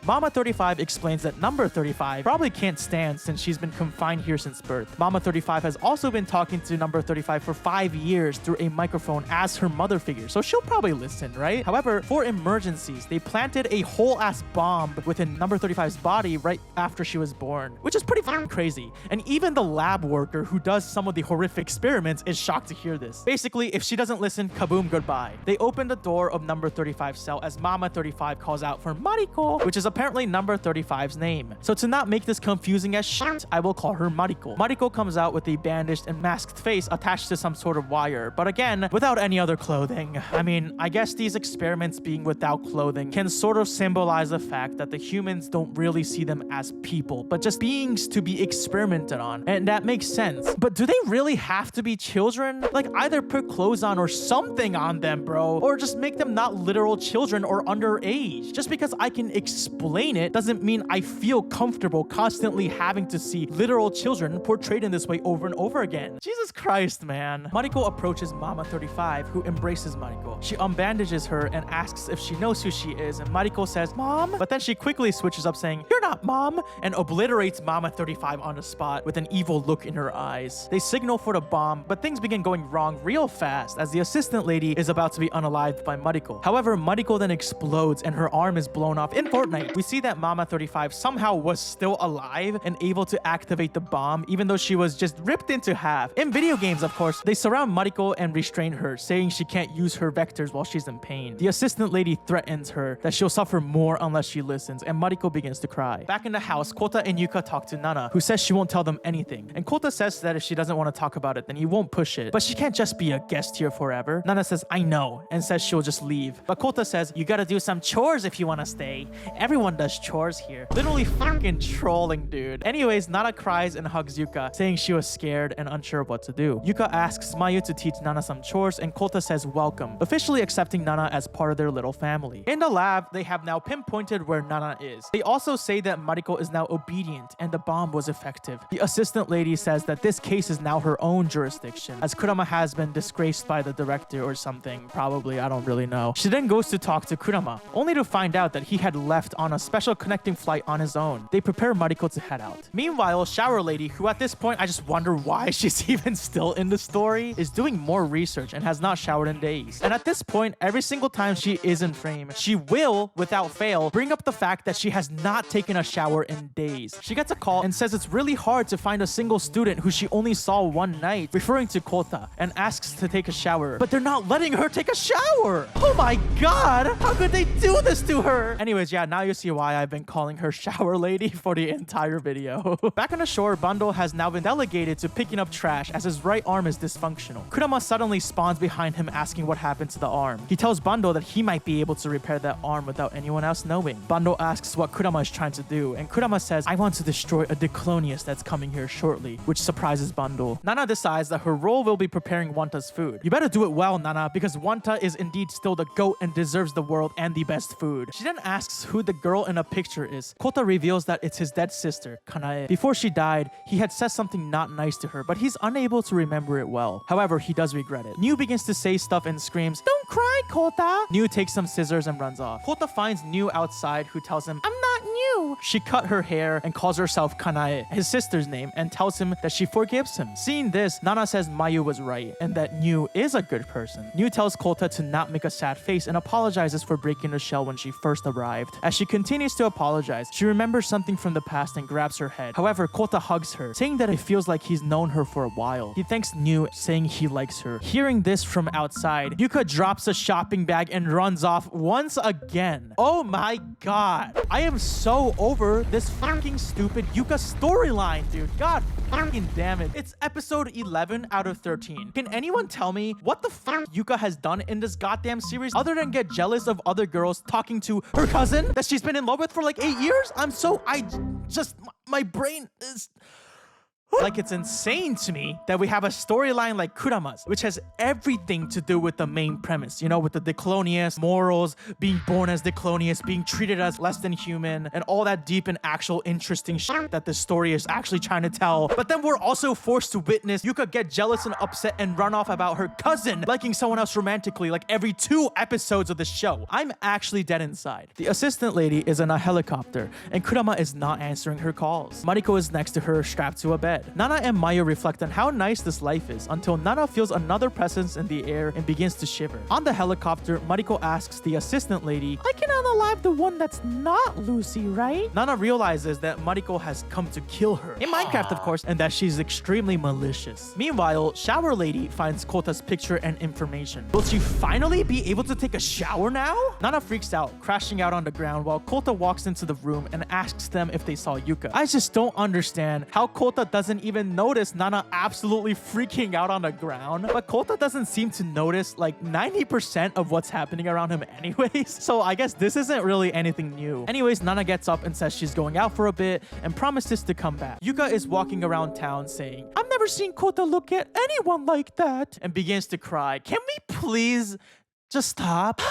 S1: Mama 35 explains that number 35 probably can't stand since she's been confined here since birth. Mama 35 has also been talking to number 35 for 5 years through a microphone as her mother figure, so she'll probably listen, right? However, for emergencies, they planted a whole-ass bomb within number 35's body right after she was born, which is pretty fucking crazy. And even the lab worker who does some of the horrific experiments is shocked to hear this. Basically, if she doesn't listen, kaboom, goodbye. They open the door of number 35's cell as Mama 35 calls out for Mariko, which is apparently number 35's name. So to not make this confusing as shit, I will call her Mariko. Mariko comes out with a bandaged and masked face attached to some sort of wire, but again, without any other clothing. I mean, I guess these experiments being without clothing can sort of symbolize the fact that the humans don't really see them as people, but just beings to be experimented on, and that makes sense. But do they really have to be children? Like, either put clothes on or something on them, bro, or just make them not literal children or underage. Just because I can explain it doesn't mean I feel comfortable constantly having to see literal children portrayed in this way over and over again. Jesus Christ, man. Mariko approaches Mama 35, who embraces Mariko. She unbandages her and asks if she knows who she is, and Mariko says, Mom? But then she quickly switches up saying, You're not Mom, and obliterates Mama 35 on the spot with an evil look in her eyes. They signal for the bomb, but things begin going wrong real fast as the assistant lady is about to be unalived by Mariko. However, Mariko then explodes and her arm is blown off. In Fortnite, we see that Mama 35 somehow was still alive and able to activate the bomb, even though she was just ripped into half. In video games, of course, they surround Mariko and restrain her, saying she can't use her vectors while she's in pain. The assistant lady threatens her that she'll suffer more unless she listens, and Mariko begins to cry. Back in the house, Kota and Yuka talk to Nana, who says she won't tell them anything. And Kota says that if she doesn't want to talk about it, then he won't push it. But she can't just be a guest here forever. Nana says, I know, and says she'll just leave. But Kota says, you gotta do some chores if you want to stay. Everyone does chores here. Literally fucking trolling, dude. Anyways, Nana cries and hugs Yuka, saying she was scared and unsure of what to do. Yuka asks Mayu to teach Nana some chores, and Kota says welcome, officially accepting Nana as part of their little family. In the lab, they have now pinpointed where Nana is. They also say that Mariko is now obedient and the bomb was effective. The assistant lady says that this case is now her own jurisdiction, as Kurama has been disgraced by the director or something. Probably, I don't really know. She then goes to talk to Kurama, only to find out that he had left on a special connecting flight on his own. They prepare Mariko to head out. Meanwhile, Shower Lady, who at this point I just wonder why she's even still in the story, is doing more research and has not showered in days. And at this point, every single time she is in frame, she will, without fail, bring up the fact that she has not taken a shower in days. She gets a call and says it's really hard to find a single student who she only saw one night, referring to Kota, and asks to take a shower. But they're not letting her take a shower! Oh my god! How could they do this to her? Anyways, yeah, now you see why I've been calling her Shower Lady for the entire video. Back on the shore, Bando has now been delegated to picking up trash as his right arm is dysfunctional. Kurama suddenly spawns behind him asking what happened to the arm. He tells Bando that he might be able to repair that arm without anyone else knowing. Bando asks what Kurama is trying to do, and Kurama says, I want to destroy a Diclonius that's coming here shortly, which surprises Bando. Nana decides that her role will be preparing Wanta's food. You better do it well, Nana, because Wanta is indeed still the GOAT and deserves the world and the best food. She then asks who the girl in a picture is. Kota reveals that it's his dead sister, Kanae. Before she died, he had said something not nice to her, but he's unable to remember it well. However, he does regret it. New begins to say stuff and screams, Don't cry, Kota! New takes some scissors and runs off. Kota finds New outside, who tells him, I'm not new, New. She cut her hair and calls herself Kanae, his sister's name, and tells him that she forgives him. Seeing this, Nana says Mayu was right and that New is a good person. New tells Kota to not make a sad face and apologizes for breaking her shell when she first arrived. As she continues to apologize, she remembers something from the past and grabs her head. However, Kota hugs her, saying that it feels like he's known her for a while. He thanks New, saying he likes her. Hearing this from outside, Yuka drops a shopping bag and runs off once again. Oh my god. I am so over this fucking stupid Yuka storyline, dude. God fucking damn it. It's episode 11 out of 13. Can anyone tell me what the fuck Yuka has done in this goddamn series other than get jealous of other girls talking to her cousin that she's been in love with for like 8 years? My brain is... Like, it's insane to me that we have a storyline like Kurama's, which has everything to do with the main premise, you know, with the Diclonius, morals, being born as Diclonius, being treated as less than human, and all that deep and actual interesting shit that the story is actually trying to tell. But then we're also forced to witness Yuka get jealous and upset and run off about her cousin liking someone else romantically like every 2 episodes of the show. I'm actually dead inside. The assistant lady is in a helicopter, and Kurama is not answering her calls. Mariko is next to her, strapped to a bed. Nana and Mayu reflect on how nice this life is until Nana feels another presence in the air and begins to shiver. On the helicopter, Mariko asks the assistant lady, I can unalive the one that's not Lucy, right? Nana realizes that Mariko has come to kill her. In Minecraft, of course, and that she's extremely malicious. Meanwhile, Shower Lady finds Kota's picture and information. Will she finally be able to take a shower now? Nana freaks out, crashing out on the ground while Kota walks into the room and asks them if they saw Yuka. I just don't understand how Kota doesn't even notice Nana absolutely freaking out on the ground, but Kota doesn't seem to notice like 90% of what's happening around him anyways, so I guess this isn't really anything new. Anyways, Nana gets up and says she's going out for a bit and promises to come back. Yuka is walking around town saying, I've never seen Kota look at anyone like that, and begins to cry. Can we please just stop?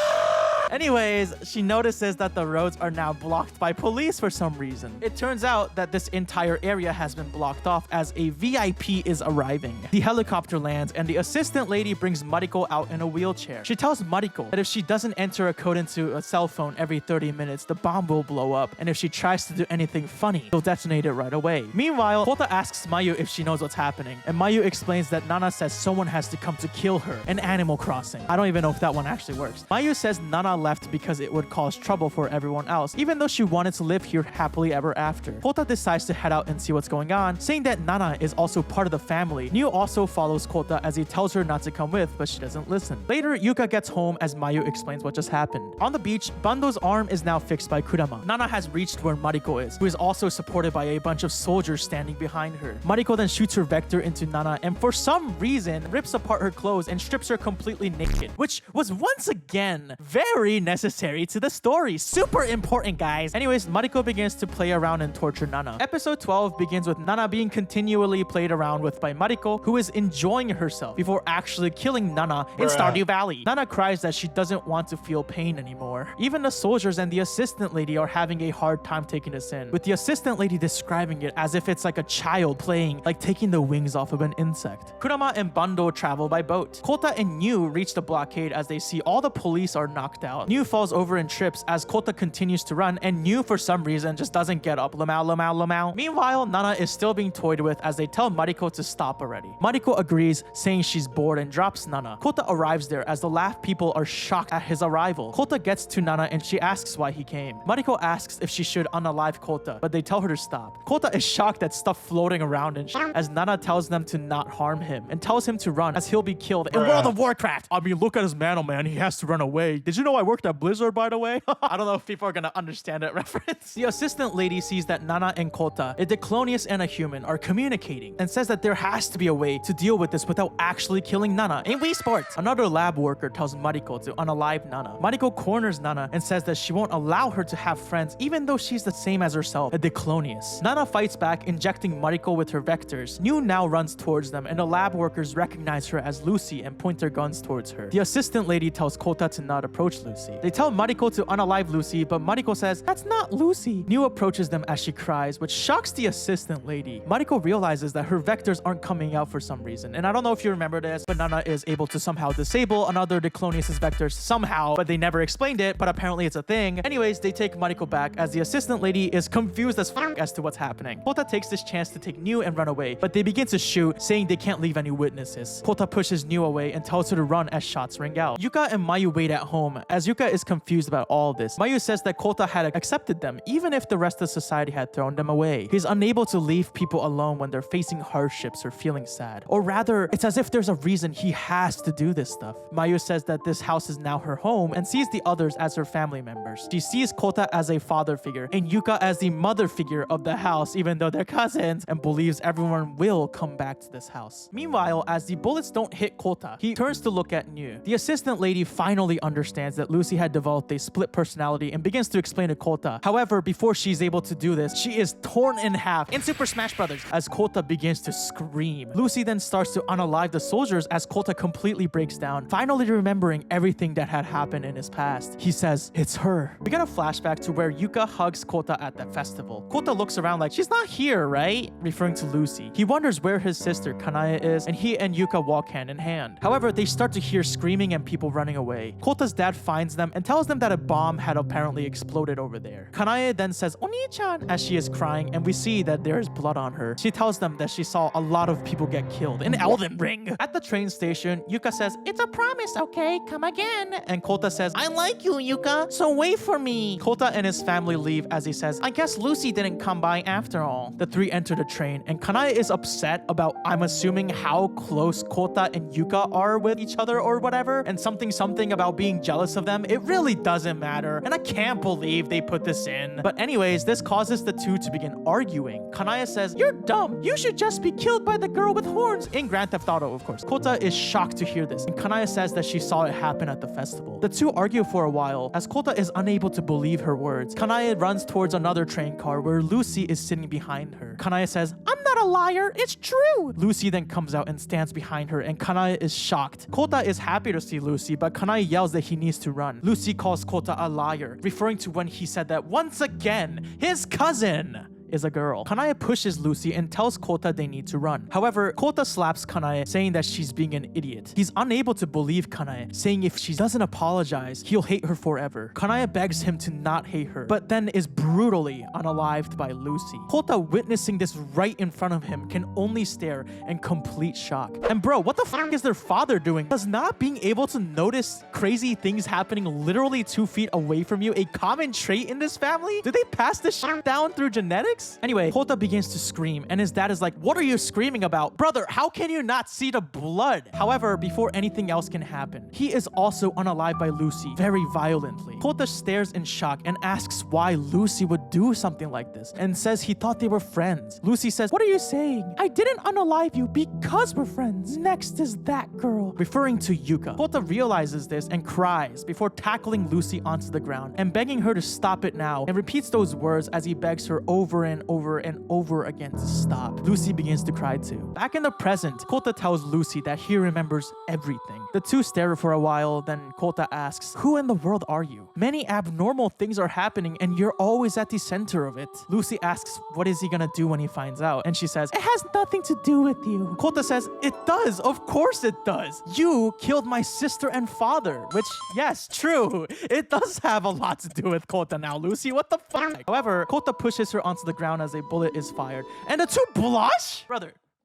S1: Anyways, she notices that the roads are now blocked by police for some reason. It turns out that this entire area has been blocked off as a VIP is arriving. The helicopter lands and the assistant lady brings Mariko out in a wheelchair. She tells Mariko that if she doesn't enter a code into a cell phone every 30 minutes, the bomb will blow up, and if she tries to do anything funny, they'll detonate it right away. Meanwhile, Kota asks Mayu if she knows what's happening, and Mayu explains that Nana says someone has to come to kill her in Animal Crossing. I don't even know if that one actually works. Mayu says Nana left because it would cause trouble for everyone else, even though she wanted to live here happily ever after. Kota decides to head out and see what's going on, saying that Nana is also part of the family. New also follows Kota as he tells her not to come with, but she doesn't listen. Later, Yuka gets home as Mayu explains what just happened. On the beach, Bando's arm is now fixed by Kurama. Nana has reached where Mariko is, who is also supported by a bunch of soldiers standing behind her. Mariko then shoots her vector into Nana and for some reason rips apart her clothes and strips her completely naked, which was once again very necessary to the story. Super important, guys. Anyways, Mariko begins to play around and torture Nana. Episode 12 begins with Nana being continually played around with by Mariko, who is enjoying herself before actually killing Nana in Stardew Valley. Nana cries that she doesn't want to feel pain anymore. Even the soldiers and the assistant lady are having a hard time taking this in, with the assistant lady describing it as if it's like a child playing, like taking the wings off of an insect. Kurama and Bando travel by boat. Kota and New reach the blockade as they see all the police are knocked out. New falls over and trips as Kota continues to run, and New for some reason just doesn't get up. Lamau, lamau, lamau. Meanwhile, Nana is still being toyed with as they tell Mariko to stop already. Mariko agrees, saying she's bored, and drops Nana. Kota arrives there as the laugh people are shocked at his arrival. Kota gets to Nana and she asks why he came. Mariko asks if she should unalive Kota, but they tell her to stop. Kota is shocked at stuff floating around and as Nana tells them to not harm him and tells him to run as he'll be killed in World of Warcraft. I mean, look at his man, oh man, he has to run away. Did you know I worked at Blizzard, by the way? I don't know if people are gonna understand that reference. The assistant lady sees that Nana and Kota, a Diclonius and a human, are communicating and says that there has to be a way to deal with this without actually killing Nana in Wii Sports. Another lab worker tells Mariko to unalive Nana. Mariko corners Nana and says that she won't allow her to have friends even though she's the same as herself, a Diclonius. Nana fights back, injecting Mariko with her vectors. New now runs towards them and the lab workers recognize her as Lucy and point their guns towards her. The assistant lady tells Kota to not approach Lucy. Lucy. They tell Mariko to unalive Lucy, but Mariko says, "That's not Lucy." New approaches them as she cries, which shocks the assistant lady. Mariko realizes that her vectors aren't coming out for some reason. And I don't know if you remember this, but Nana is able to somehow disable another Diclonius' vectors somehow, but they never explained it, but apparently it's a thing. Anyways, they take Mariko back as the assistant lady is confused as f as to what's happening. Kota takes this chance to take New and run away, but they begin to shoot, saying they can't leave any witnesses. Kota pushes New away and tells her to run as shots ring out. Yuka and Mayu wait at home as Yuka is confused about all this. Mayu says that Kota had accepted them even if the rest of society had thrown them away. He's unable to leave people alone when they're facing hardships or feeling sad. Or rather, it's as if there's a reason he has to do this stuff. Mayu says that this house is now her home and sees the others as her family members. She sees Kota as a father figure and Yuka as the mother figure of the house, even though they're cousins, and believes everyone will come back to this house. Meanwhile, as the bullets don't hit Kota, he turns to look at New. The assistant lady finally understands that Lucy had developed a split personality and begins to explain to Kota. However, before she's able to do this, she is torn in half in Super Smash Bros. As Kota begins to scream. Lucy then starts to unalive the soldiers as Kota completely breaks down, finally remembering everything that had happened in his past. He says, "It's her." We get a flashback to where Yuka hugs Kota at that festival. Kota looks around like, "She's not here, right?" referring to Lucy. He wonders where his sister Kanaya is, and he and Yuka walk hand in hand. However, they start to hear screaming and people running away. Kota's dad finds them and tells them that a bomb had apparently exploded over there. Kanaya then says, "Oni-chan," as she is crying, and we see that there is blood on her. She tells them that she saw a lot of people get killed in Elden Ring. At the train station, Yuka says, "It's a promise, okay? Come again." And Kota says, "I like you, Yuka, so wait for me." Kota and his family leave as he says, "I guess Lucy didn't come by after all." The three enter the train, and Kanaya is upset about, I'm assuming, how close Kota and Yuka are with each other or whatever, and something about being jealous of them. It really doesn't matter, and I can't believe they put this in. But anyways, this causes the two to begin arguing. Kanaya says, "You're dumb. You should just be killed by the girl with horns." In Grand Theft Auto, of course. Kota is shocked to hear this, and Kanaya says that she saw it happen at the festival. The two argue for a while as Kota is unable to believe her words. Kanaya runs towards another train car where Lucy is sitting behind her. Kanaya says, "I'm not a liar. It's true." Lucy then comes out and stands behind her, and Kanaya is shocked. Kota is happy to see Lucy, but Kanaya yells that he needs to run. Lucy calls Kota a liar, referring to when he said that once again, his cousin is a girl. Kanaya pushes Lucy and tells Kota they need to run. However, Kota slaps Kanaya, saying that she's being an idiot. He's unable to believe Kanaya, saying if she doesn't apologize, he'll hate her forever. Kanaya begs him to not hate her, but then is brutally unalived by Lucy. Kota, witnessing this right in front of him, can only stare in complete shock. And bro, what the fuck is their father doing? Does not being able to notice crazy things happening literally 2 feet away from you a common trait in this family? Did they pass this shit down through genetics? Anyway, Kota begins to scream, and his dad is like, "What are you screaming about? Brother, how can you not see the blood?" However, before anything else can happen, he is also unalived by Lucy very violently. Kota stares in shock and asks why Lucy would do something like this, and says he thought they were friends. Lucy says, "What are you saying? I didn't unalive you because we're friends. Next is that girl," referring to Yuka. Kota realizes this and cries before tackling Lucy onto the ground and begging her to stop it now, and repeats those words as he begs her over and over and over again to stop. Lucy begins to cry too. Back in the present, Kota tells Lucy that he remembers everything. The two stare for a while, then Kota asks, "Who in the world are you? Many abnormal things are happening and you're always at the center of it." Lucy asks what is he gonna do when he finds out, and she says, "It has nothing to do with you." Kota says, "It does, of course it does. You killed my sister and father," which, yes, true. It does have a lot to do with Kota now, Lucy. What the fuck? However, Kota pushes her onto the ground as a bullet is fired, and the two blush?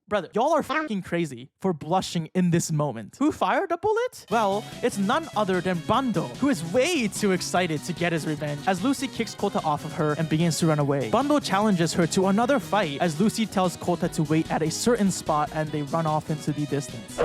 S1: Brother, y'all are fucking crazy for blushing in this moment. Who fired the bullet? Well, it's none other than Bando, who is way too excited to get his revenge as Lucy kicks Kota off of her and begins to run away. Bando challenges her to another fight as Lucy tells Kota to wait at a certain spot, and they run off into the distance.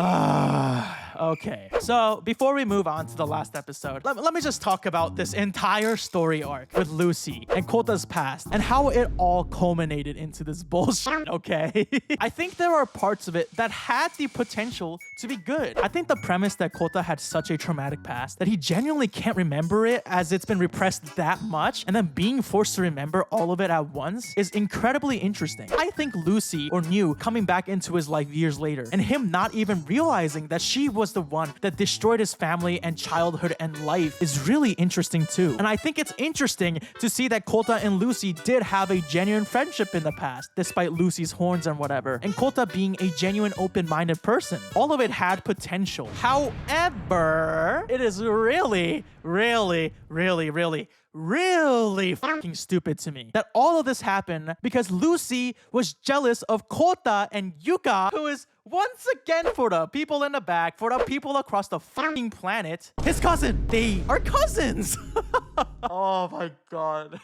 S1: Okay, so before we move on to the last episode, let me just talk about this entire story arc with Lucy and Kota's past and how it all culminated into this bullshit, okay? I think there are parts of it that had the potential to be good. I think the premise that Kota had such a traumatic past that he genuinely can't remember it as it's been repressed that much, and then being forced to remember all of it at once is incredibly interesting. I think Lucy or New coming back into his life years later and him not even realizing that she was was the one that destroyed his family and childhood and life is really interesting too. And I think it's interesting to see that Kota and Lucy did have a genuine friendship in the past, despite Lucy's horns and whatever, and Kota being a genuine open-minded person. All of it had potential. However, it is really fucking stupid to me that all of this happened because Lucy was jealous of Kota and Yuka, who is once again, for the people in the back, for the people across the fucking planet, his cousin. They are cousins. Oh my god.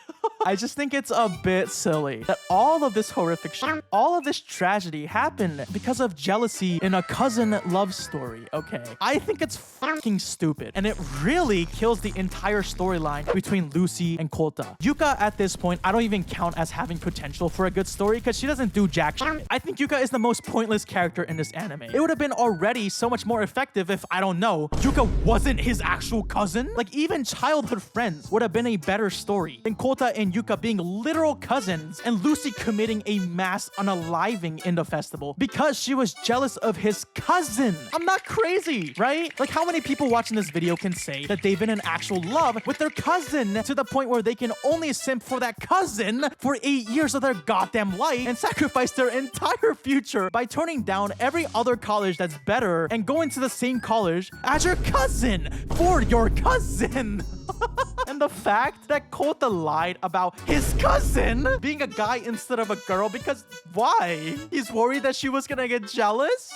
S1: I just think it's a bit silly that all of this horrific shit, all of this tragedy happened because of jealousy in a cousin love story, okay? I think it's fucking stupid, and it really kills the entire storyline between Lucy and Kota. Yuka, at this point, I don't even count as having potential for a good story because she doesn't do jack shit. I think Yuka is the most pointless character in this anime. It would have been already so much more effective if, I don't know, Yuka wasn't his actual cousin. Like, even childhood friends would have been a better story than Kota and Yuka being literal cousins and Lucy committing a mass unaliving in the festival because she was jealous of his cousin. I'm not crazy, right? Like, how many people watching this video can say that they've been in actual love with their cousin to the point where they can only simp for that cousin for 8 years of their goddamn life and sacrifice their entire future by turning down every other college that's better and going to the same college as your cousin for your cousin? And the fact that Kota lied about his cousin being a guy instead of a girl because why? He's worried that she was gonna get jealous?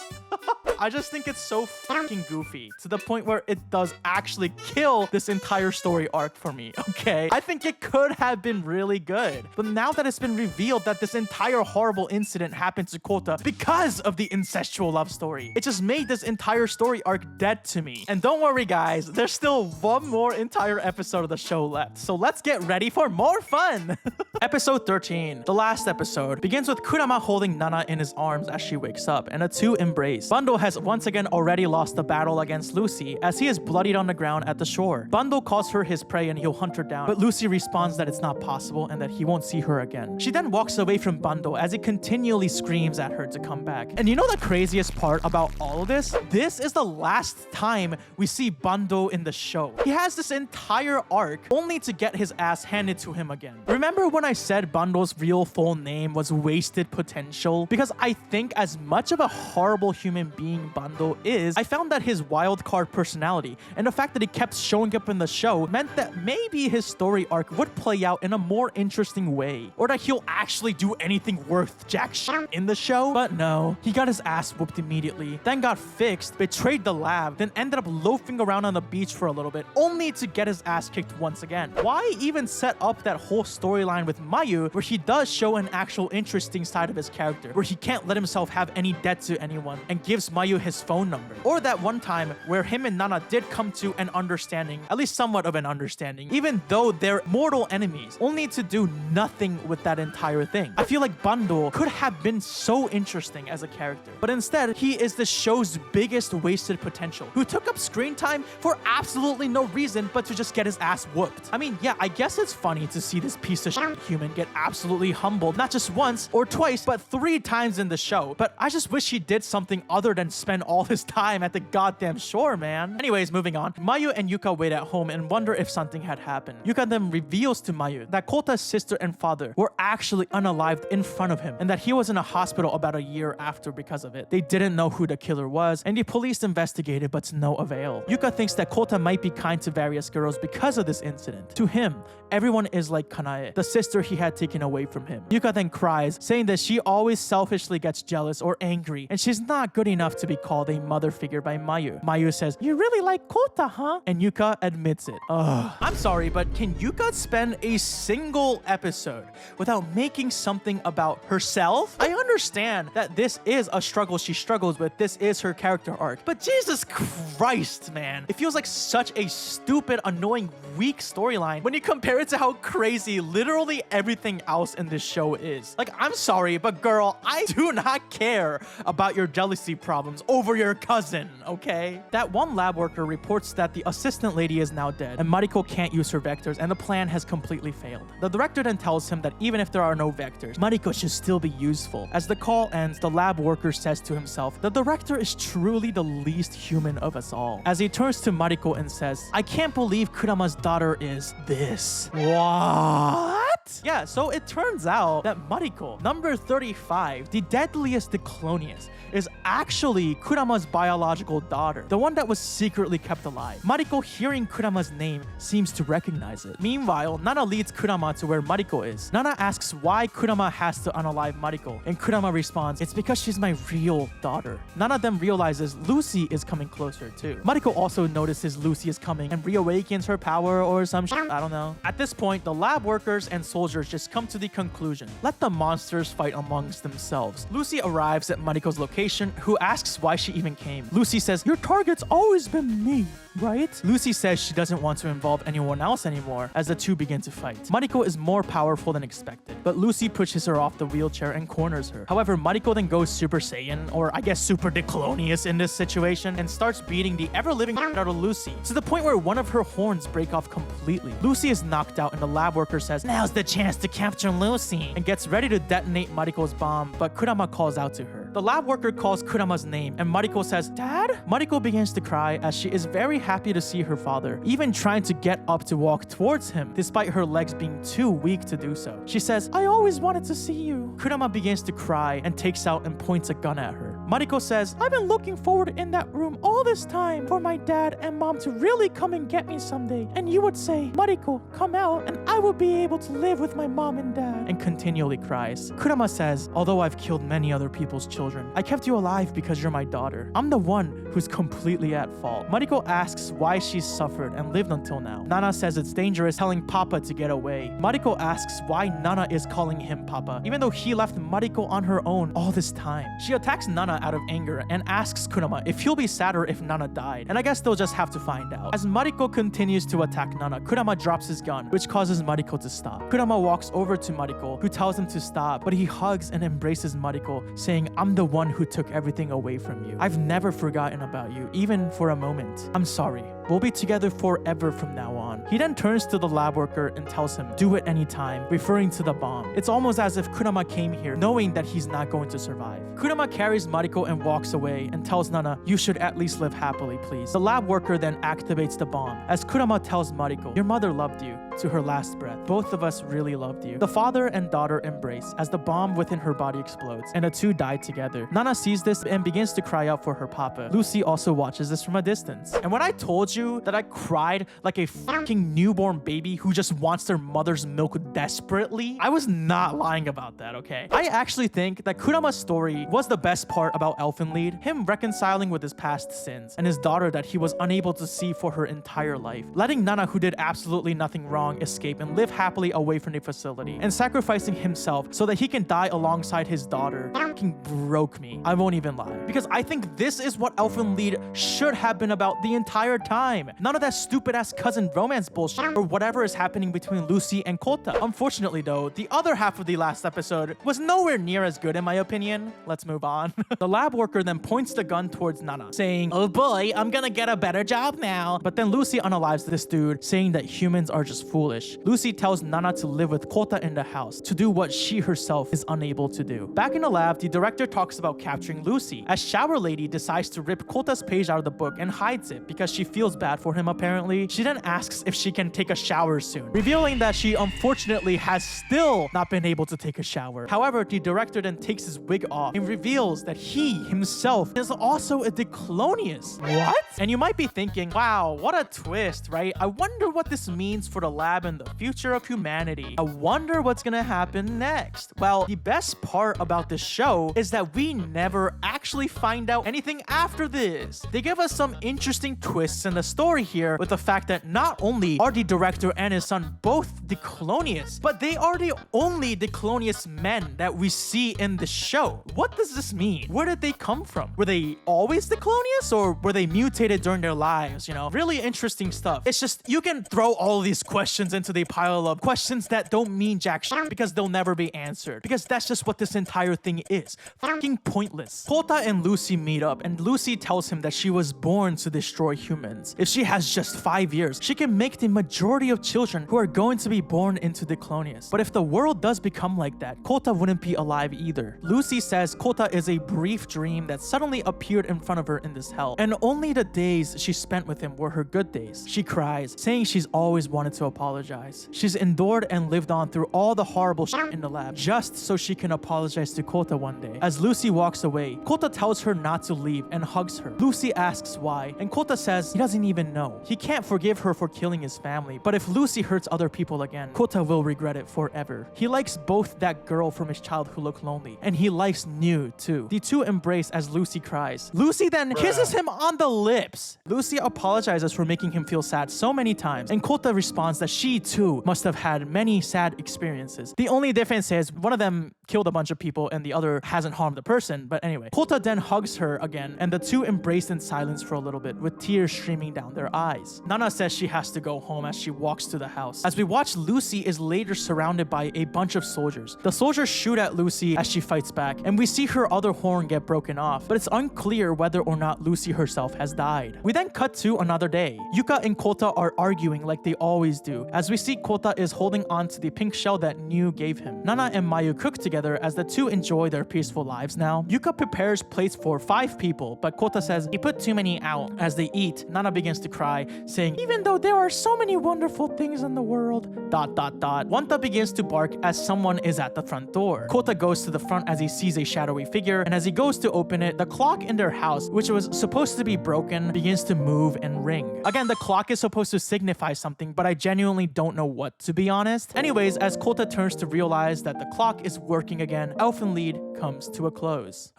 S1: I just think it's so fucking goofy to the point where it does actually kill this entire story arc for me, okay? I think it could have been really good. But now that it's been revealed that this entire horrible incident happened to Kota because of the incestual love story, it just made this entire story arc dead to me. And don't worry, guys, there's still one more entire episode of the show left. So let's get ready for more fun! Episode 13, the last episode, begins with Kurama holding Nana in his arms as she wakes up, and the two embrace. Bundle has once again already lost the battle against Lucy as he is bloodied on the ground at the shore. Bundle calls her his prey and he'll hunt her down, but Lucy responds that it's not possible and that he won't see her again. She then walks away from Bundle as he continually screams at her to come back. And you know the craziest part about all of this? This is the last time we see Bundle in the show. He has this entire arc only to get his ass handed to him again. Remember when I said Bundle's real full name was Wasted Potential? Because I think as much of a horrible human being Bundle is, I found that his wild card personality and the fact that he kept showing up in the show meant that maybe his story arc would play out in a more interesting way, or that he'll actually do anything worth jack shit in the show. But no, he got his ass whooped immediately, then got fixed, betrayed the lab, then ended up loafing around on the beach for a little bit, only to get his ass kicked once again. Why even set up that whole storyline with Mayu where he does show an actual interesting side of his character, where he can't let himself have any debt to anyone and gives Mayu his phone number? Or that one time where him and Nana did come to an understanding, at least somewhat of an understanding, even though they're mortal enemies, only to do nothing with that entire thing. I feel like Bundle could have been so interesting as a character, but instead he is the show's biggest wasted potential, who took up screen time for absolutely no reason but to just get his ass whooped. I mean, yeah, I guess it's funny to see this piece of shit human get absolutely humbled, not just once or twice, but 3 times in the show. But I just wish he did something other than spend all his time at the goddamn shore, man. Anyways, moving on. Mayu and Yuka wait at home and wonder if something had happened. Yuka then reveals to Mayu that Kota's sister and father were actually unalived in front of him, and that he was in a hospital about a year after because of it. They didn't know who the killer was, and the police investigated, but to no avail. Yuka thinks that Kota might be kind to various girls because of this incident. To him, everyone is like Kanae, the sister he had taken away from him. Yuka then cries, saying that she always selfishly gets jealous or angry, and she's not good enough to be called a mother figure by Mayu. Mayu says, "You really like Kota, huh?" And Yuka admits it. Ugh. I'm sorry, but can Yuka spend a single episode without making something about herself? I understand that this is a struggle she struggles with. This is her character arc. But Jesus Christ, man. It feels like such a stupid, annoying, weak storyline when you compare it to how crazy literally everything else in this show is. Like, I'm sorry, but girl, I do not care about your jealousy intimacy problems over your cousin, okay? That one lab worker reports that the assistant lady is now dead, and Mariko can't use her vectors, and the plan has completely failed. The director then tells him that even if there are no vectors, Mariko should still be useful. As the call ends, the lab worker says to himself, the director is truly the least human of us all. As he turns to Mariko and says, I can't believe Kurama's daughter is this. What? Yeah, so it turns out that Mariko, number 35, the deadliest Diclonius, is actually Kurama's biological daughter, the one that was secretly kept alive. Mariko, hearing Kurama's name, seems to recognize it. Meanwhile, Nana leads Kurama to where Mariko is. Nana asks why Kurama has to unalive Mariko, and Kurama responds, it's because she's my real daughter. Nana then realizes Lucy is coming closer too. Mariko also notices Lucy is coming and reawakens her power or some shit, I don't know. At this point, the lab workers and soldiers just come to the conclusion, let the monsters fight amongst themselves. Lucy arrives at Mariko's location, who asks why she even came. Lucy says, your target's always been me, right? Lucy says she doesn't want to involve anyone else anymore as the two begin to fight. Mariko is more powerful than expected, but Lucy pushes her off the wheelchair and corners her. However, Mariko then goes Super Saiyan, or I guess Super Diclonius in this situation, and starts beating the ever-living out of Lucy, to the point where one of her horns break off completely. Lucy is knocked out and the lab worker says, now's the chance to capture Lucy, and gets ready to detonate Mariko's bomb, but Kurama calls out to her. The lab worker calls Kurama's name, and Mariko says, Dad? Mariko begins to cry as she is very happy to see her father, even trying to get up to walk towards him, despite her legs being too weak to do so. She says, I always wanted to see you. Kurama begins to cry and takes out and points a gun at her. Mariko says, I've been looking forward in that room all this time for my dad and mom to really come and get me someday. And you would say, Mariko, come out and I will be able to live with my mom and dad. And continually cries. Kurama says, although I've killed many other people's children, I kept you alive because you're my daughter. I'm the one who's completely at fault. Mariko asks why she's suffered and lived until now. Nana says it's dangerous, telling Papa to get away. Mariko asks why Nana is calling him Papa, even though he left Mariko on her own all this time. She attacks Nana out of anger and asks Kurama if he'll be sadder if Nana died, and I guess they'll just have to find out. As Mariko continues to attack Nana, Kurama drops his gun, which causes Mariko to stop. Kurama walks over to Mariko, who tells him to stop, but he hugs and embraces Mariko, saying, I'm the one who took everything away from you. I've never forgotten about you, even for a moment. I'm sorry. We'll be together forever from now on. He then turns to the lab worker and tells him, do it anytime, referring to the bomb. It's almost as if Kurama came here knowing that he's not going to survive. Kurama carries Mariko and walks away and tells Nana, you should at least live happily, please. The lab worker then activates the bomb, as Kurama tells Mariko, your mother loved you to her last breath. Both of us really loved you. The father and daughter embrace as the bomb within her body explodes, and the two die together. Nana sees this and begins to cry out for her papa. Lucy also watches this from a distance. And when I told you that I cried like a fucking newborn baby who just wants their mother's milk desperately, I was not lying about that, okay? I actually think that Kurama's story was the best part about Elfen Lied, him reconciling with his past sins, and his daughter that he was unable to see for her entire life, letting Nana, who did absolutely nothing wrong, escape and live happily away from the facility, and sacrificing himself so that he can die alongside his daughter. Fucking broke me. I won't even lie. Because I think this is what Elfen Lied should have been about the entire time. None of that stupid ass cousin romance bullshit or whatever is happening between Lucy and Kota. Unfortunately though, the other half of the last episode was nowhere near as good in my opinion. Let's move on. The lab worker then points the gun towards Nana, saying, oh boy, I'm gonna get a better job now. But then Lucy unalives this dude, saying that humans are just foolish. Lucy tells Nana to live with Kota in the house, to do what she herself is unable to do. Back in the lab, the director talks about capturing Lucy, as Shower Lady decides to rip Kota's page out of the book and hides it because she feels bad for him apparently. She then asks if she can take a shower soon, revealing that she unfortunately has still not been able to take a shower. However, the director then takes his wig off and reveals that he himself is also a Diclonius. What? And you might be thinking, wow, what a twist, right? I wonder what this means for the lab and the future of humanity. I wonder what's gonna happen next. Well, the best part about this show is that we never actually find out anything after this. They give us some interesting twists in the the story here with the fact that not only are the director and his son both Diclonius, but they are the only Diclonius men that we see in the show. What does this mean? Where did they come from? Were they always Diclonius, or were they mutated during their lives? You know, really interesting stuff. It's just, you can throw all these questions into the pile of questions that don't mean jack shit because they'll never be answered. Because that's just what this entire thing is. Fucking pointless. Kota and Lucy meet up, and Lucy tells him that she was born to destroy humans. If she has just 5 years, she can make the majority of children who are going to be born into Diclonius. But if the world does become like that, Kota wouldn't be alive either. Lucy says Kota is a brief dream that suddenly appeared in front of her in this hell, and only the days she spent with him were her good days. She cries, saying she's always wanted to apologize. She's endured and lived on through all the horrible shit in the lab, just so she can apologize to Kota one day. As Lucy walks away, Kota tells her not to leave and hugs her. Lucy asks why, and Kota says he doesn't even know. He can't forgive her for killing his family, but if Lucy hurts other people again, Kota will regret it forever. He likes both that girl from his child who looked lonely, and he likes New too. The two embrace as Lucy cries. Lucy then kisses him on the lips. Lucy apologizes for making him feel sad so many times, and Kota responds that she too must have had many sad experiences. The only difference is one of them killed a bunch of people and the other hasn't harmed a person. But anyway, Kota then hugs her again, and the two embrace in silence for a little bit with tears streaming down their eyes. Nana says she has to go home as she walks to the house. As we watch, Lucy is later surrounded by a bunch of soldiers. The soldiers shoot at Lucy as she fights back, and we see her other horn get broken off, but it's unclear whether or not Lucy herself has died. We then cut to another day. Yuka and Kota are arguing like they always do, as we see Kota is holding on to the pink shell that New gave him. Nana and Mayu cook together as the two enjoy their peaceful lives now. Yuka prepares plates for 5 people, but Kota says he put too many out. As they eat, Nana begins to cry, saying, "Even though there are so many wonderful things in the world, ... Wanta begins to bark as someone is at the front door. Kota goes to the front as he sees a shadowy figure, and as he goes to open it, the clock in their house, which was supposed to be broken, begins to move and ring. Again, the clock is supposed to signify something, but I genuinely don't know what, to be honest. Anyways, as Kota turns to realize that the clock is working again, Elfen Lied comes to a close.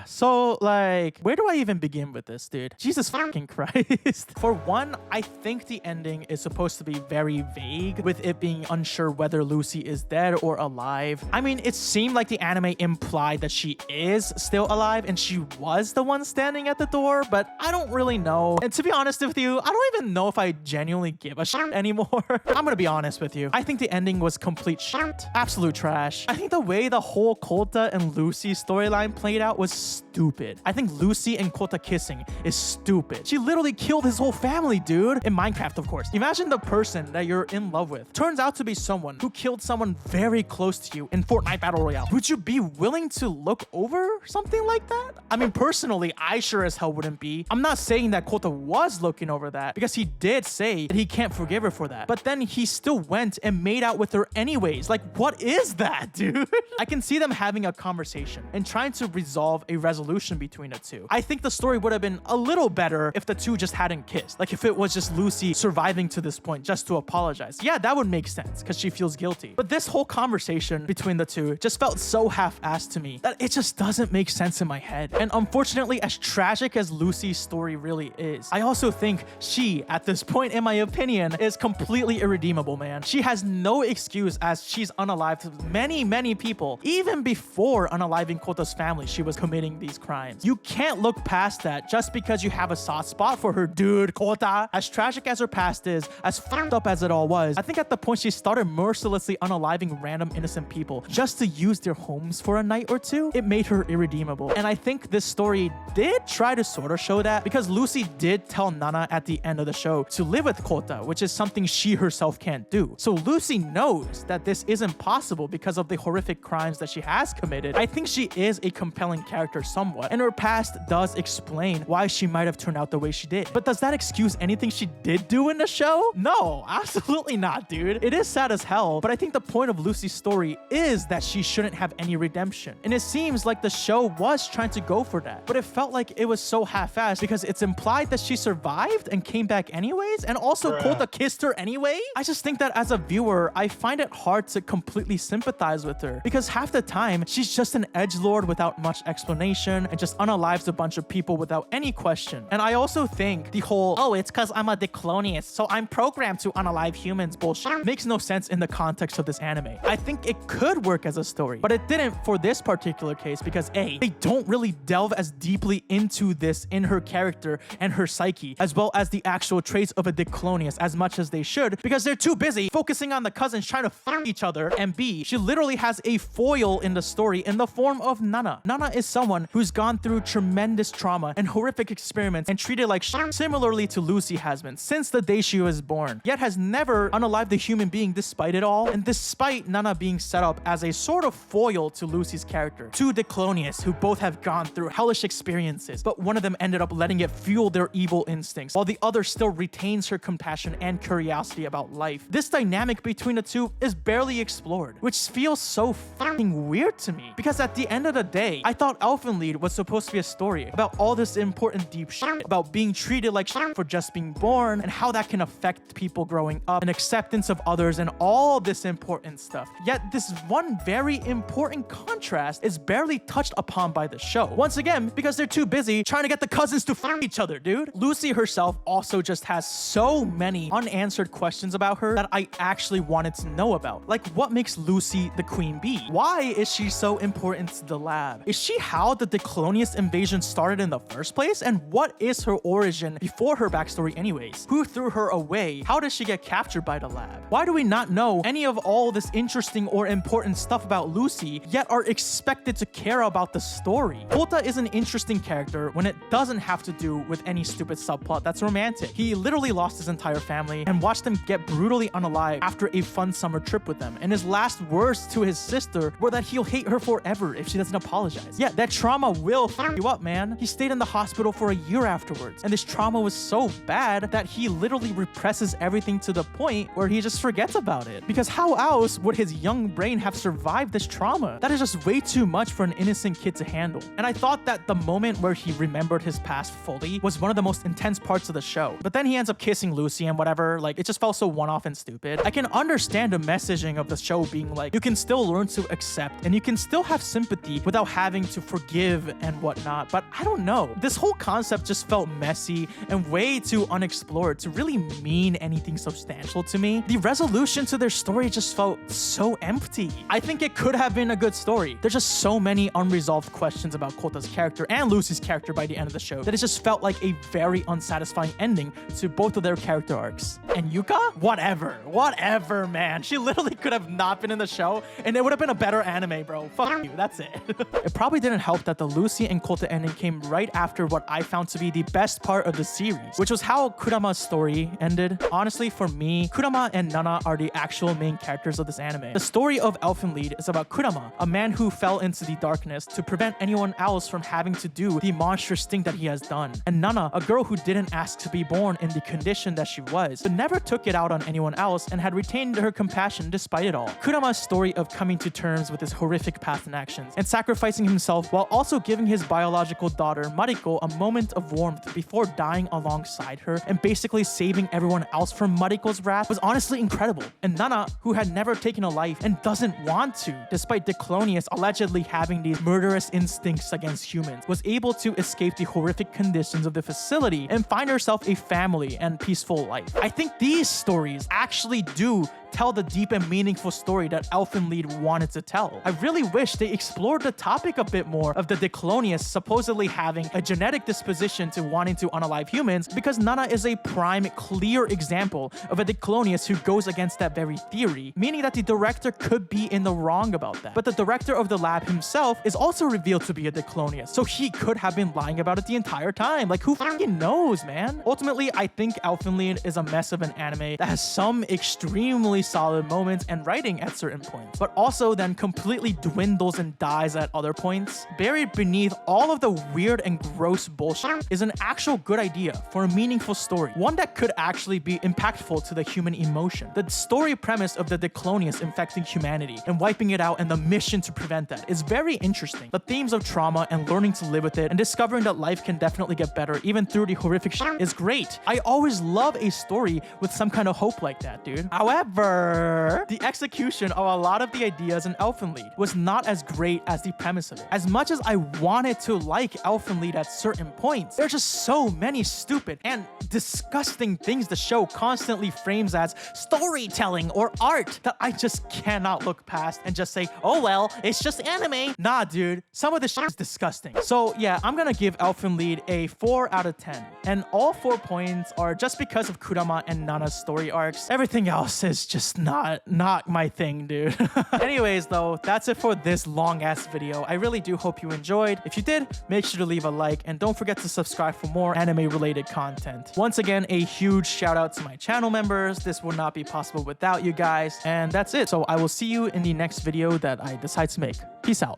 S1: So, like, where do I even begin with this, dude? Jesus fucking Christ. For one, I think the ending is supposed to be very vague, with it being unsure whether Lucy is dead or alive. I mean, it seemed like the anime implied that she is still alive and she was the one standing at the door, but I don't really know. And to be honest with you, I don't even know if I genuinely give a shit anymore. I'm gonna be honest with you. I think the ending was complete shit. Absolute trash. I think the way the whole Kota and Lucy storyline played out was stupid. I think Lucy and Kota kissing is stupid. She literally killed his whole family, dude. In Minecraft, of course. Imagine the person that you're in love with turns out to be someone who killed someone very close to you in Fortnite Battle Royale. Would you be willing to look over something like that? I mean, personally, I sure as hell wouldn't be. I'm not saying that Kota was looking over that, because he did say that he can't forgive her for that. But then he still went and made out with her anyways. Like, what is that, dude? I can see them having a conversation and trying to resolve a resolution between the two. I think the story would have been a little better if the two just hadn't kissed. Like, if it was just Lucy surviving to this point just to apologize. Yeah, that would make sense because she feels guilty. But this whole conversation between the two just felt so half-assed to me that it just doesn't make sense in my head. And unfortunately, as tragic as Lucy's story really is, I also think she, at this point in my opinion, is completely irredeemable, man. She has no excuse, as she's unalived many people. Even before unaliving Kota's family, she was committing these crimes. You can't look past that just because you have a soft spot for her, dude. Kota, as tragic as her past is, as fucked up as it all was, I think at the point she started mercilessly unaliving random innocent people just to use their homes for a night or two, it made her irredeemable. And I think this story did try to sort of show that, because Lucy did tell Nana at the end of the show to live with Kota, which is something she herself can't do. So Lucy knows that this isn't possible because of the horrific crimes that she has committed. I think she is a compelling character somewhat, and her past does explain why she might have turned out the way she did. But does that excuse anything she did do in the show? No, absolutely not, dude. It is sad as hell, but I think the point of Lucy's story is that she shouldn't have any redemption. And it seems like the show was trying to go for that, but it felt like it was so half-assed because it's implied that she survived and came back anyways, and also Kota kissed her anyway. I just think that as a viewer, I find it hard to completely sympathize with her, because half the time she's just an edgelord without much explanation. information and just unalives a bunch of people without any question. And I also think the whole, oh, it's because I'm a declonius, so I'm programmed to unalive humans bullshit makes no sense in the context of this anime. I think it could work as a story, but it didn't for this particular case because A, they don't really delve as deeply into this in her character and her psyche, as well as the actual traits of a declonius as much as they should, because they're too busy focusing on the cousins trying to f each other. And B, she literally has a foil in the story in the form of Nana. Nana is someone who's gone through tremendous trauma and horrific experiments and treated like shit, similarly to Lucy has been since the day she was born, yet has never unalived a human being despite it all, and despite Nana being set up as a sort of foil to Lucy's character. Two declonius who both have gone through hellish experiences, but one of them ended up letting it fuel their evil instincts, while the other still retains her compassion and curiosity about life. This dynamic between the two is barely explored, which feels so fucking weird to me, because at the end of the day, I thought Elfen Lied was supposed to be a story about all this important deep shit, about being treated like shit for just being born, and how that can affect people growing up, and acceptance of others, and all this important stuff. Yet this one very important contrast is barely touched upon by the show. Once again, because they're too busy trying to get the cousins to f each other, dude. Lucy herself also just has so many unanswered questions about her that I actually wanted to know about. Like, what makes Lucy the queen bee? Why is she so important to the lab? Is she how the declonius invasion started in the first place? And what is her origin before her backstory anyways? Who threw her away? How does she get captured by the lab? Why do we not know any of all this interesting or important stuff about Lucy, yet are expected to care about the story? Kota is an interesting character when it doesn't have to do with any stupid subplot that's romantic. He literally lost his entire family and watched them get brutally unalived after a fun summer trip with them, and his last words to his sister were that he'll hate her forever if she doesn't apologize. Yeah, that trauma will f you up, man. He stayed in the hospital for a year afterwards, and this trauma was so bad that he literally represses everything to the point where he just forgets about it. Because how else would his young brain have survived this trauma? That is just way too much for an innocent kid to handle. And I thought that the moment where he remembered his past fully was one of the most intense parts of the show. But then he ends up kissing Lucy and whatever, like it just felt so one-off and stupid. I can understand the messaging of the show being like, you can still learn to accept and you can still have sympathy without having to forgive and whatnot, but I don't know. This whole concept just felt messy and way too unexplored to really mean anything substantial to me. The resolution to their story just felt so empty. I think it could have been a good story. There's just so many unresolved questions about Kota's character and Lucy's character by the end of the show that it just felt like a very unsatisfying ending to both of their character arcs. And Yuka? Whatever, man. She literally could have not been in the show and it would have been a better anime, bro. Fuck you, that's it. It probably didn't help that the Lucy and Kota ending came right after what I found to be the best part of the series, which was how Kurama's story ended. Honestly, for me, Kurama and Nana are the actual main characters of this anime. The story of Elfen Lied is about Kurama, a man who fell into the darkness to prevent anyone else from having to do the monstrous thing that he has done. And Nana, a girl who didn't ask to be born in the condition that she was, but never took it out on anyone else and had retained her compassion despite it all. Kurama's story of coming to terms with his horrific past and actions and sacrificing himself while also giving his biological daughter Mariko a moment of warmth before dying alongside her and basically saving everyone else from Mariko's wrath was honestly incredible. And Nana, who had never taken a life and doesn't want to, despite Declonius allegedly having these murderous instincts against humans, was able to escape the horrific conditions of the facility and find herself a family and peaceful life. I think these stories actually do tell the deep and meaningful story that Elfen Lied wanted to tell. I really wish they explored the topic a bit more of the Declonius supposedly having a genetic disposition to wanting to unalive humans, because Nana is a prime, clear example of a Declonius who goes against that very theory, meaning that the director could be in the wrong about that. But the director of the lab himself is also revealed to be a Declonius, so he could have been lying about it the entire time. Like, who fucking knows, man? Ultimately, I think Elfen Lied is a mess of an anime that has some extremely solid moments and writing at certain points, but also then completely dwindles and dies at other points. Buried beneath all of the weird and gross bullshit is an actual good idea for a meaningful story, one that could actually be impactful to the human emotion. The story premise of the Declonius infecting humanity and wiping it out and the mission to prevent that is very interesting. The themes of trauma and learning to live with it and discovering that life can definitely get better even through the horrific shit is great. I always love a story with some kind of hope like that, dude. However, However, the execution of a lot of the ideas in Elfen Lied was not as great as the premise of it. As much as I wanted to like Elfen Lied at certain points, there's just so many stupid and disgusting things the show constantly frames as storytelling or art that I just cannot look past and just say, oh well, it's just anime. Nah, dude, some of this shit is disgusting. So yeah, I'm gonna give Elfen Lied a 4 out of 10. And all 4 points are just because of Kurama and Nana's story arcs. Everything else is just not my thing, dude. Anyways, though, that's it for this long-ass video. I really do hope you enjoyed. If you did, make sure to leave a like and don't forget to subscribe for more anime-related content. Once again, a huge shout out to my channel members. This would not be possible without you guys. And that's it. So I will see you in the next video that I decide to make. Peace out.